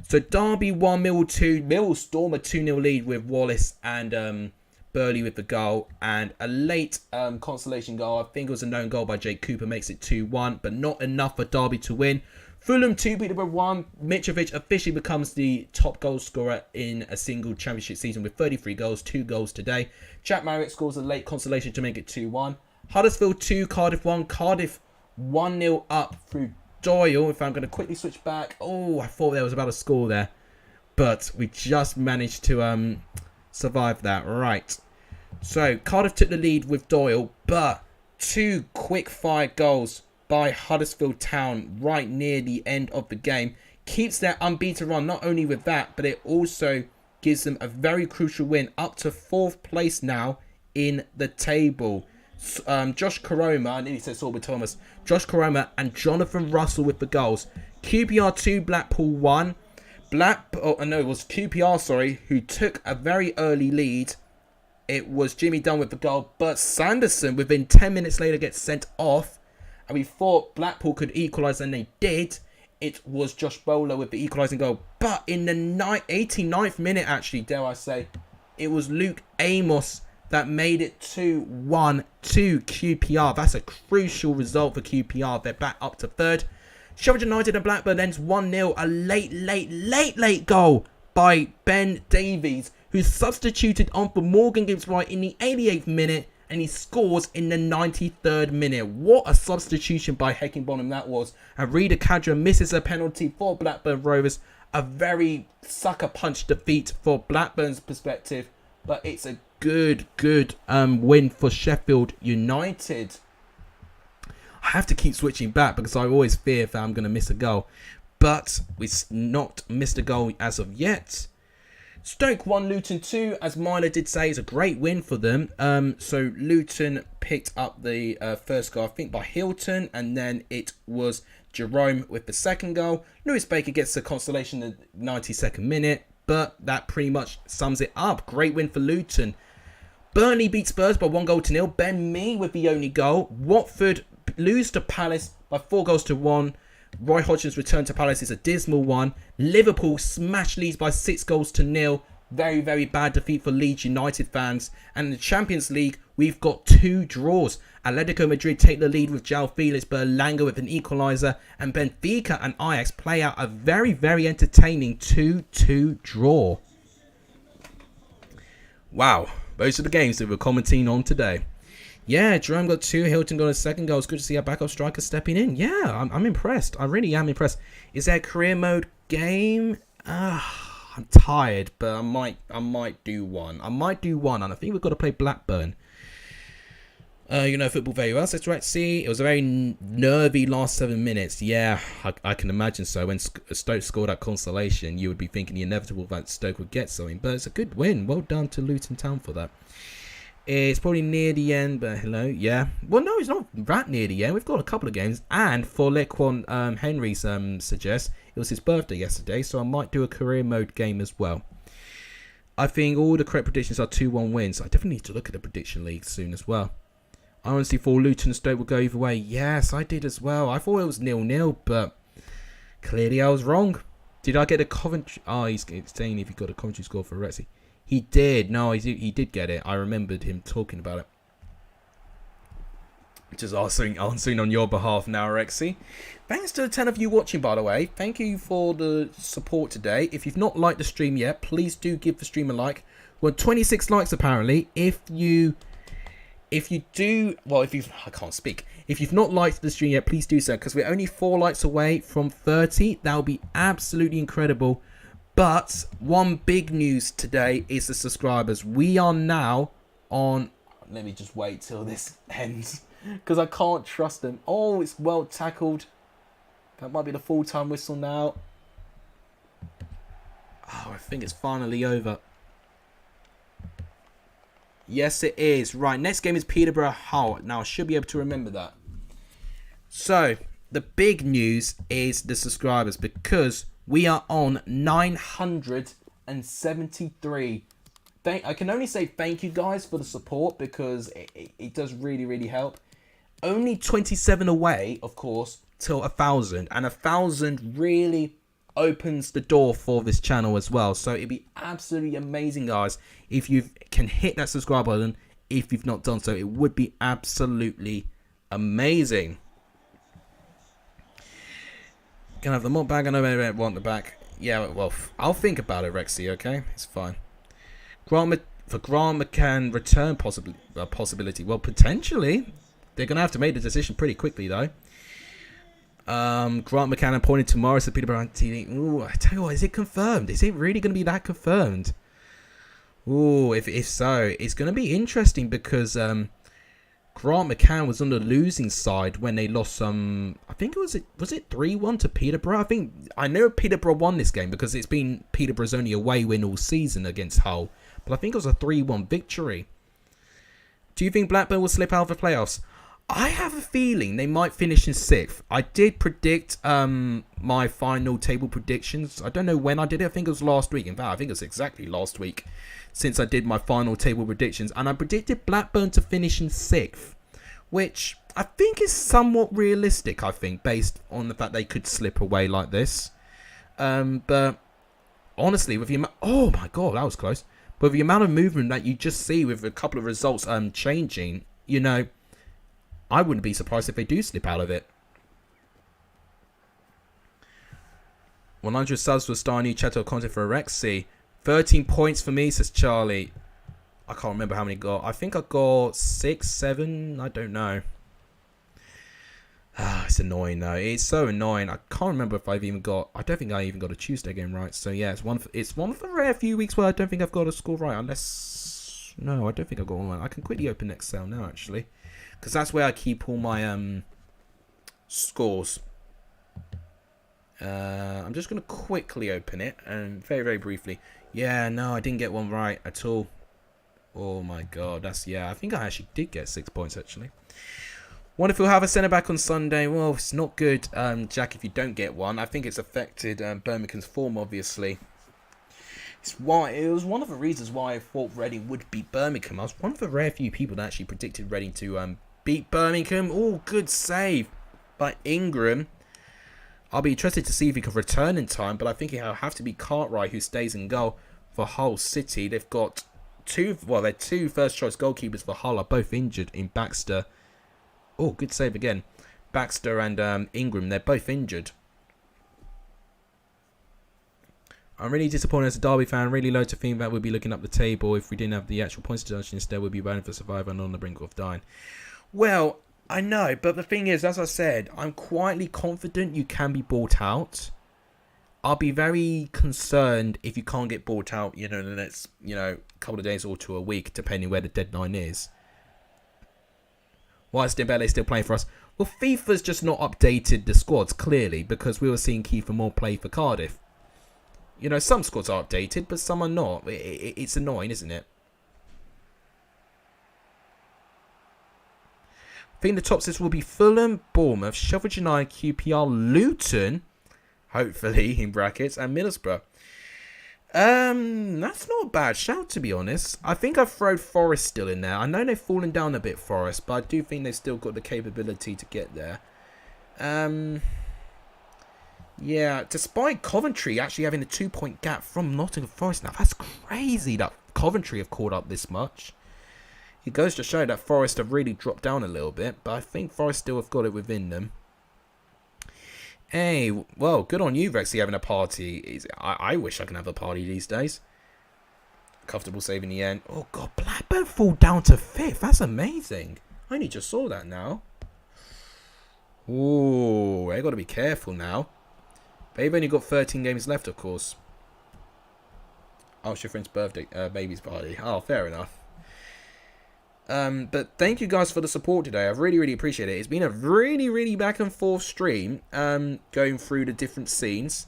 So Derby 1, Millwall 2. Millwall storm a 2-0 lead with Wallace and... Burley with the goal, and a late consolation goal. I think it was a known goal by Jake Cooper, makes it 2-1, but not enough for Derby to win. Fulham 2, Peterborough 1. Mitrovic officially becomes the top goal scorer in a single championship season with 33 goals, 2 goals today. Jack Marriott scores a late consolation to make it 2-1. Huddersfield 2, Cardiff 1. Cardiff 1-0 up through Doyle. If I'm going to quickly switch back. Oh, I thought there was about a score there, but we just managed to survive that. Right. So Cardiff took the lead with Doyle, but 2 quick-fire goals by Huddersfield Town right near the end of the game keeps their unbeaten run. Not only with that, but it also gives them a very crucial win up to 4th place now in the table. Josh Koroma, I nearly said Sorba Thomas, Josh Koroma and Jonathan Russell with the goals. QPR 2, Blackpool 1. It was QPR, who took a very early lead. It was Jimmy Dunn with the goal, but Sanderson within 10 minutes later gets sent off, and we thought Blackpool could equalise, and they did. It was Josh Bowler with the equalising goal, but in the 89th minute, actually, dare I say, it was Luke Amos that made it 2-1 to QPR. That's a crucial result for QPR. They're back up to 3rd. Sheffield United and Blackburn ends 1-0. A late goal by Ben Davies, who substituted on for Morgan Gibbs White in the 88th minute, and he scores in the 93rd minute. What a substitution by Heckingbottom that was. And Rida Kadra misses a penalty for Blackburn Rovers. A very sucker punch defeat for Blackburn's perspective, but it's a good win for Sheffield United. I have to keep switching back because I always fear that I'm going to miss a goal, but we've not missed a goal as of yet. Stoke 1, Luton 2, as Myler did say, is a great win for them. So Luton picked up the first goal, I think, by Hilton, and then it was Jerome with the second goal. Lewis Baker gets the consolation in the 92nd minute, but that pretty much sums it up. Great win for Luton. Burnley beat Spurs by 1-0. Ben Mee with the only goal. Watford lose to Palace by 4-1. Roy Hodgson's return to Palace is a dismal one. Liverpool smash Leeds by 6-0. Very bad defeat for Leeds United fans. And in the Champions League, we've got 2 draws. Atletico Madrid take the lead with João Felix, Berlanga with an equaliser, and Benfica and Ajax play out a very entertaining 2-2 draw. Wow, those are the games that we're commenting on today. Yeah, Jerome got 2, Hilton got a second goal. It's good to see our backup striker stepping in. Yeah, I'm impressed. I really am impressed. Is there a career mode game? I'm tired, but I might do one. And I think we've got to play Blackburn. You know football very well, that's right. See, it was a very nervy last 7 minutes. Yeah, I can imagine so. When Stoke scored that consolation, you would be thinking the inevitable that Stoke would get something. But it's a good win. Well done to Luton Town for that. It's probably near the end, but hello, yeah. Well, no, it's not that near the end. We've got a couple of games. And for Lequan Henry suggests, it was his birthday yesterday, so I might do a career mode game as well. I think all the correct predictions are 2-1 wins. I definitely need to look at the prediction league soon as well. I honestly thought Luton and Stoke would go either way. Yes, I did as well. I thought it was 0-0, but clearly I was wrong. Did I get a Coventry? Oh, he's saying if he got a Coventry score for Rexy. He did. No, he did get it. I remembered him talking about it. Just answering on your behalf now, Rexy. Thanks to the 10 of you watching, by the way. Thank you for the support today. If you've not liked the stream yet, please do give the stream a like. We're 26 likes apparently. If you've not liked the stream yet, please do so, because we're only 4 likes away from 30. That would be absolutely incredible. But one big news today is the subscribers. We are now on... Let me just wait till this ends, because I can't trust them. Oh, it's well tackled. That might be the full-time whistle now. Oh, I think it's finally over. Yes, it is. Right, next game is Peterborough Hull. Now, I should be able to remember that. So, the big news is the subscribers, because we are on 973. I can only say thank you guys for the support, because it does really, really help. Only 27 away, of course, till 1,000. And 1,000 really opens the door for this channel as well. So it'd be absolutely amazing, guys, if you can hit that subscribe button. If you've not done so, it would be absolutely amazing. Can I have the mod bag? I know I want the back. Yeah, well, I'll think about it, Rexy, okay? It's fine. Grant McCann return possibility. Well, potentially. They're going to have to make the decision pretty quickly, though. Grant McCann appointed tomorrow to Peterborough TV. Ooh, I tell you what, is it confirmed? Is it really going to be that confirmed? Ooh, if so, it's going to be interesting, because Grant McCann was on the losing side when they lost some... I think was it 3-1 to Peterborough? I know Peterborough won this game, because it's been Peterborough's only away win all season against Hull. But I think it was a 3-1 victory. Do you think Blackburn will slip out of the playoffs? I have a feeling they might finish in 6th. I did predict my final table predictions. I don't know when I did it. I think it was last week. In fact, I think it was exactly last week since I did my final table predictions. And I predicted Blackburn to finish in 6th, which I think is somewhat realistic, I think, based on the fact they could slip away like this. But honestly, with the oh my God, that was close. But with the amount of movement that you just see with a couple of results changing, you know, I wouldn't be surprised if they do slip out of it. 100 subs for star new chat or content for Rexy. 13 points for me, says Charlie. I can't remember how many got. I think I got 6, 7. I don't know. It's annoying though. It's so annoying. I can't remember if I've even got... I don't think I even got a Tuesday game right. So yeah, it's one of the rare few weeks where I don't think I've got a score right. Unless... No, I don't think I've got one. I can quickly open Excel now, actually. Because that's where I keep all my scores. I'm just going to quickly open it. And very, very briefly. Yeah, no, I didn't get one right at all. Oh my God. Yeah, I think I actually did get 6 points, actually. Wonder if we'll have a centre-back on Sunday. Well, it's not good, Jack, if you don't get one. I think it's affected Birmingham's form, obviously. It was one of the reasons why I thought Reading would beat Birmingham. I was one of the rare few people that actually predicted Reading to beat Birmingham. Oh, good save by Ingram. I'll be interested to see if he can return in time, but I think it'll have to be Cartwright who stays in goal for Hull City. They've got their two first-choice goalkeepers for Hull are both injured in Baxter. Oh, good save again. Baxter and Ingram, they're both injured. I'm really disappointed as a Derby fan. Really low to think that we'd be looking up the table if we didn't have the actual points deduction. Instead, we'd be running for survival and on the brink of dying. Well, I know, but the thing is, as I said, I'm quietly confident you can be bought out. I'll be very concerned if you can't get bought out, in the next, couple of days or to a week, depending where the deadline is. Why is Dembele still playing for us? Well, FIFA's just not updated the squads, clearly, because we were seeing Kiefer Moore play for Cardiff. Some squads are updated, but some are not. It's annoying, isn't it? I think the top six will be Fulham, Bournemouth, Sheffield United, QPR, Luton, hopefully, in brackets, and Middlesbrough. That's not a bad shout, to be honest. I think I've thrown Forest still in there. I know they've fallen down a bit, Forest, but I do think they've still got the capability to get there. Yeah, despite Coventry actually having a 2-point gap from Nottingham Forest. Now, that's crazy that Coventry have caught up this much. It goes to show that Forest have really dropped down a little bit, but I think Forest still have got it within them. Hey, well, good on you, Rexy, having a party. I wish I can have a party these days. Comfortable save in the end. Oh, God, Blackburn fall down to 5th. That's amazing. I only just saw that now. Ooh, they got to be careful now. They've only got 13 games left, of course. Oh, it's your friend's birthday, baby's party. Oh, fair enough. But thank you guys for the support today. I really, really appreciate it. It's been a really, really back and forth stream, going through the different scenes.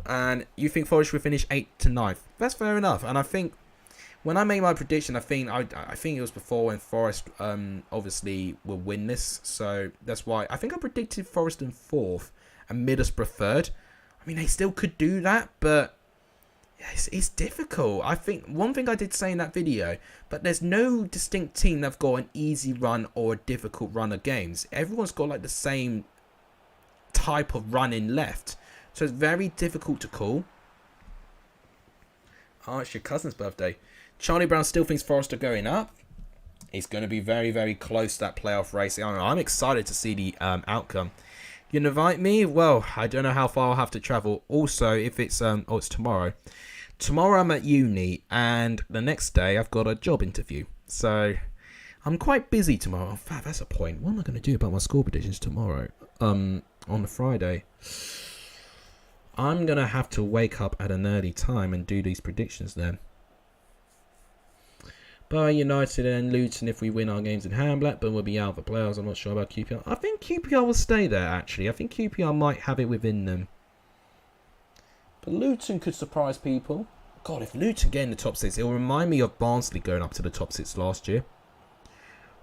And you think Forest will finish 8th to 9th. That's fair enough. And I think when I made my prediction, I think it was before when Forest obviously will win this. So that's why I think I predicted Forest in 4th and Middlesbrough 3rd. I mean, they still could do that, but it's difficult. I think one thing I did say in that video, but there's no distinct team that've got an easy run or a difficult run of games. Everyone's got like the same type of run in left. So it's very difficult to call. Oh, it's your cousin's birthday. Charlie Brown still thinks Forest are going up. He's going to be very, very close to that playoff race. I'm excited to see the outcome. You invite me? Well, I don't know how far I'll have to travel. Also, if it's it's tomorrow. Tomorrow I'm at uni, and the next day I've got a job interview. So I'm quite busy tomorrow. In fact, that's a point. What am I going to do about my score predictions tomorrow? On the Friday, I'm going to have to wake up at an early time and do these predictions then. By United and Luton, if we win our games in hand, Blackburn will be out of the playoffs. I'm not sure about QPR. I think QPR will stay there, actually. I think QPR might have it within them. But Luton could surprise people. God, if Luton get in the top 6, it'll remind me of Barnsley going up to the top 6 last year.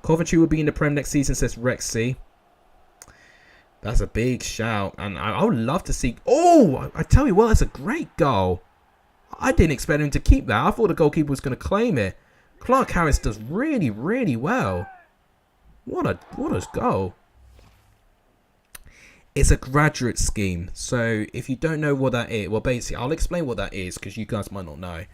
Coventry will be in the Prem next season, says Rexy. That's a big shout. And I would love to see... Oh, I tell you what, that's a great goal. I didn't expect him to keep that. I thought the goalkeeper was going to claim it. Clark Harris does really, really well. What a goal. It's a graduate scheme. So if you don't know what that is, well, basically, I'll explain what that is because you guys might not know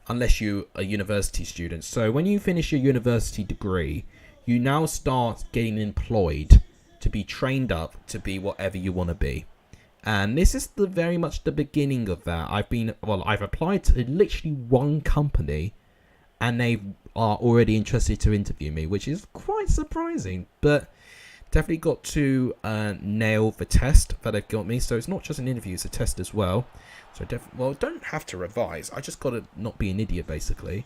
unless you're a university student. So when you finish your university degree, you now start getting employed to be trained up to be whatever you want to be. And this is very much the beginning of that. I've applied to literally one company and they are already interested to interview me, which is quite surprising. But definitely got to nail the test that they've got me. So it's not just an interview, it's a test as well. So don't have to revise. I just got to not be an idiot, basically.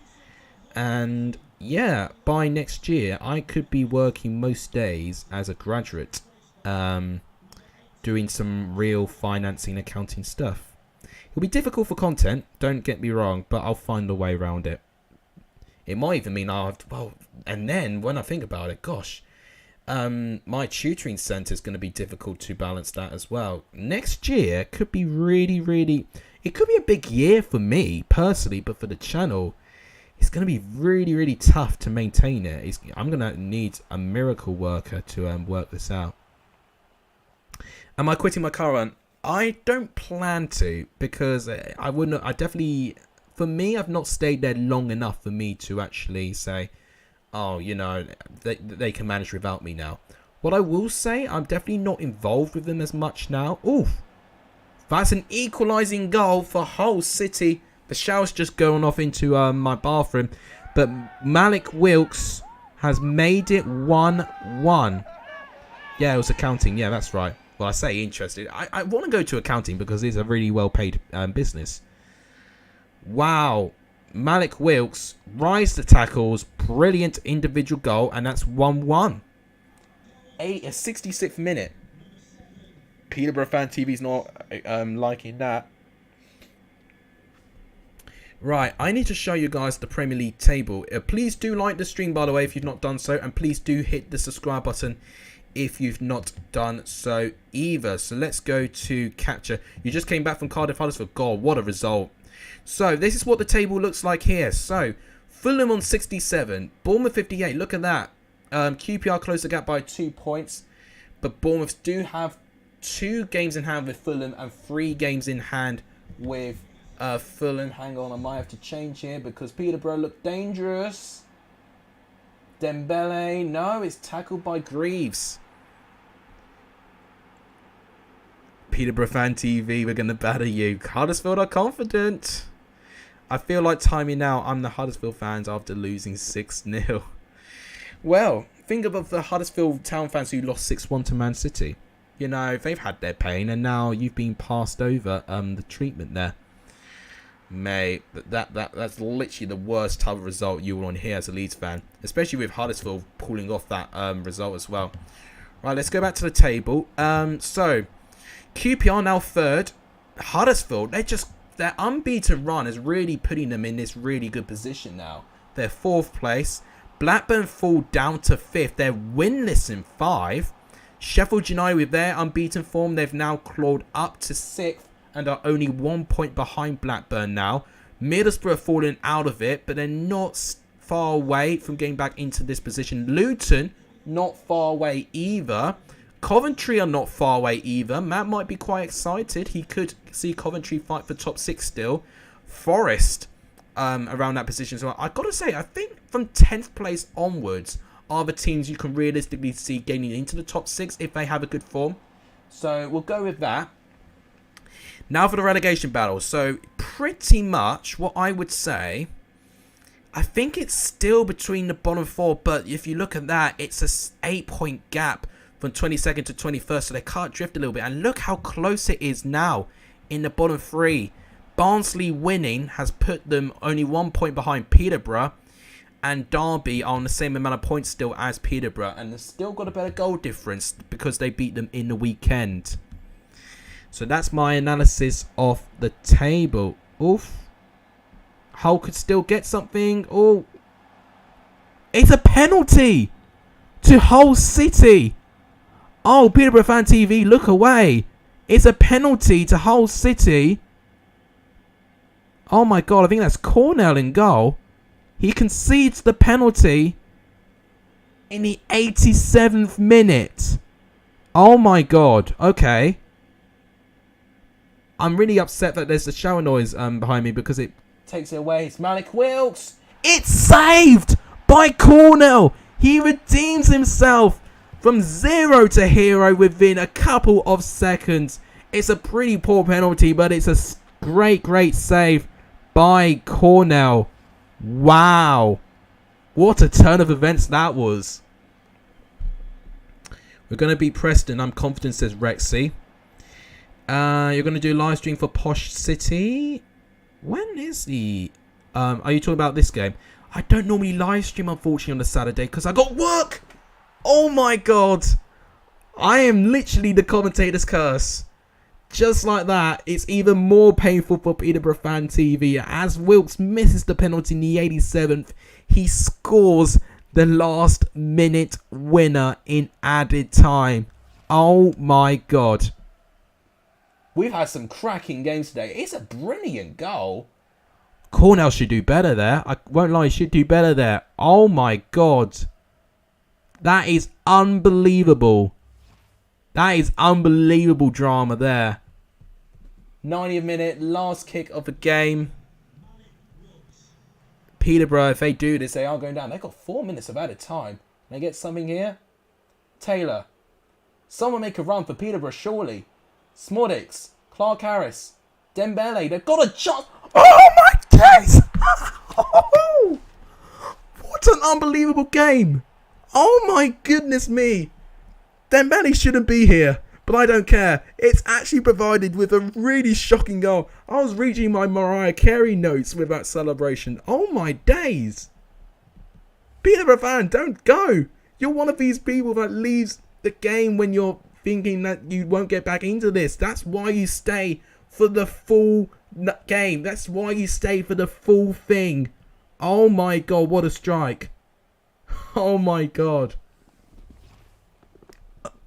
And yeah, by next year, I could be working most days as a graduate, doing some real financing, accounting stuff. It'll be difficult for content, don't get me wrong, but I'll find a way around it. It might even mean and then when I think about it, gosh, my tutoring centre is going to be difficult to balance that as well. Next year could be really, really, it could be a big year for me personally, but for the channel, it's going to be really, really tough to maintain it. I'm going to need a miracle worker to work this out. Am I quitting my current? I don't plan to, because for me, I've not stayed there long enough for me to actually say, oh, they can manage without me now. What I will say, I'm definitely not involved with them as much now. Ooh, That's an equalising goal for Hull City. The shower's just going off into my bathroom. But Malik Wilks has made it 1-1. Yeah, it was accounting. Yeah, that's right. Well, I say interested. I want to go to accounting because it's a really well-paid business. Wow. Malik Wilks, rise to tackles, brilliant individual goal, and that's 1-1. A 66th minute. Peterborough Fan TV's not liking that. Right, I need to show you guys the Premier League table. Please do like the stream, by the way, if you've not done so, and please do hit the subscribe button if you've not done so either. So let's go to capture. You just came back from Cardiff Huddersfield. God, what a result. So this is what the table looks like here. So Fulham on 67, Bournemouth 58. Look at that. QPR closed the gap by 2 points, but Bournemouth do have 2 games in hand with Fulham and 3 games in hand with Fulham. Hang on, I might have to change here because Peterborough look dangerous. Dembele, no, it's tackled by Greaves. Peterborough Fan TV, we're going to batter you. Huddersfield are confident. I feel like timing now. I'm the Huddersfield fans after losing 6-0. Well, think of the Huddersfield Town fans who lost 6-1 to Man City. You know, they've had their pain and now you've been passed over the treatment there. Mate, that's literally the worst type of result you will want to hear as a Leeds fan, especially with Huddersfield pulling off that result as well. Right, let's go back to the table. So QPR now 3rd. Huddersfield, their unbeaten run is really putting them in this really good position now. They're 4th place. Blackburn fall down to 5th. They're winless in 5. Sheffield United, with their unbeaten form, they've now clawed up to 6th. And are only 1 point behind Blackburn now. Middlesbrough have fallen out of it, but they're not far away from getting back into this position. Luton, not far away either. Coventry are not far away either. Matt might be quite excited. He could see Coventry fight for top 6 still. Forest around that position as well. I've got to say, I think from 10th place onwards are the teams you can realistically see gaining into the top 6 if they have a good form. So we'll go with that. Now for the relegation battle. So pretty much what I would say, I think it's still between the bottom 4. But if you look at that, it's a 8-point gap from 22nd to 21st. So they can't drift a little bit. And look how close it is now in the bottom 3. Barnsley winning has put them only 1 point behind Peterborough. And Derby are on the same amount of points still as Peterborough. And they've still got a better goal difference because they beat them in the weekend. So that's my analysis of the table. Oof. Hull could still get something. Oh. It's a penalty to Hull City. Oh, Peterborough Fan TV, look away. It's a penalty to Hull City. Oh my God, I think that's Cornell in goal. He concedes the penalty in the 87th minute. Oh my God. Okay. I'm really upset that there's a shower noise behind me because it takes it away. It's Malik Wilks. It's saved by Cornell. He redeems himself from 0 to hero within a couple of seconds. It's a pretty poor penalty, but it's a great save by Cornell. Wow. What a turn of events that was. We're going to beat Preston. I'm confident, says Rexy. You're going to do a live stream for Posh City. When is the... are you talking about this game? I don't normally live stream, unfortunately, on a Saturday because I got work. Oh my God. I am literally the commentator's curse. Just like that, it's even more painful for Peterborough Fan TV. As Wilks misses the penalty in the 87th, he scores the last minute winner in added time. Oh my God. We've had some cracking games today. It's a brilliant goal. Cornell should do better there. I won't lie, he should do better there. Oh my God. That is unbelievable. That is unbelievable drama there. 90th minute, last kick of the game. Peterborough, if they do this, they are going down. They've got 4 minutes of added time. Can they get something here? Taylor. Someone make a run for Peterborough, surely. Smodix. Clark Harris. Dembele. They've got a shot. Oh my days! What an unbelievable game. Oh my goodness me. Dembele shouldn't be here, but I don't care. It's actually provided with a really shocking goal. I was reaching my Mariah Carey notes with that celebration. Oh my days. Peter Van, don't go. You're one of these people that leaves the game when you're thinking that you won't get back into this. That's why you stay for the full game. That's why you stay for the full thing. Oh my god, what a strike. Oh my god.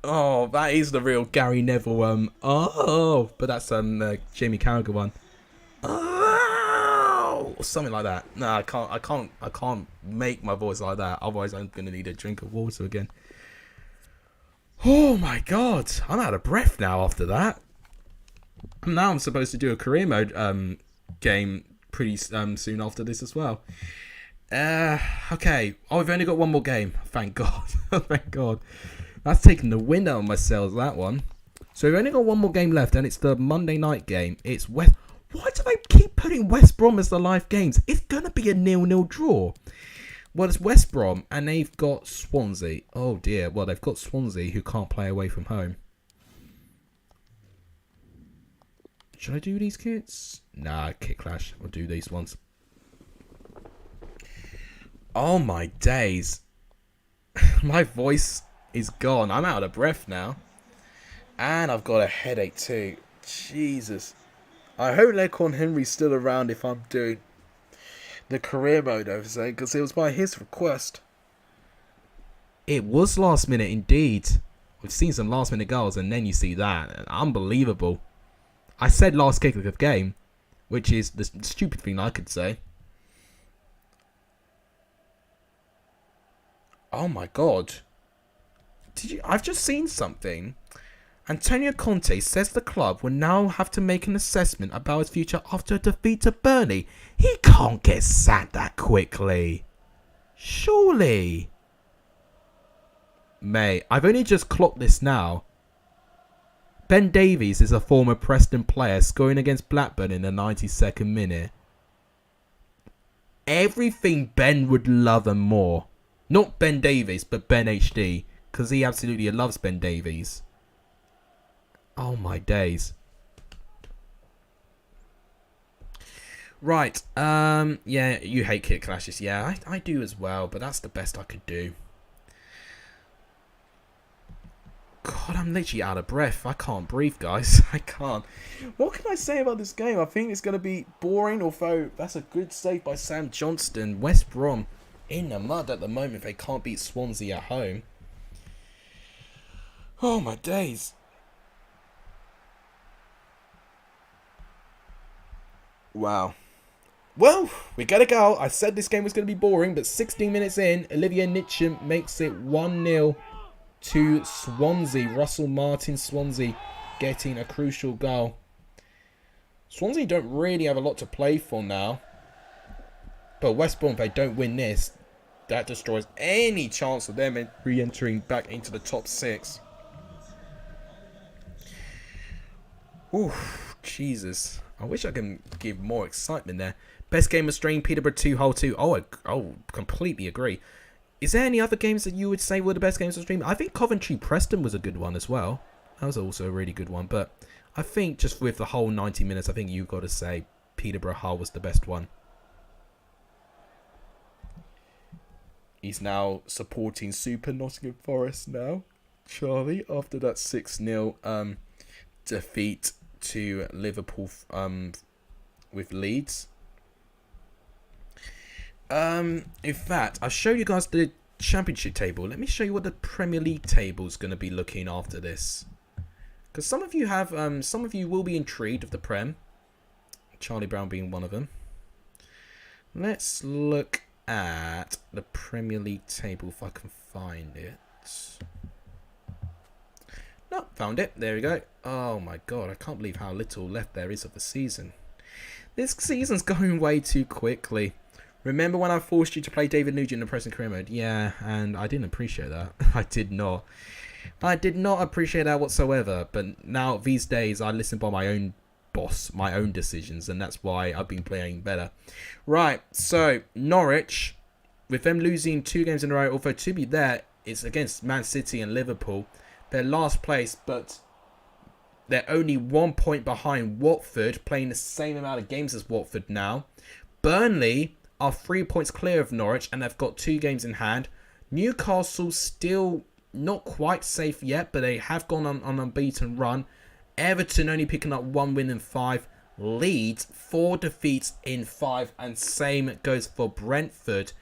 Oh, that is the real Gary Neville but that's Jamie Carragher one. Oh, something like that. No, I can't make my voice like that. Otherwise I'm gonna need a drink of water again. Oh my god, I'm out of breath now after that. Now I'm supposed to do a career mode game pretty soon after this as well. Okay. Oh, we've only got one more game. Thank God. Thank God. That's taking the wind out of my sails, that one. So we've only got one more game left, and it's the Monday night game. It's West... Why do they keep putting West Brom as the live games? It's going to be a 0-0 draw. Well, it's West Brom, and they've got Swansea. Oh, dear. Well, they've got Swansea, who can't play away from home. Should I do these kits? Nah, Kit Clash. I'll do these ones. Oh, my days. My voice is gone. I'm out of breath now. And I've got a headache too. Jesus. I hope Leghorn Henry's still around if I'm doing the career mode over, because it was by his request. It was last minute indeed. We've seen some last minute goals, and then you see that. Unbelievable. I said last kick of the game, which is the stupid thing I could say. Oh my god. I've just seen something. Antonio Conte says the club will now have to make an assessment about his future after a defeat to Burnley. He can't get sacked that quickly. Surely. Mate, I've only just clocked this now. Ben Davies is a former Preston player scoring against Blackburn in the 92nd minute. Everything Ben would love and more. Not Ben Davies, but BENHD. Because he absolutely loves Ben Davies. Oh my days. Right. Yeah, you hate kit clashes. Yeah, I do as well. But that's the best I could do. God, I'm literally out of breath. I can't breathe, guys. I can't. What can I say about this game? I think it's going to be boring. Although, that's a good save by Sam Johnston. West Brom in the mud at the moment. They can't beat Swansea at home. Oh, my days. Wow. Well, we gotta go. I said this game was going to be boring, but 16 minutes in, Olivier Nitcham makes it 1-0 to Swansea. Russell Martin, Swansea, getting a crucial goal. Swansea don't really have a lot to play for now. But West Brom, if they don't win this, that destroys any chance of them re-entering back into the top 6. Oof, Jesus. I wish I can give more excitement there. Best game of stream, Peterborough 2, Hull 2. Oh, I completely agree. Is there any other games that you would say were the best games of stream? I think Coventry Preston was a good one as well. That was also a really good one. But I think just with the whole 90 minutes, I think you've got to say Peterborough Hull was the best one. He's now supporting Super Nottingham Forest now, Charlie, after that 6-0 defeat to Liverpool with Leeds. In fact, I showed you guys the Championship table. Let me show you what the Premier League table is going to be looking after this, because some of you have, some of you will be intrigued of the Prem. Charlie Brown being one of them. Let's look at the Premier League table if I can find it. No, found it. There we go. Oh my god, I can't believe how little left there is of the season. This season's going way too quickly. Remember when I forced you to play David Nugent in the present career mode? Yeah, and I didn't appreciate that. I did not. I did not appreciate that whatsoever. But now, these days, I listen by my own boss my own decisions, and that's why I've been playing better. Right, so Norwich, with them losing 2 games in a row, although to be there, it's against Man City and Liverpool. They're last place, but they're only 1 point behind Watford, playing the same amount of games as Watford now. Burnley are 3 points clear of Norwich, and they've got 2 games in hand. Newcastle still not quite safe yet, but they have gone on an unbeaten run. Everton only picking up 1 win in 5. Leeds 4 defeats in 5, and same goes for Brentford.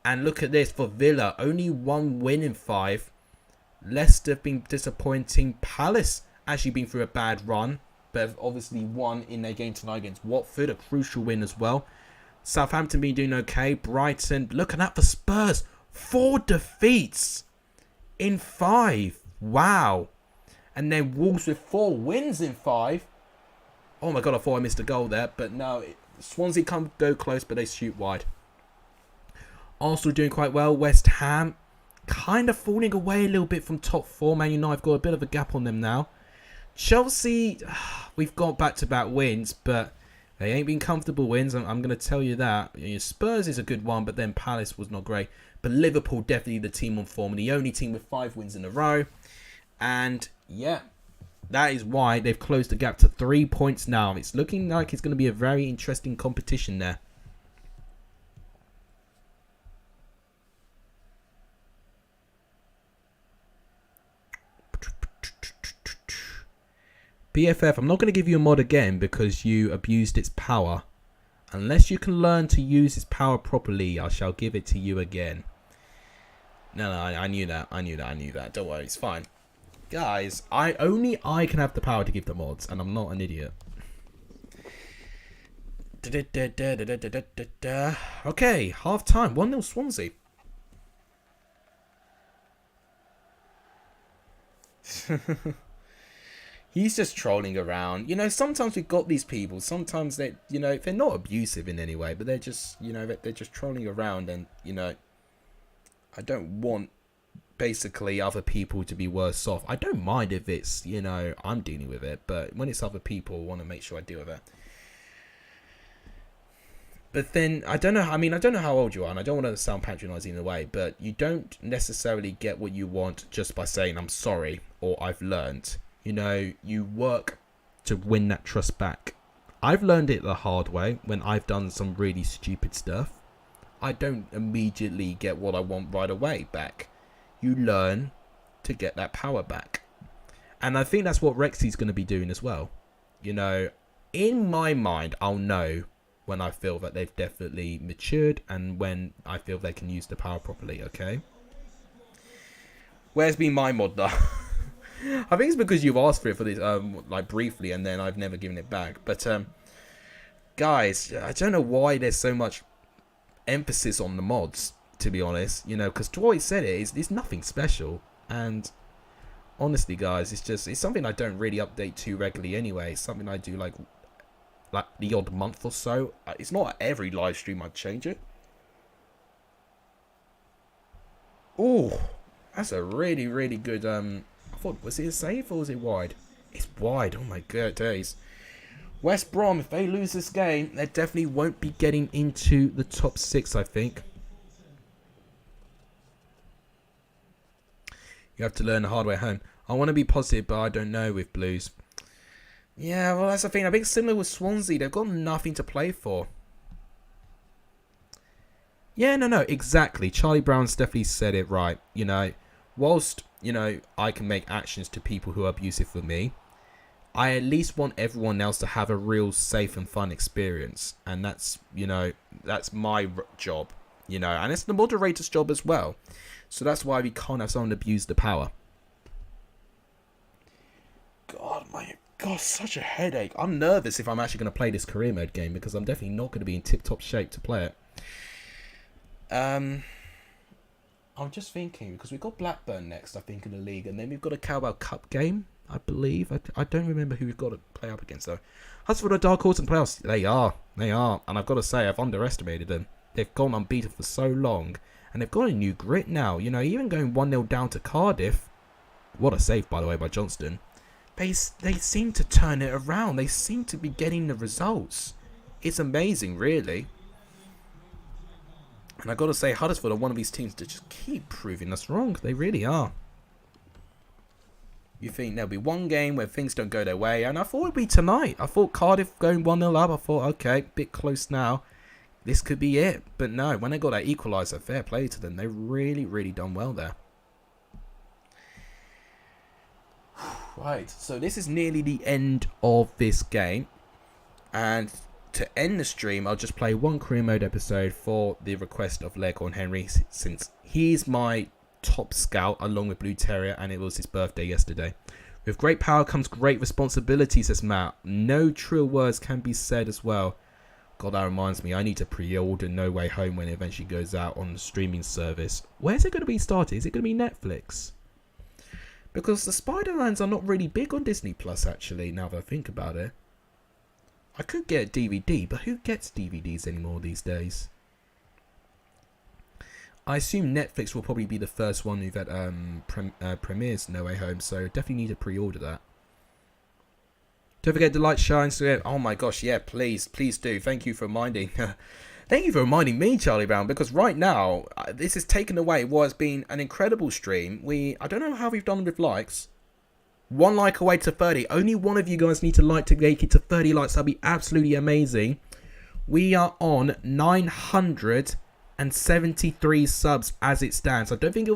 And look at this for Villa, only 1 win in 5. Leicester have been disappointing. Palace actually been through a bad run, but have obviously won in their game tonight against Watford, a crucial win as well. Southampton been doing okay. Brighton, look at that for Spurs, 4 defeats in 5. Wow. And then Wolves with 4 wins in 5. Oh my god, I thought I missed a goal there, but no, Swansea can't go close, but they shoot wide. Arsenal doing quite well. West Ham kind of falling away a little bit from top 4. Man United have got a bit of a gap on them now. Chelsea, we've got back-to-back wins, but they ain't been comfortable wins. I'm going to tell you that. Spurs is a good one, but then Palace was not great. But Liverpool definitely the team on form, and the only team with 5 wins in a row. And yeah, that is why they've closed the gap to 3 points now. It's looking like it's going to be a very interesting competition there. BFF, I'm not going to give you a mod again because you abused its power. Unless you can learn to use its power properly, I shall give it to you again. No, I knew that. I knew that. Don't worry, it's fine. Guys, only I can have the power to give the mods, and I'm not an idiot. Okay, half time. 1-0 Swansea. He's just trolling around. You know, sometimes we've got these people. Sometimes they, you know, they're not abusive in any way, but they're just, you know, they're just trolling around. And, you know, I don't want basically other people to be worse off. I don't mind if it's, you know, I'm dealing with it, but when it's other people, I want to make sure I deal with it. But then, I don't know, I mean, I don't know how old you are, and I don't want to sound patronizing in a way, but you don't necessarily get what you want just by saying, I'm sorry, or I've learned. You know, you work to win that trust back. I've learned it the hard way when I've done some really stupid stuff. I don't immediately get what I want right away back. You learn to get that power back. And I think that's what Rexy's going to be doing as well. You know, in my mind, I'll know when I feel that they've definitely matured and when I feel they can use the power properly, okay? Where's been my mod though? I think it's because you've asked for it for this, like briefly, and then I've never given it back. But guys, I don't know why there's so much emphasis on the mods, to be honest. You know, because Troy said it's nothing special, and honestly, guys, it's something I don't really update too regularly anyway. It's something I do like the odd month or so. It's not every live stream I'd change it. Oh, that's a really, really good was it a save or was it wide? It's wide. Oh my god days. West Brom, if they lose this game, they definitely won't be getting into the top 6, I think. You have to learn the hard way at home. I want to be positive, but I don't know with Blues. Yeah, well, that's the thing. I think similar with Swansea. They've got nothing to play for. Yeah, no, exactly. Charlie Brown's definitely said it right. You know, whilst, you know, I can make actions to people who are abusive with me, I at least want everyone else to have a real safe and fun experience. And that's, you know, that's my job, you know, and it's the moderator's job as well. So that's why we can't have someone abuse the power. God, such a headache. I'm nervous if I'm actually going to play this career mode game because I'm definitely not going to be in tip-top shape to play it. I'm just thinking, because we've got Blackburn next, I think, in the league, and then we've got a Carabao Cup game, I believe. I don't remember who we've got to play up against, though. As for the Dark Horse and playoffs, they are. And I've got to say, I've underestimated them. They've gone unbeaten for so long, and they've got a new grit now. You know, even going 1-0 down to Cardiff. What a save, by the way, by Johnston. they seem to turn it around. They seem to be getting the results. It's amazing, really. And I got to say, Huddersfield are one of these teams that just keep proving us wrong. They really are. You think there'll be one game where things don't go their way, and I thought it'd be tonight. I thought Cardiff going 1-0 up. I thought, okay, bit close now. This could be it. But no, when they got that equaliser, fair play to them. They really, really done well there. Right, so this is nearly the end of this game. And to end the stream, I'll just play one career mode episode for the request of Leghorn Henry, since he's my top scout along with Blue Terrier, and it was his birthday yesterday. With great power comes great responsibility, says Matt. No true words can be said as well. God, that reminds me, I need to pre-order No Way Home when it eventually goes out on the streaming service. Where's it going to be started? Is it going to be Netflix? Because the Spider-Mans are not really big on Disney Plus, actually, now that I think about it. I could get a DVD, but who gets DVDs anymore these days? I assume Netflix will probably be the first one that premieres No Way Home, so definitely need to pre-order that. Don't forget to like, share, and oh my gosh, yeah, please do. Thank you for reminding. Thank you for reminding me, Charlie Brown, because right now this is taken away what has been an incredible stream. I don't know how we've done with likes. 1 like away to 30. Only one of you guys need to like to make it to 30 likes. That'll be absolutely amazing. We are on 973 subs as it stands. I don't think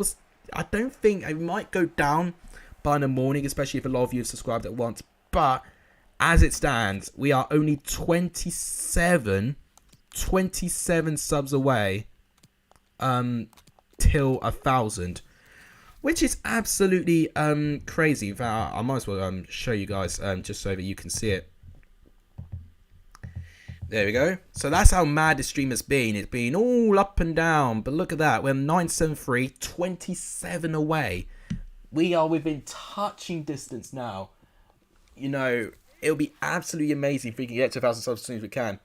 it might go down by the morning, especially if a lot of you have subscribed at once. But as it stands, we are only 27 subs away till 1,000, which is absolutely crazy. In fact, I might as well show you guys just so that you can see it. There we go. So that's how mad the stream has been. It's been all up and down. But look at that. We're 973, 27 away. We are within touching distance now. You know, it'll be absolutely amazing if we can get to 1,000 subs as soon as we can.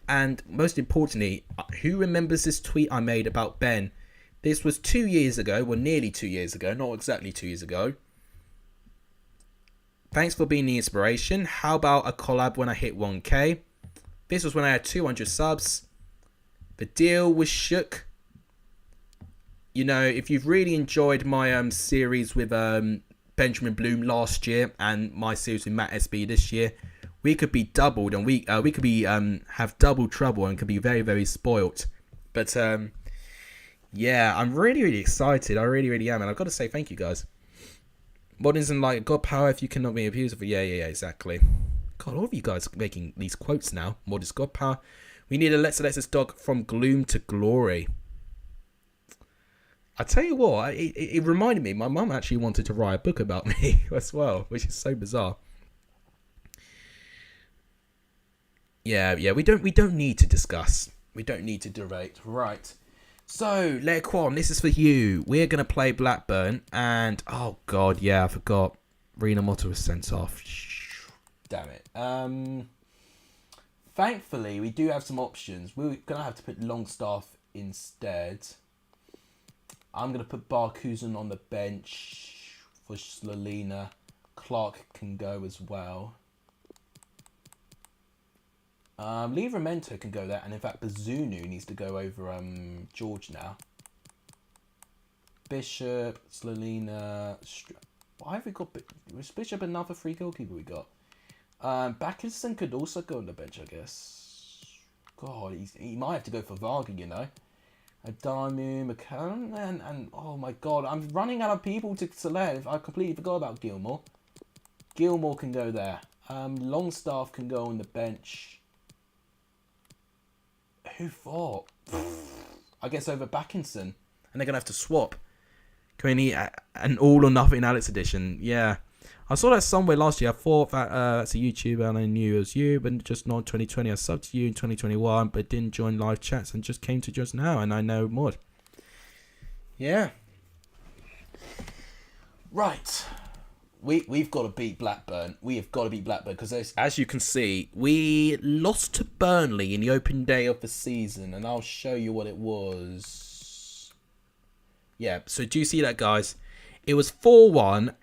And most importantly, who remembers this tweet I made about Ben? This was 2 years ago. Well, nearly 2 years ago. Not exactly 2 years ago. Thanks for being the inspiration. How about a collab when I hit 1k? This was when I had 200 subs. The deal was shook. You know, if you've really enjoyed my series with Benjamin Bloom last year and my series with Matt SB this year, we could be doubled, and we could be have double trouble and could be very, very spoilt. But yeah, I'm really, really excited. I really, really am, and I've got to say thank you guys. Modernism like God power if you cannot be abused. Yeah, exactly. God, all of you guys making these quotes now. Modest God power. We need a Let's Dog from gloom to glory. I tell you what, it reminded me. My mum actually wanted to write a book about me as well, which is so bizarre. Yeah. We don't need to discuss. We don't need to debate. Right. So, Leghorn, this is for you. We're gonna play Blackburn, and oh god, yeah, I forgot. Rena Motta was sent off. Damn it. Thankfully, we do have some options. We're going to have to put Longstaff instead. I'm going to put Barkusen on the bench for Slolina. Clark can go as well. Livramento can go there. And in fact, Bazunu needs to go over George now. Bishop, Slolina. Why have we got... Was Bishop another free goalkeeper we got? Backerson could also go on the bench, I guess. God, he might have to go for Varga, you know. Adamu, McCann, and oh my god, I'm running out of people to select. I completely forgot about Gilmore. Gilmore can go there. Longstaff can go on the bench. Who for? I guess over Backinson. And they're going to have to swap. Can we need an all or nothing Alex edition? Yeah. I saw that somewhere last year. I thought that that's a YouTuber and I knew it was you, but just not in 2020. I subbed to you in 2021, but didn't join live chats and just came to just now, and I know more. Yeah. Right. We've got to beat Blackburn. We have got to beat Blackburn because, as you can see, we lost to Burnley in the opening day of the season, and I'll show you what it was. Yeah, so do you see that, guys? It was 4-1.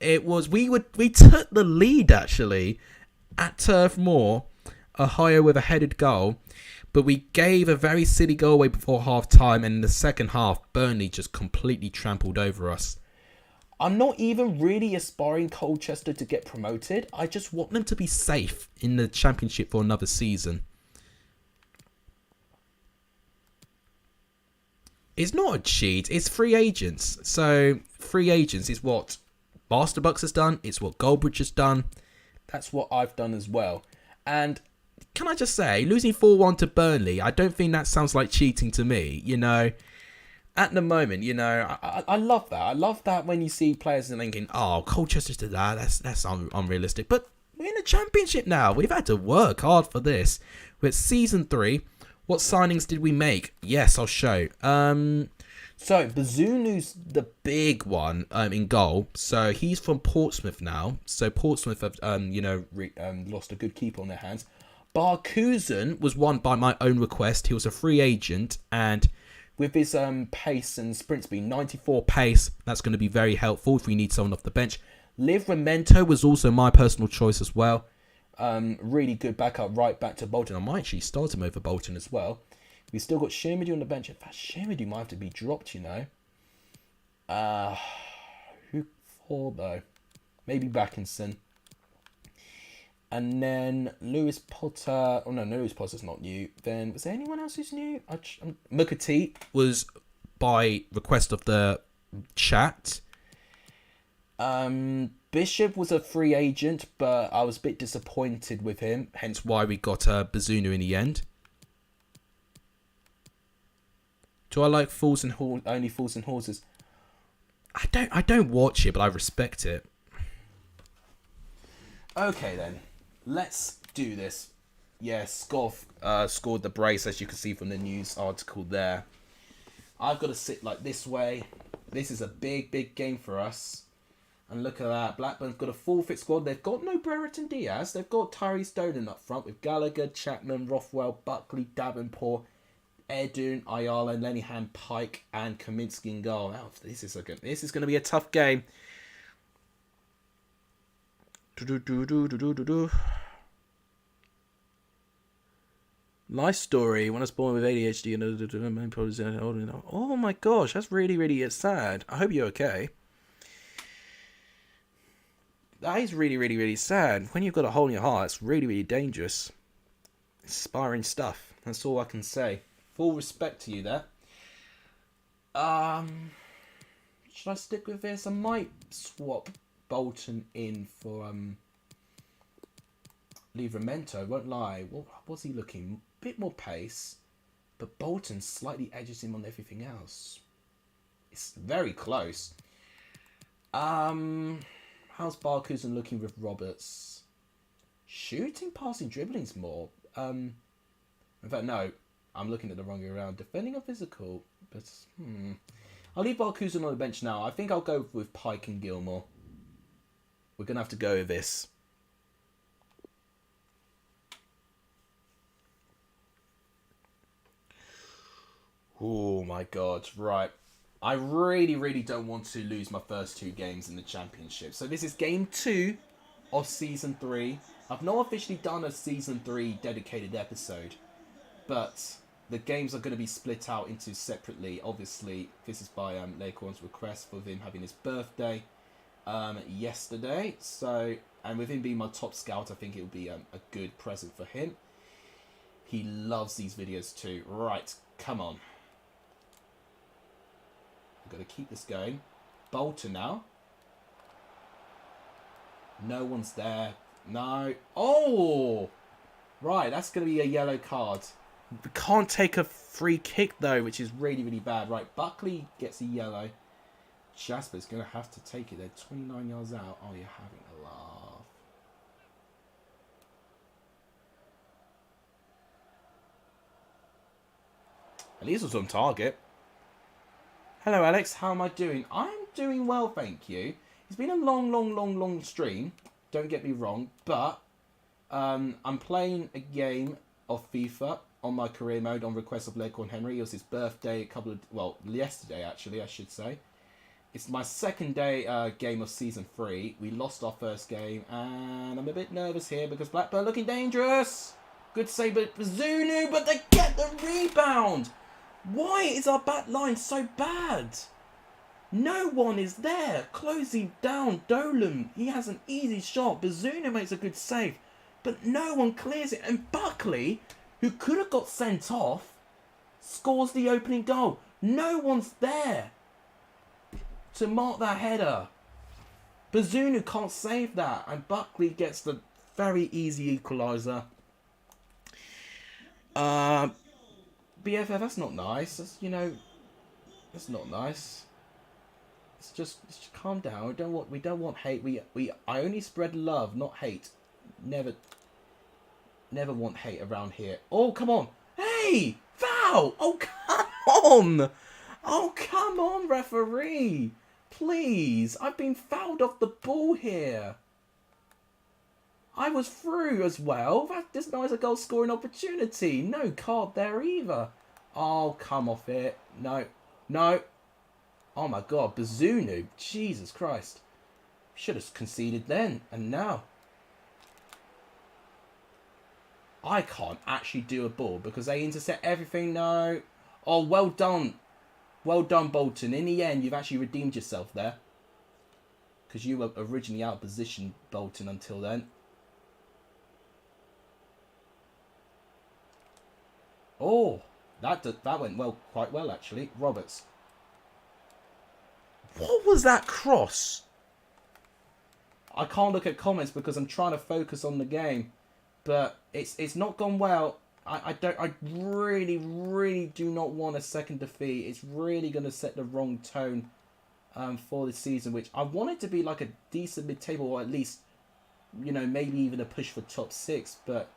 We took the lead actually at Turf Moor, Ohio, with a headed goal, but we gave a very silly goal away before half time, and in the second half, Burnley just completely trampled over us. I'm not even really aspiring Colchester to get promoted. I just want them to be safe in the Championship for another season. It's not a cheat. It's free agents. So free agents is what Masterbucks has done. It's what Goldbridge has done. That's what I've done as well. And can I just say, losing 4-1 to Burnley, I don't think that sounds like cheating to me. You know, at the moment, you know, I love that. I love that when you see players and thinking, oh, Colchester's did that. That's unrealistic. But we're in the Championship now. We've had to work hard for this. We're at season 3. What signings did we make? Yes, I'll show. So Bazunu's the big one in goal. So he's from Portsmouth now. So Portsmouth have lost a good keeper on their hands. Barkusen was won by my own request. He was a free agent, and with his pace and sprint speed, 94 pace, that's going to be very helpful if we need someone off the bench. Livramento was also my personal choice as well. Really good backup right back to Bolton. I might actually start him over Bolton as well. We've still got Shermadu on the bench. In fact, Shermadu might have to be dropped, you know. Who for, though? Maybe Backinson. And then Lewis Potter. Oh, no, Lewis Potter's not new. Then, was there anyone else who's new? Mukati was by request of the chat. Bishop was a free agent, but I was a bit disappointed with him. Hence why we got Bazunu in the end. Do I like only Fools and Horses? I don't watch it, but I respect it. Okay then, let's do this. Yeah, Scoff scored the brace, as you can see from the news article there. I've got to sit like this way. This is a big game for us. And look at that. Blackburn's got a full fit squad. They've got no Brereton Diaz. They've got Tyree Stonen up front with Gallagher, Chapman, Rothwell, Buckley, Davenport, Edun, Ayala, Lenihan, Pike, and Kaminsky in goal. Oh, this is going to be a tough game. Life story. When I was born with ADHD and oh my gosh, that's really sad. I hope you're okay. That is really sad. When you've got a hole in your heart, it's really dangerous. Inspiring stuff. That's all I can say. Full respect to you there. Should I stick with this? I might swap Bolton in for Livramento. Won't lie. What was he looking? Bit more pace, but Bolton slightly edges him on everything else. It's very close. How's Barkusen looking with Roberts? Shooting, passing, dribbling's more. In fact, no. I'm looking at the wrong way around. Defending or physical? But, I'll leave Barkusen on the bench now. I think I'll go with Pike and Gilmore. We're going to have to go with this. Oh, my God. Right. I really don't want to lose my first 2 games in the Championship. So this is game 2 of Season 3. I've not officially done a Season 3 dedicated episode, but the games are going to be split out into separately. Obviously, this is by Lacorn's request for him having his birthday yesterday. So, and with him being my top scout, I think it will be a good present for him. He loves these videos too. Right, come on. Got to keep this going. Bolton now. No one's there. No. Oh! Right, that's going to be a yellow card. We can't take a free kick, though, which is really bad. Right, Buckley gets a yellow. Jasper's going to have to take it. They're 29 yards out. Oh, you're having a laugh. At least it was on target. Hello, Alex. How am I doing? I'm doing well, thank you. It's been a long stream. Don't get me wrong, but I'm playing a game of FIFA on my career mode on request of Leghorn Henry. It was his birthday yesterday actually, I should say. It's my second day game of season 3. We lost our first game, and I'm a bit nervous here because Blackburn looking dangerous. Good save by Zunu, but they get the rebound. Why is our back line so bad? No one is there closing down Dolan. He has an easy shot. Bazunu makes a good save, but no one clears it. And Buckley, who could have got sent off, scores the opening goal. No one's there to mark that header. Bazunu can't save that, and Buckley gets the very easy equaliser. BFF, that's not nice. That's, that's not nice. It's just calm down. We don't want hate. I only spread love, not hate. Never want hate around here. Oh, come on. Hey, foul. Oh, come on. Oh, come on, referee. Please. I've been fouled off the ball here. I was through as well. That's nice, a goal scoring opportunity. No card there either. Oh, come off it. No. Oh my god, Bazunu. Jesus Christ. Should have conceded then. And now. I can't actually do a ball because they intercept everything. No. Oh, well done. Well done, Bolton. In the end, you've actually redeemed yourself there. Because you were originally out of position, Bolton, until then. Oh, that went quite well, actually. Roberts. What was that cross? I can't look at comments because I'm trying to focus on the game, but it's not gone well. I really do not want a second defeat. It's really going to set the wrong tone for this season, which I want it to be like a decent mid-table, or at least, maybe even a push for top 6. But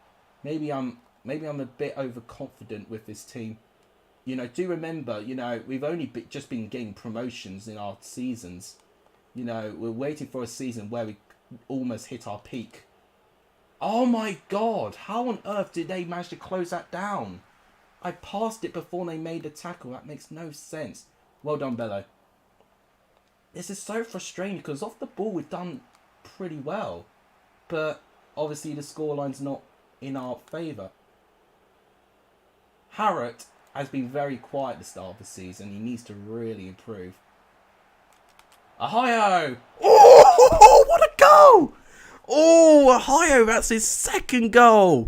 maybe I'm a bit overconfident with this team. Do remember, we've only just been getting promotions in our seasons. We're waiting for a season where we almost hit our peak. Oh my god, how on earth did they manage to close that down? I passed it before they made the tackle. That makes no sense. Well done, Bello. This is so frustrating because off the ball we've done pretty well. But obviously the scoreline's not in our favour. Harrott has been very quiet at the start of the season. He needs to really improve. Ohio! Oh, what a goal! Oh, Ohio, that's his second goal.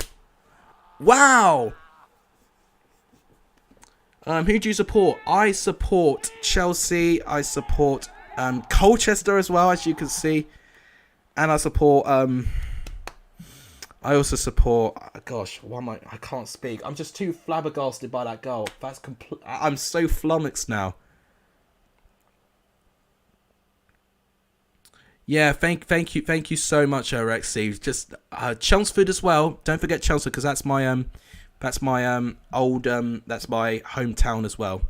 Wow. Who do you support? I support Chelsea. I support Colchester as well, as you can see. And I support... I also support... Gosh, why am I can't speak. I'm just too flabbergasted by that goal. That's I'm so flummoxed now. Yeah, thank you so much, Rexy. Just Chelmsford as well. Don't forget Chelmsford because that's my that's my hometown as well,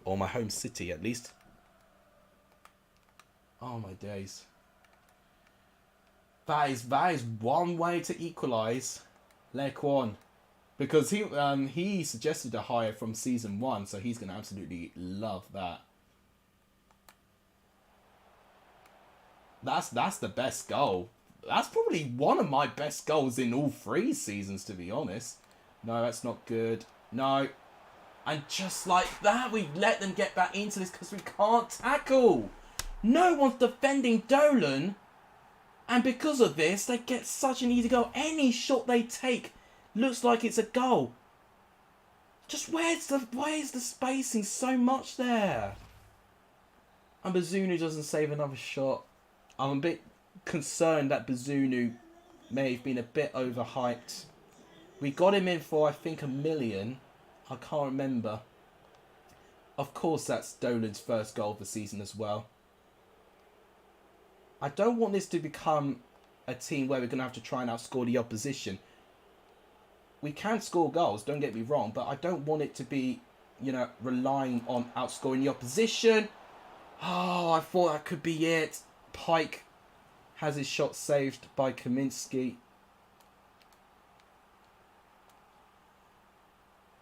or my home city at least. Oh my days. That is one way to equalise Lequan, because he suggested a hire from season 1, so he's gonna absolutely love that. That's the best goal. That's probably one of my best goals in all 3 seasons, to be honest. No, that's not good. No. And just like that, we let them get back into this because we can't tackle. No one's defending Dolan. And because of this, they get such an easy goal. Any shot they take looks like it's a goal. Just where's the spacing so much there? And Bazunu doesn't save another shot. I'm a bit concerned that Bazunu may have been a bit overhyped. We got him in for, I think, $1 million. I can't remember. Of course, that's Dolan's first goal of the season as well. I don't want this to become a team where we're going to have to try and outscore the opposition. We can score goals, don't get me wrong, but I don't want it to be, relying on outscoring the opposition. Oh, I thought that could be it. Pike has his shot saved by Kaminsky.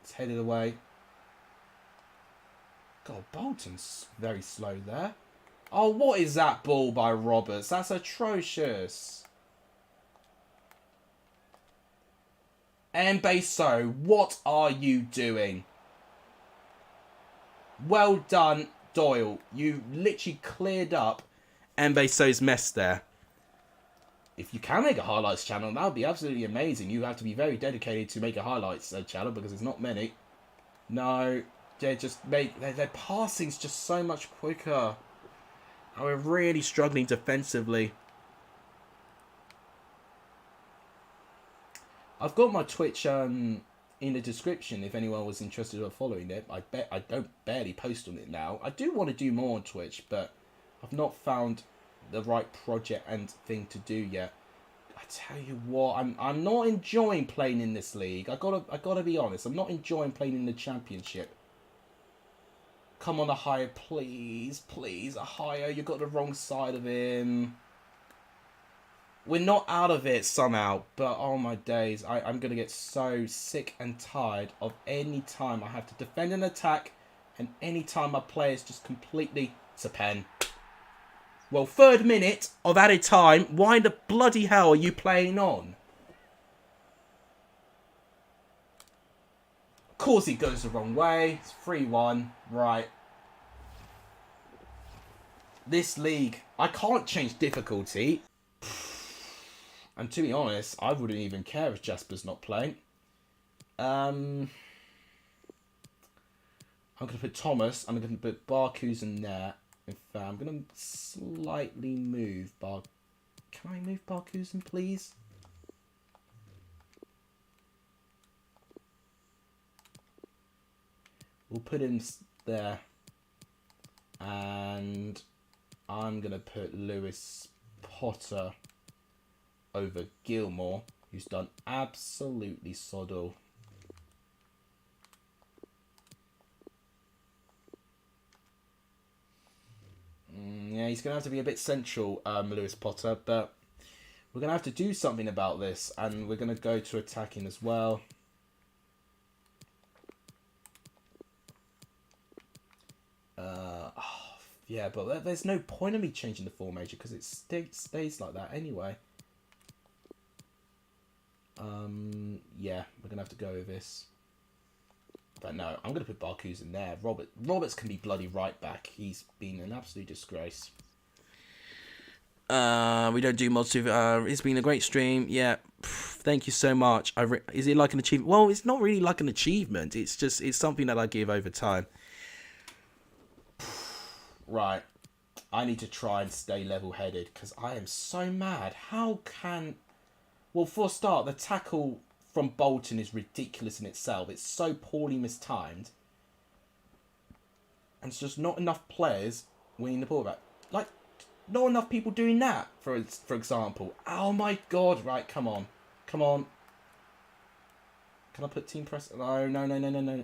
It's headed away. God, Bolton's very slow there. Oh, what is that ball by Roberts? That's atrocious. Bensound, what are you doing? Well done, Doyle. You literally cleared up Bensound's mess there. If you can make a highlights channel, that would be absolutely amazing. You have to be very dedicated to make a highlights channel because there's not many. No, they just make their passing's just so much quicker. And we're really struggling defensively. I've got my Twitch in the description if anyone was interested in following it. I don't barely post on it now. I do want to do more on Twitch, but I've not found the right project and thing to do yet. I tell you what, I'm not enjoying playing in this league. I gotta be honest. I'm not enjoying playing in the Championship. Come on, a higher, please, please, a higher. You got the wrong side of him. We're not out of it somehow, but oh my days, I'm going to get so sick and tired of any time I have to defend an attack and any time my players just completely... It's a pen. Well, 3rd minute of added time, why the bloody hell are you playing on? Of course he goes the wrong way. It's 3-1. Right. This league, I can't change difficulty. And to be honest, I wouldn't even care if Jasper's not playing. I'm going to put Thomas. I'm going to put Barkusen there. In fact, I'm going to slightly move Can I move Barkusen, please? We'll put him there. And I'm going to put Lewis Potter over Gilmore, who's done absolutely sod all. Yeah, he's going to have to be a bit central, Lewis Potter, but we're going to have to do something about this, and we're going to go to attacking as well. Yeah, but there's no point in me changing the formation because it stays like that anyway. Yeah, we're gonna have to go with this. But no, I'm gonna put Barkusen in there. Roberts can be bloody right back. He's been an absolute disgrace. We don't do mods. It's been a great stream. Yeah, thank you so much. Is it like an achievement? Well, it's not really like an achievement. It's something that I give over time. Right, I need to try and stay level-headed because I am so mad. How can... Well, for a start, the tackle from Bolton is ridiculous in itself. It's so poorly mistimed. And it's just not enough players winning the ball back. Like, not enough people doing that, for example. Oh my god, right, come on. Come on. Can I put team press? No.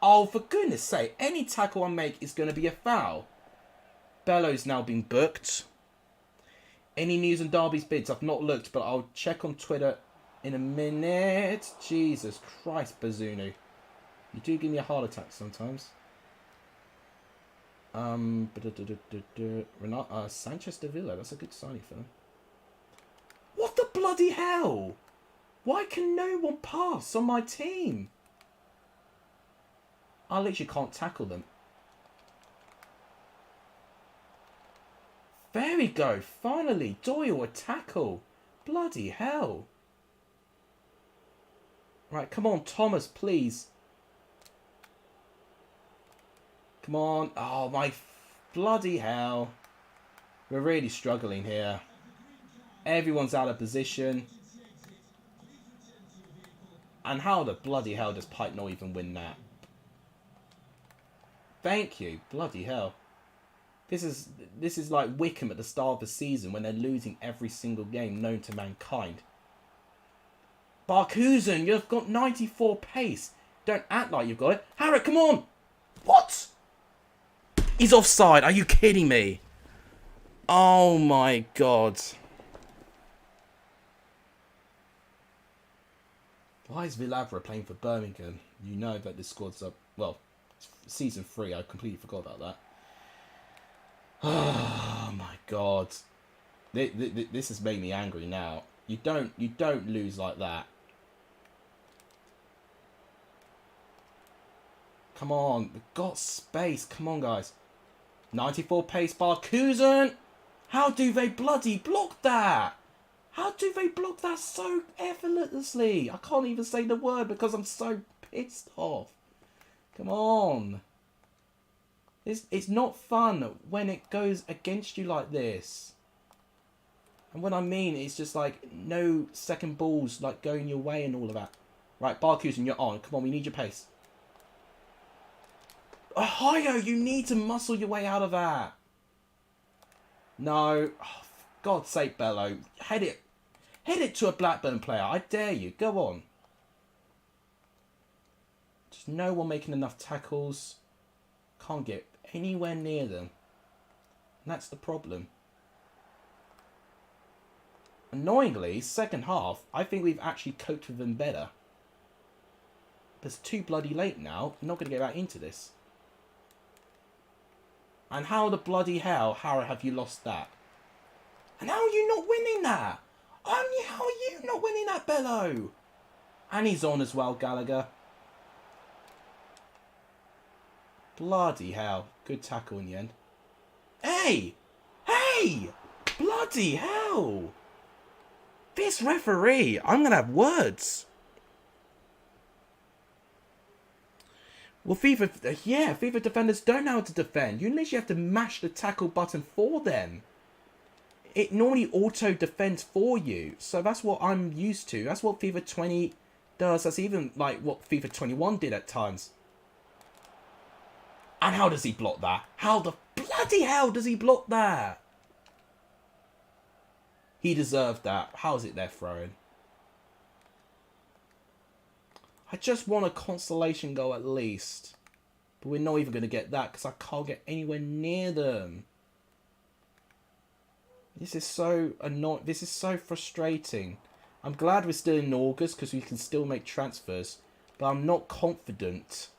Oh, for goodness sake, any tackle I make is going to be a foul. Bello's now been booked. Any news on Derby's bids? I've not looked, but I'll check on Twitter in a minute. Jesus Christ, Bazunu. You do give me a heart attack sometimes. Sanchez de Villa, that's a good signing for them. What the bloody hell? Why can no one pass on my team? I literally can't tackle them. There we go. Finally, Doyle a tackle. Bloody hell. Right, come on, Thomas, please. Come on. Oh, my bloody hell. We're really struggling here. Everyone's out of position. And how the bloody hell does Pike not even win that? Thank you. Bloody hell. This is like Wickham at the start of the season when they're losing every single game known to mankind. Barkusen, you've got 94 pace. Don't act like you've got it. Harriet, come on. What? He's offside. Are you kidding me? Oh my god. Why is Villavra playing for Birmingham? You know that this squad's up. Well, season 3. I completely forgot about that. Oh my god. This has made me angry now. You don't lose like that. Come on, we've got space. Come on, guys. 94 pace, Barkusen. How do they bloody block that? How do they block that so effortlessly? I can't even say the word because I'm so pissed off. Come on. It's not fun when it goes against you like this. And what I mean is just like no second balls like going your way and all of that. Right, Barkusen, you're on. Come on, we need your pace. Ohio, you need to muscle your way out of that. No. Oh, for God's sake, Bello. Head it to a Blackburn player. I dare you. Go on. Just no one making enough tackles. Can't get anywhere near them. And that's the problem. Annoyingly, second half, I think we've actually coped with them better. But it's too bloody late now. I'm not going to get back into this. And how the bloody hell, Harry, have you lost that? And how are you not winning that? How are you not winning that, Bello? And he's on as well, Gallagher. Bloody hell. Good tackle in the end. Hey! Hey! Bloody hell! This referee, I'm going to have words. Well, FIFA defenders don't know how to defend. You literally have to mash the tackle button for them. It normally auto-defends for you. So that's what I'm used to. That's what FIFA 20 does. That's even like what FIFA 21 did at times. And how does he block that? How the bloody hell does he block that? He deserved that. How is it they're throwing? I just want a consolation goal at least. But we're not even going to get that because I can't get anywhere near them. This is so annoying. This is so frustrating. I'm glad we're still in August because we can still make transfers. But I'm not confident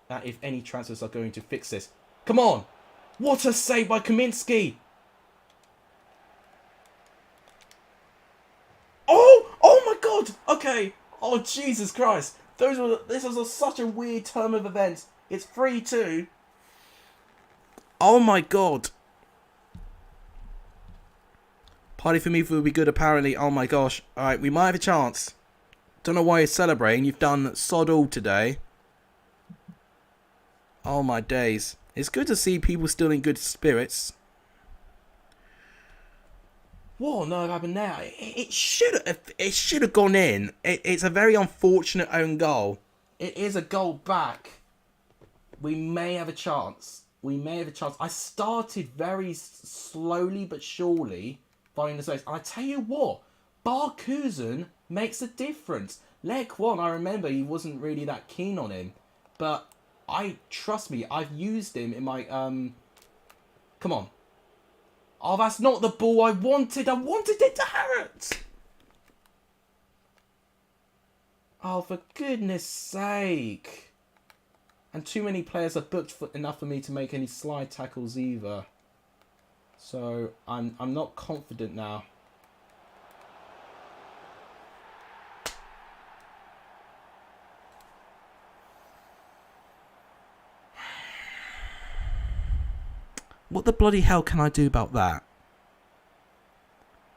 that if any transfers are going to fix this. Come on! What a save by Kaminsky! Oh my god! Okay. Oh, Jesus Christ. This was such a weird turn of events. It's 3-2. Oh my god. Party for me will be good, apparently. Oh my gosh. Alright, we might have a chance. Don't know why you're celebrating. You've done sod all today. Oh my days. It's good to see people still in good spirits. What on earth happened there? It should have gone in. It's a very unfortunate own goal. It is a goal back. We may have a chance. I started very slowly but surely finding the space. And I tell you what, Barkusen makes a difference. Leg one, I remember he wasn't really that keen on him. But trust me, I've used him in my come on. Oh, that's not the ball I wanted. I wanted it to Harrod. Oh, for goodness sake. And too many players are booked enough for me to make any slide tackles either. So, I'm not confident now. What the bloody hell can I do about that?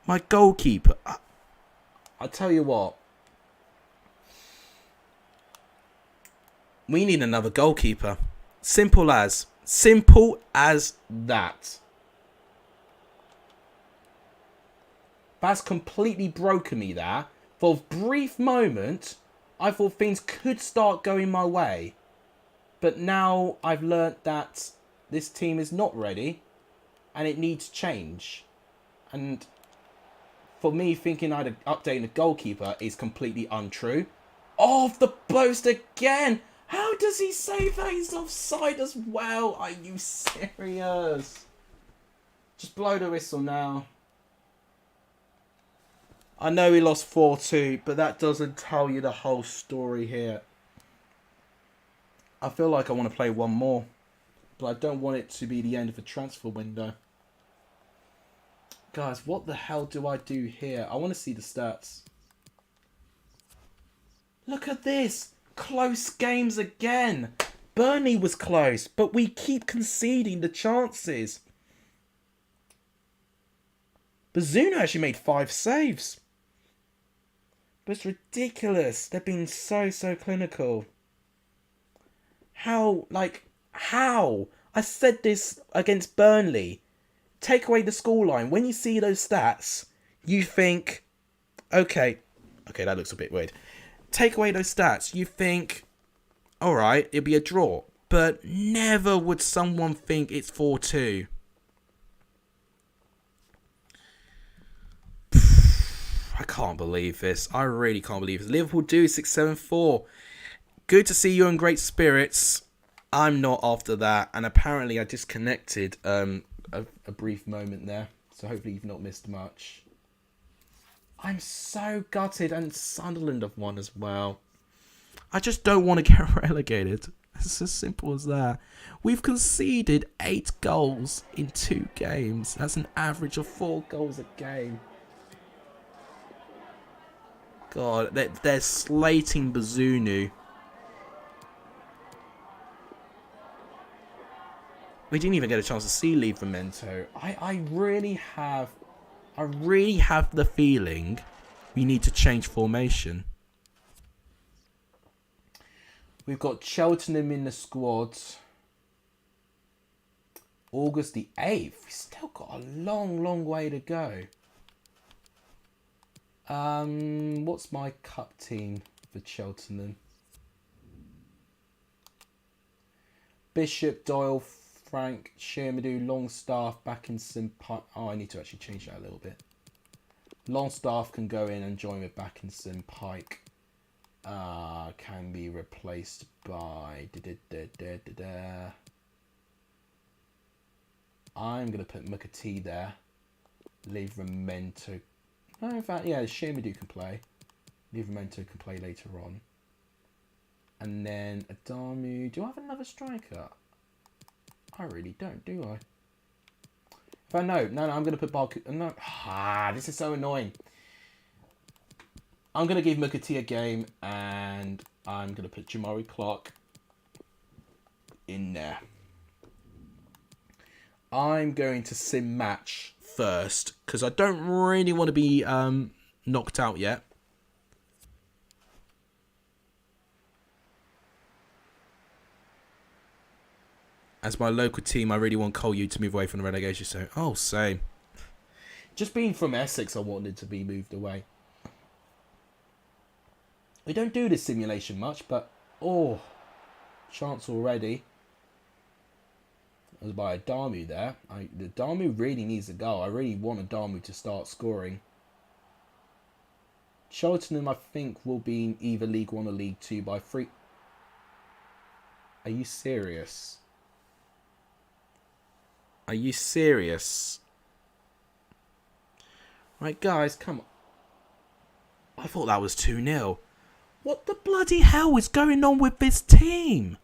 My goalkeeper. I tell you what. We need another goalkeeper. Simple as. Simple as that. That's completely broken me there. For a brief moment, I thought things could start going my way. But now I've learnt that this team is not ready and it needs change. And for me, thinking I'd update the goalkeeper is completely untrue. Off the post again! How does he save that? He's offside as well. Are you serious? Just blow the whistle now. I know he lost 4-2, but that doesn't tell you the whole story here. I feel like I want to play one more, but I don't want it to be the end of the transfer window. Guys, what the hell do I do here? I want to see the stats. Look at this. Close games again. Burnley was close, but we keep conceding the chances. Bazunu actually made 5 saves. But it's ridiculous. They're being so clinical. How? I said this against Burnley. Take away the scoreline. When you see those stats, you think, okay, that looks a bit weird. Take away those stats, you think, alright, it'll be a draw. But never would someone think it's 4-2. I can't believe this. I really can't believe this. Liverpool do 6-7-4. Good to see you in great spirits. I'm not after that. And apparently I disconnected a brief moment there. So hopefully you've not missed much. I'm so gutted. And Sunderland have won as well. I just don't want to get relegated. It's as simple as that. We've conceded 8 goals in 2 games. That's an average of 4 goals a game. God, they're slating Bazunu. We didn't even get a chance to see Livramento. I really have the feeling we need to change formation. We've got Cheltenham in the squad. August the 8th. We've still got a long way to go. What's my cup team for Cheltenham? Bishop, Doyle, Frank, Shermadoo, Longstaff, back in Pike. Oh, I need to actually change that a little bit. Longstaff can go in and join with Backinson. Pike can be replaced by... I'm going to put Mukati there. Livramento. No, in fact, yeah, Shermadoo can play. Livramento can play later on. And then Adamu. Do I have another striker? I really don't, do I? If I know, no, I'm going to put Barku. No, this is so annoying. I'm going to give Mukati a game, and I'm going to put Jamari Clark in there. I'm going to sim match first, because I don't really want to be knocked out yet. As my local team, I really want COLLAB to move away from the relegation zone. Oh, same. Just being from Essex, I wanted to be moved away. We don't do this simulation much, but... Oh, chance already. That was by Adamu there. The Adamu really needs a goal. I really want Adamu to start scoring. Cheltenham, I think, will be in either League 1 or League 2 by 3. Are you serious? Are you serious? Right, guys, come on. I thought that was 2-0. What the bloody hell is going on with this team?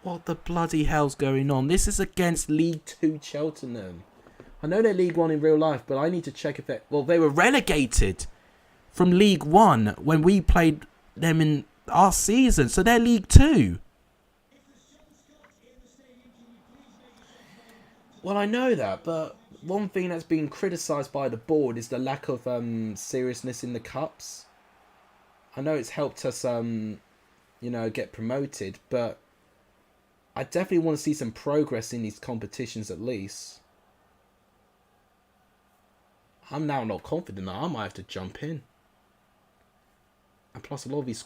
What the bloody hell's going on? This is against League 2 Cheltenham. I know they're League 1 in real life, but I need to check if they... Well, they were relegated from League 1 when we played them in our season. So they're League 2. Well, I know that, but one thing that's been criticised by the board is the lack of seriousness in the cups. I know it's helped us, get promoted, but I definitely want to see some progress in these competitions at least. I'm now not confident that I might have to jump in. And plus a lot of these...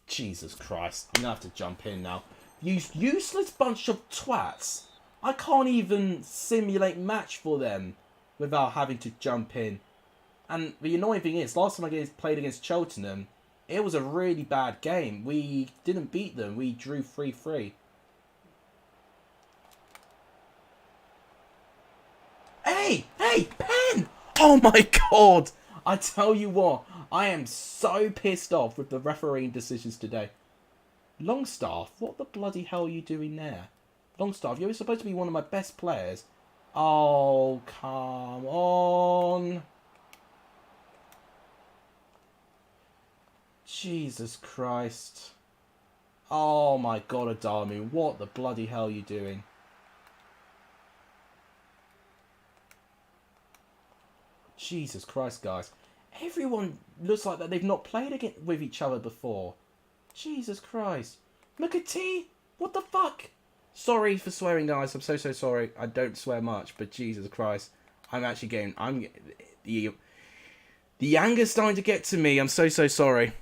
Jesus Christ. I'm going to have to jump in now. You useless bunch of twats. I can't even simulate match for them without having to jump in. And the annoying thing is, last time I played against Cheltenham, it was a really bad game. We didn't beat them. We drew 3-3. Hey, pen! Oh my god! I tell you what, I am so pissed off with the refereeing decisions today. Longstaff, what the bloody hell are you doing there? Longstaff, you're supposed to be one of my best players. Oh, come on. Jesus Christ. Oh my god, Adamu, what the bloody hell are you doing? Jesus Christ, guys. Everyone looks like that they've not played with each other before. Jesus Christ. McAtee? What the fuck? Sorry for swearing, guys. I'm so sorry. I don't swear much, but Jesus Christ. I'm actually getting... The anger's starting to get to me. I'm so sorry.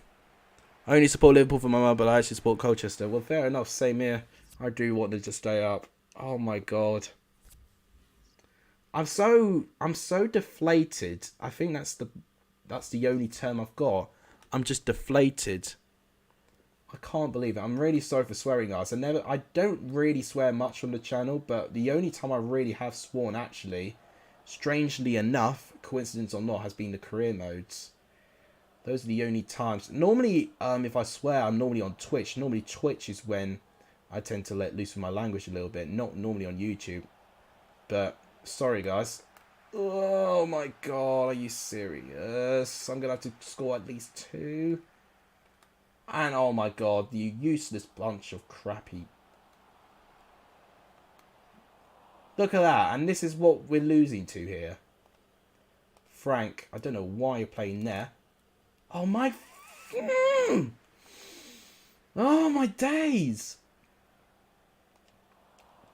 I only support Liverpool for my mum, but I actually support Colchester. Well, fair enough. Same here. I do want them to stay up. Oh my god. I'm so deflated. I think that's the only term I've got. I'm just deflated. I can't believe it. I'm really sorry for swearing, guys. I don't really swear much on the channel, but the only time I really have sworn, actually, strangely enough, coincidence or not, has been the career modes. Those are the only times. Normally, if I swear, I'm normally on Twitch. Normally, Twitch is when I tend to let loose with my language a little bit. Not normally on YouTube. But, sorry, guys. Oh, my God. Are you serious? I'm going to have to score at least 2. And, oh, my God. You useless bunch of crappy... Look at that. And this is what we're losing to here. Frank, I don't know why you're playing there. Oh my... Oh my days!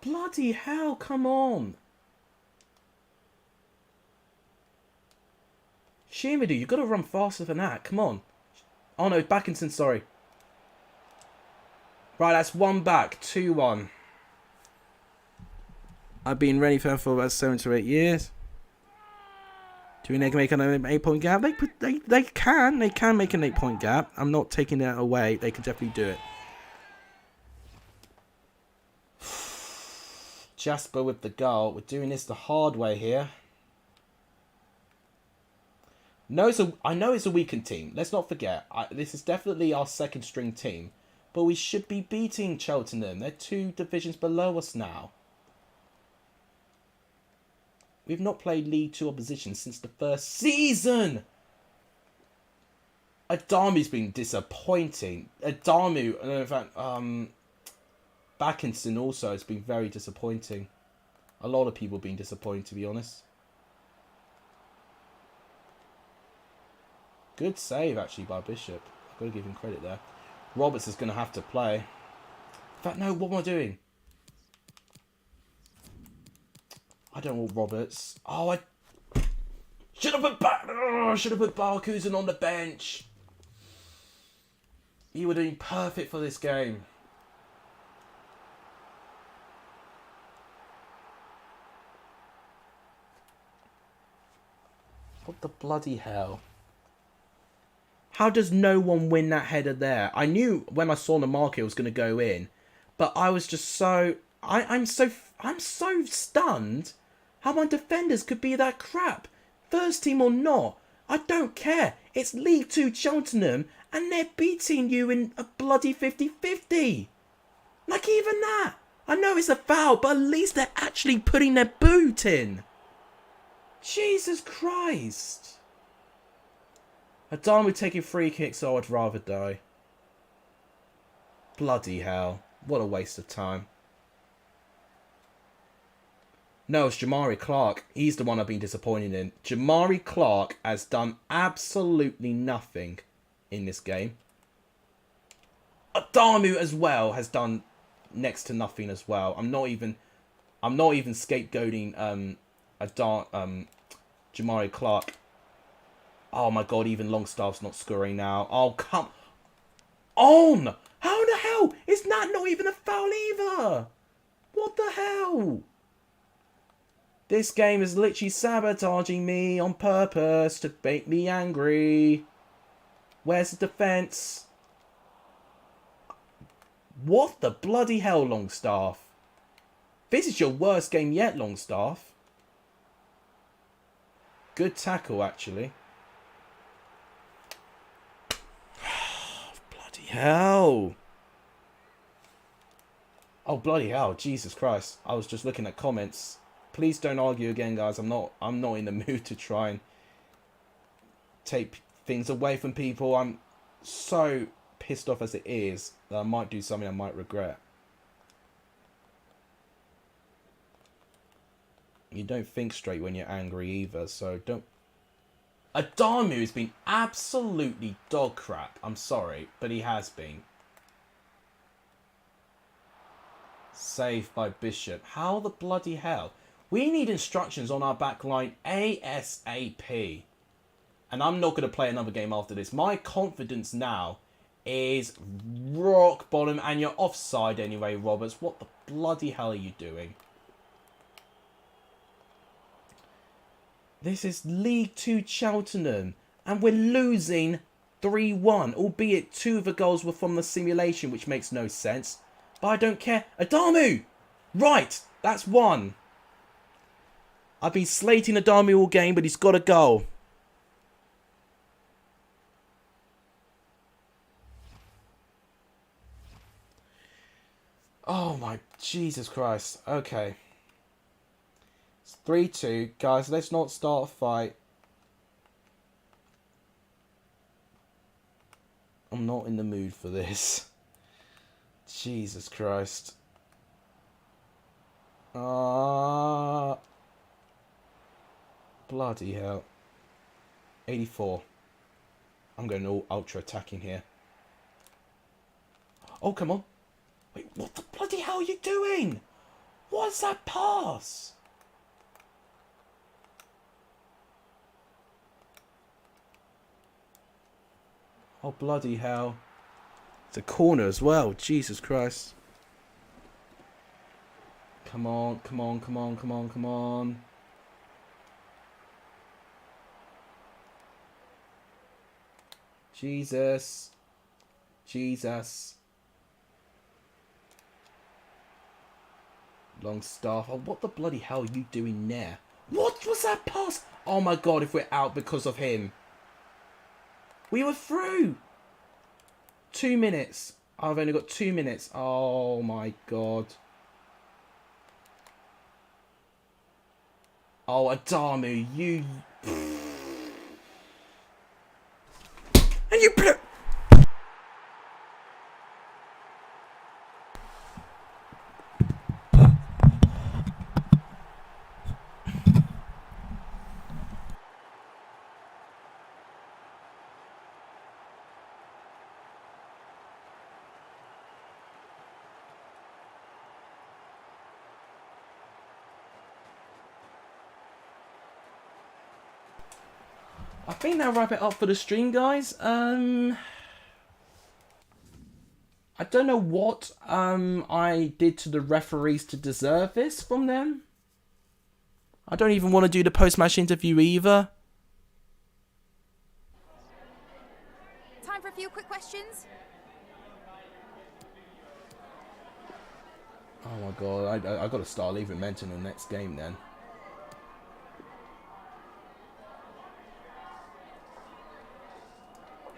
Bloody hell, come on! Shimadu, you've got to run faster than that, come on. Oh no, Backinson, sorry. Right, that's 1 back, 2-1. I've been ready for about 7 to 8 years. Do you think they can make an 8-point gap? They can make an 8-point gap. I'm not taking that away. They can definitely do it. Jasper with the goal. We're doing this the hard way here. No, I know it's a weakened team. Let's not forget. This is definitely our second string team. But we should be beating Cheltenham. They're 2 divisions below us now. We've not played League 2 opposition since the first season. Adamu's been disappointing. Adamu, in fact, Backinson also has been very disappointing. A lot of people have been disappointed, to be honest. Good save, actually, by Bishop. I've got to give him credit there. Roberts is going to have to play. In fact, no, what am I doing? I don't want Roberts. Oh, I should have put Barkusen on the bench. He would have been perfect for this game. What the bloody hell? How does no one win that header there? I knew when I saw the market it was going to go in, but I was just so I'm so stunned. How my defenders could be that crap. First team or not. I don't care. It's League 2 Cheltenham and they're beating you in a bloody 50-50. Like even that. I know it's a foul, but at least they're actually putting their boot in. Jesus Christ. Adamu taking free kicks, so I'd rather die. Bloody hell. What a waste of time. No, it's Jamari Clark. He's the one I've been disappointed in. Jamari Clark has done absolutely nothing in this game. Adamu as well has done next to nothing as well. I'm not even scapegoating Jamari Clark. Oh my god, even Longstaff's not scoring now. Oh, come on! How the hell? Is that not even a foul either? What the hell? This game is literally sabotaging me on purpose to make me angry. Where's the defence? What the bloody hell, Longstaff? This is your worst game yet, Longstaff. Good tackle, actually. Bloody hell. Oh, bloody hell. Jesus Christ. I was just looking at comments. Please don't argue again, guys. I'm not in the mood to try and take things away from people. I'm so pissed off as it is that I might do something I might regret. You don't think straight when you're angry either, so don't... Adamu has been absolutely dog crap. I'm sorry, but he has been. Saved by Bishop. How the bloody hell? We need instructions on our back line ASAP. And I'm not going to play another game after this. My confidence now is rock bottom. And you're offside anyway, Roberts. What the bloody hell are you doing? This is League 2 Cheltenham. And we're losing 3-1. Albeit 2 of the goals were from the simulation, which makes no sense. But I don't care. Adamu! Right, that's 1. I've been slating Adamu all game, but he's got a goal. Oh my Jesus Christ. Okay. It's 3-2. Guys, let's not start a fight. I'm not in the mood for this. Jesus Christ. Bloody hell. 84. I'm going all ultra attacking here. Oh, come on. Wait, what the bloody hell are you doing? What's that pass? Oh, bloody hell. It's a corner as well. Jesus Christ. Come on, come on, come on, come on, come on. Jesus. Jesus. Longstaff. Oh, what the bloody hell are you doing there? What was that pass? Oh my god, if we're out because of him. We were through. 2 minutes. I've only got 2 minutes. Oh my god. Oh, Adamu, you... And you blew... I think that'll wrap it up for the stream, guys. I don't know what I did to the referees to deserve this from them. I don't even want to do the post-match interview either. Time for a few quick questions. Oh my god, I got to start leaving Menton in the next game then.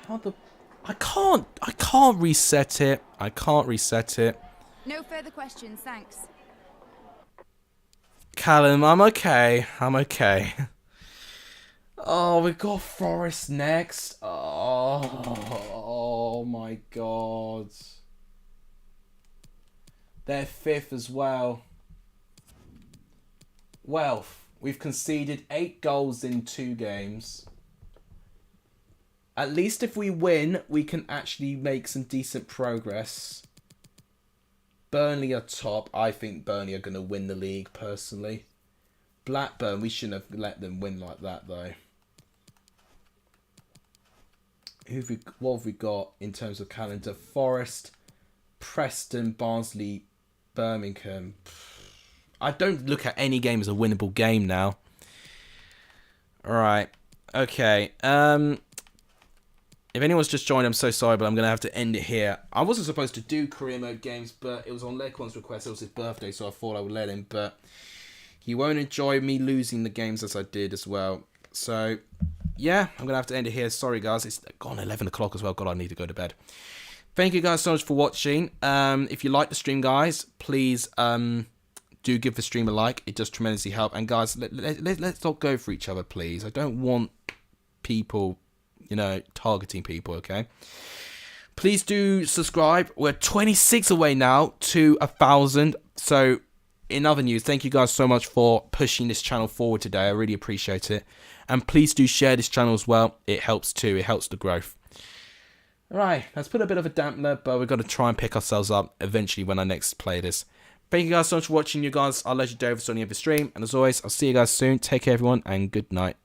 How the... I can't reset it. I can't reset it. No further questions, thanks. Callum, I'm okay. I'm okay. Oh, we've got Forest next. Oh my god. They're 5th as well. Well, we've conceded 8 goals in 2 games. At least if we win, we can actually make some decent progress. Burnley are top. I think Burnley are going to win the league, personally. Blackburn, we shouldn't have let them win like that, though. What have we got in terms of calendar? Forest, Preston, Barnsley, Birmingham. I don't look at any game as a winnable game now. Alright. Okay. If anyone's just joined, I'm so sorry, but I'm going to have to end it here. I wasn't supposed to do career mode games, but it was on Lequan's request. It was his birthday, so I thought I would let him. But he won't enjoy me losing the games as I did as well. So, yeah, I'm going to have to end it here. Sorry, guys. It's gone 11 o'clock as well. God, I need to go to bed. Thank you guys so much for watching. If you like the stream, guys, please do give the stream a like. It does tremendously help. And, guys, let's not go for each other, please. I don't want people, you know, targeting people, okay? Please do subscribe. We're 26 away now to 1,000. So, in other news, thank you guys so much for pushing this channel forward today. I really appreciate it. And please do share this channel as well. It helps too. It helps the growth. Alright, let's put a bit of a dampener, but we've got to try and pick ourselves up eventually when I next play this. Thank you guys so much for watching. You guys, I'll let you do over to the end of the stream. And as always, I'll see you guys soon. Take care, everyone, and good night.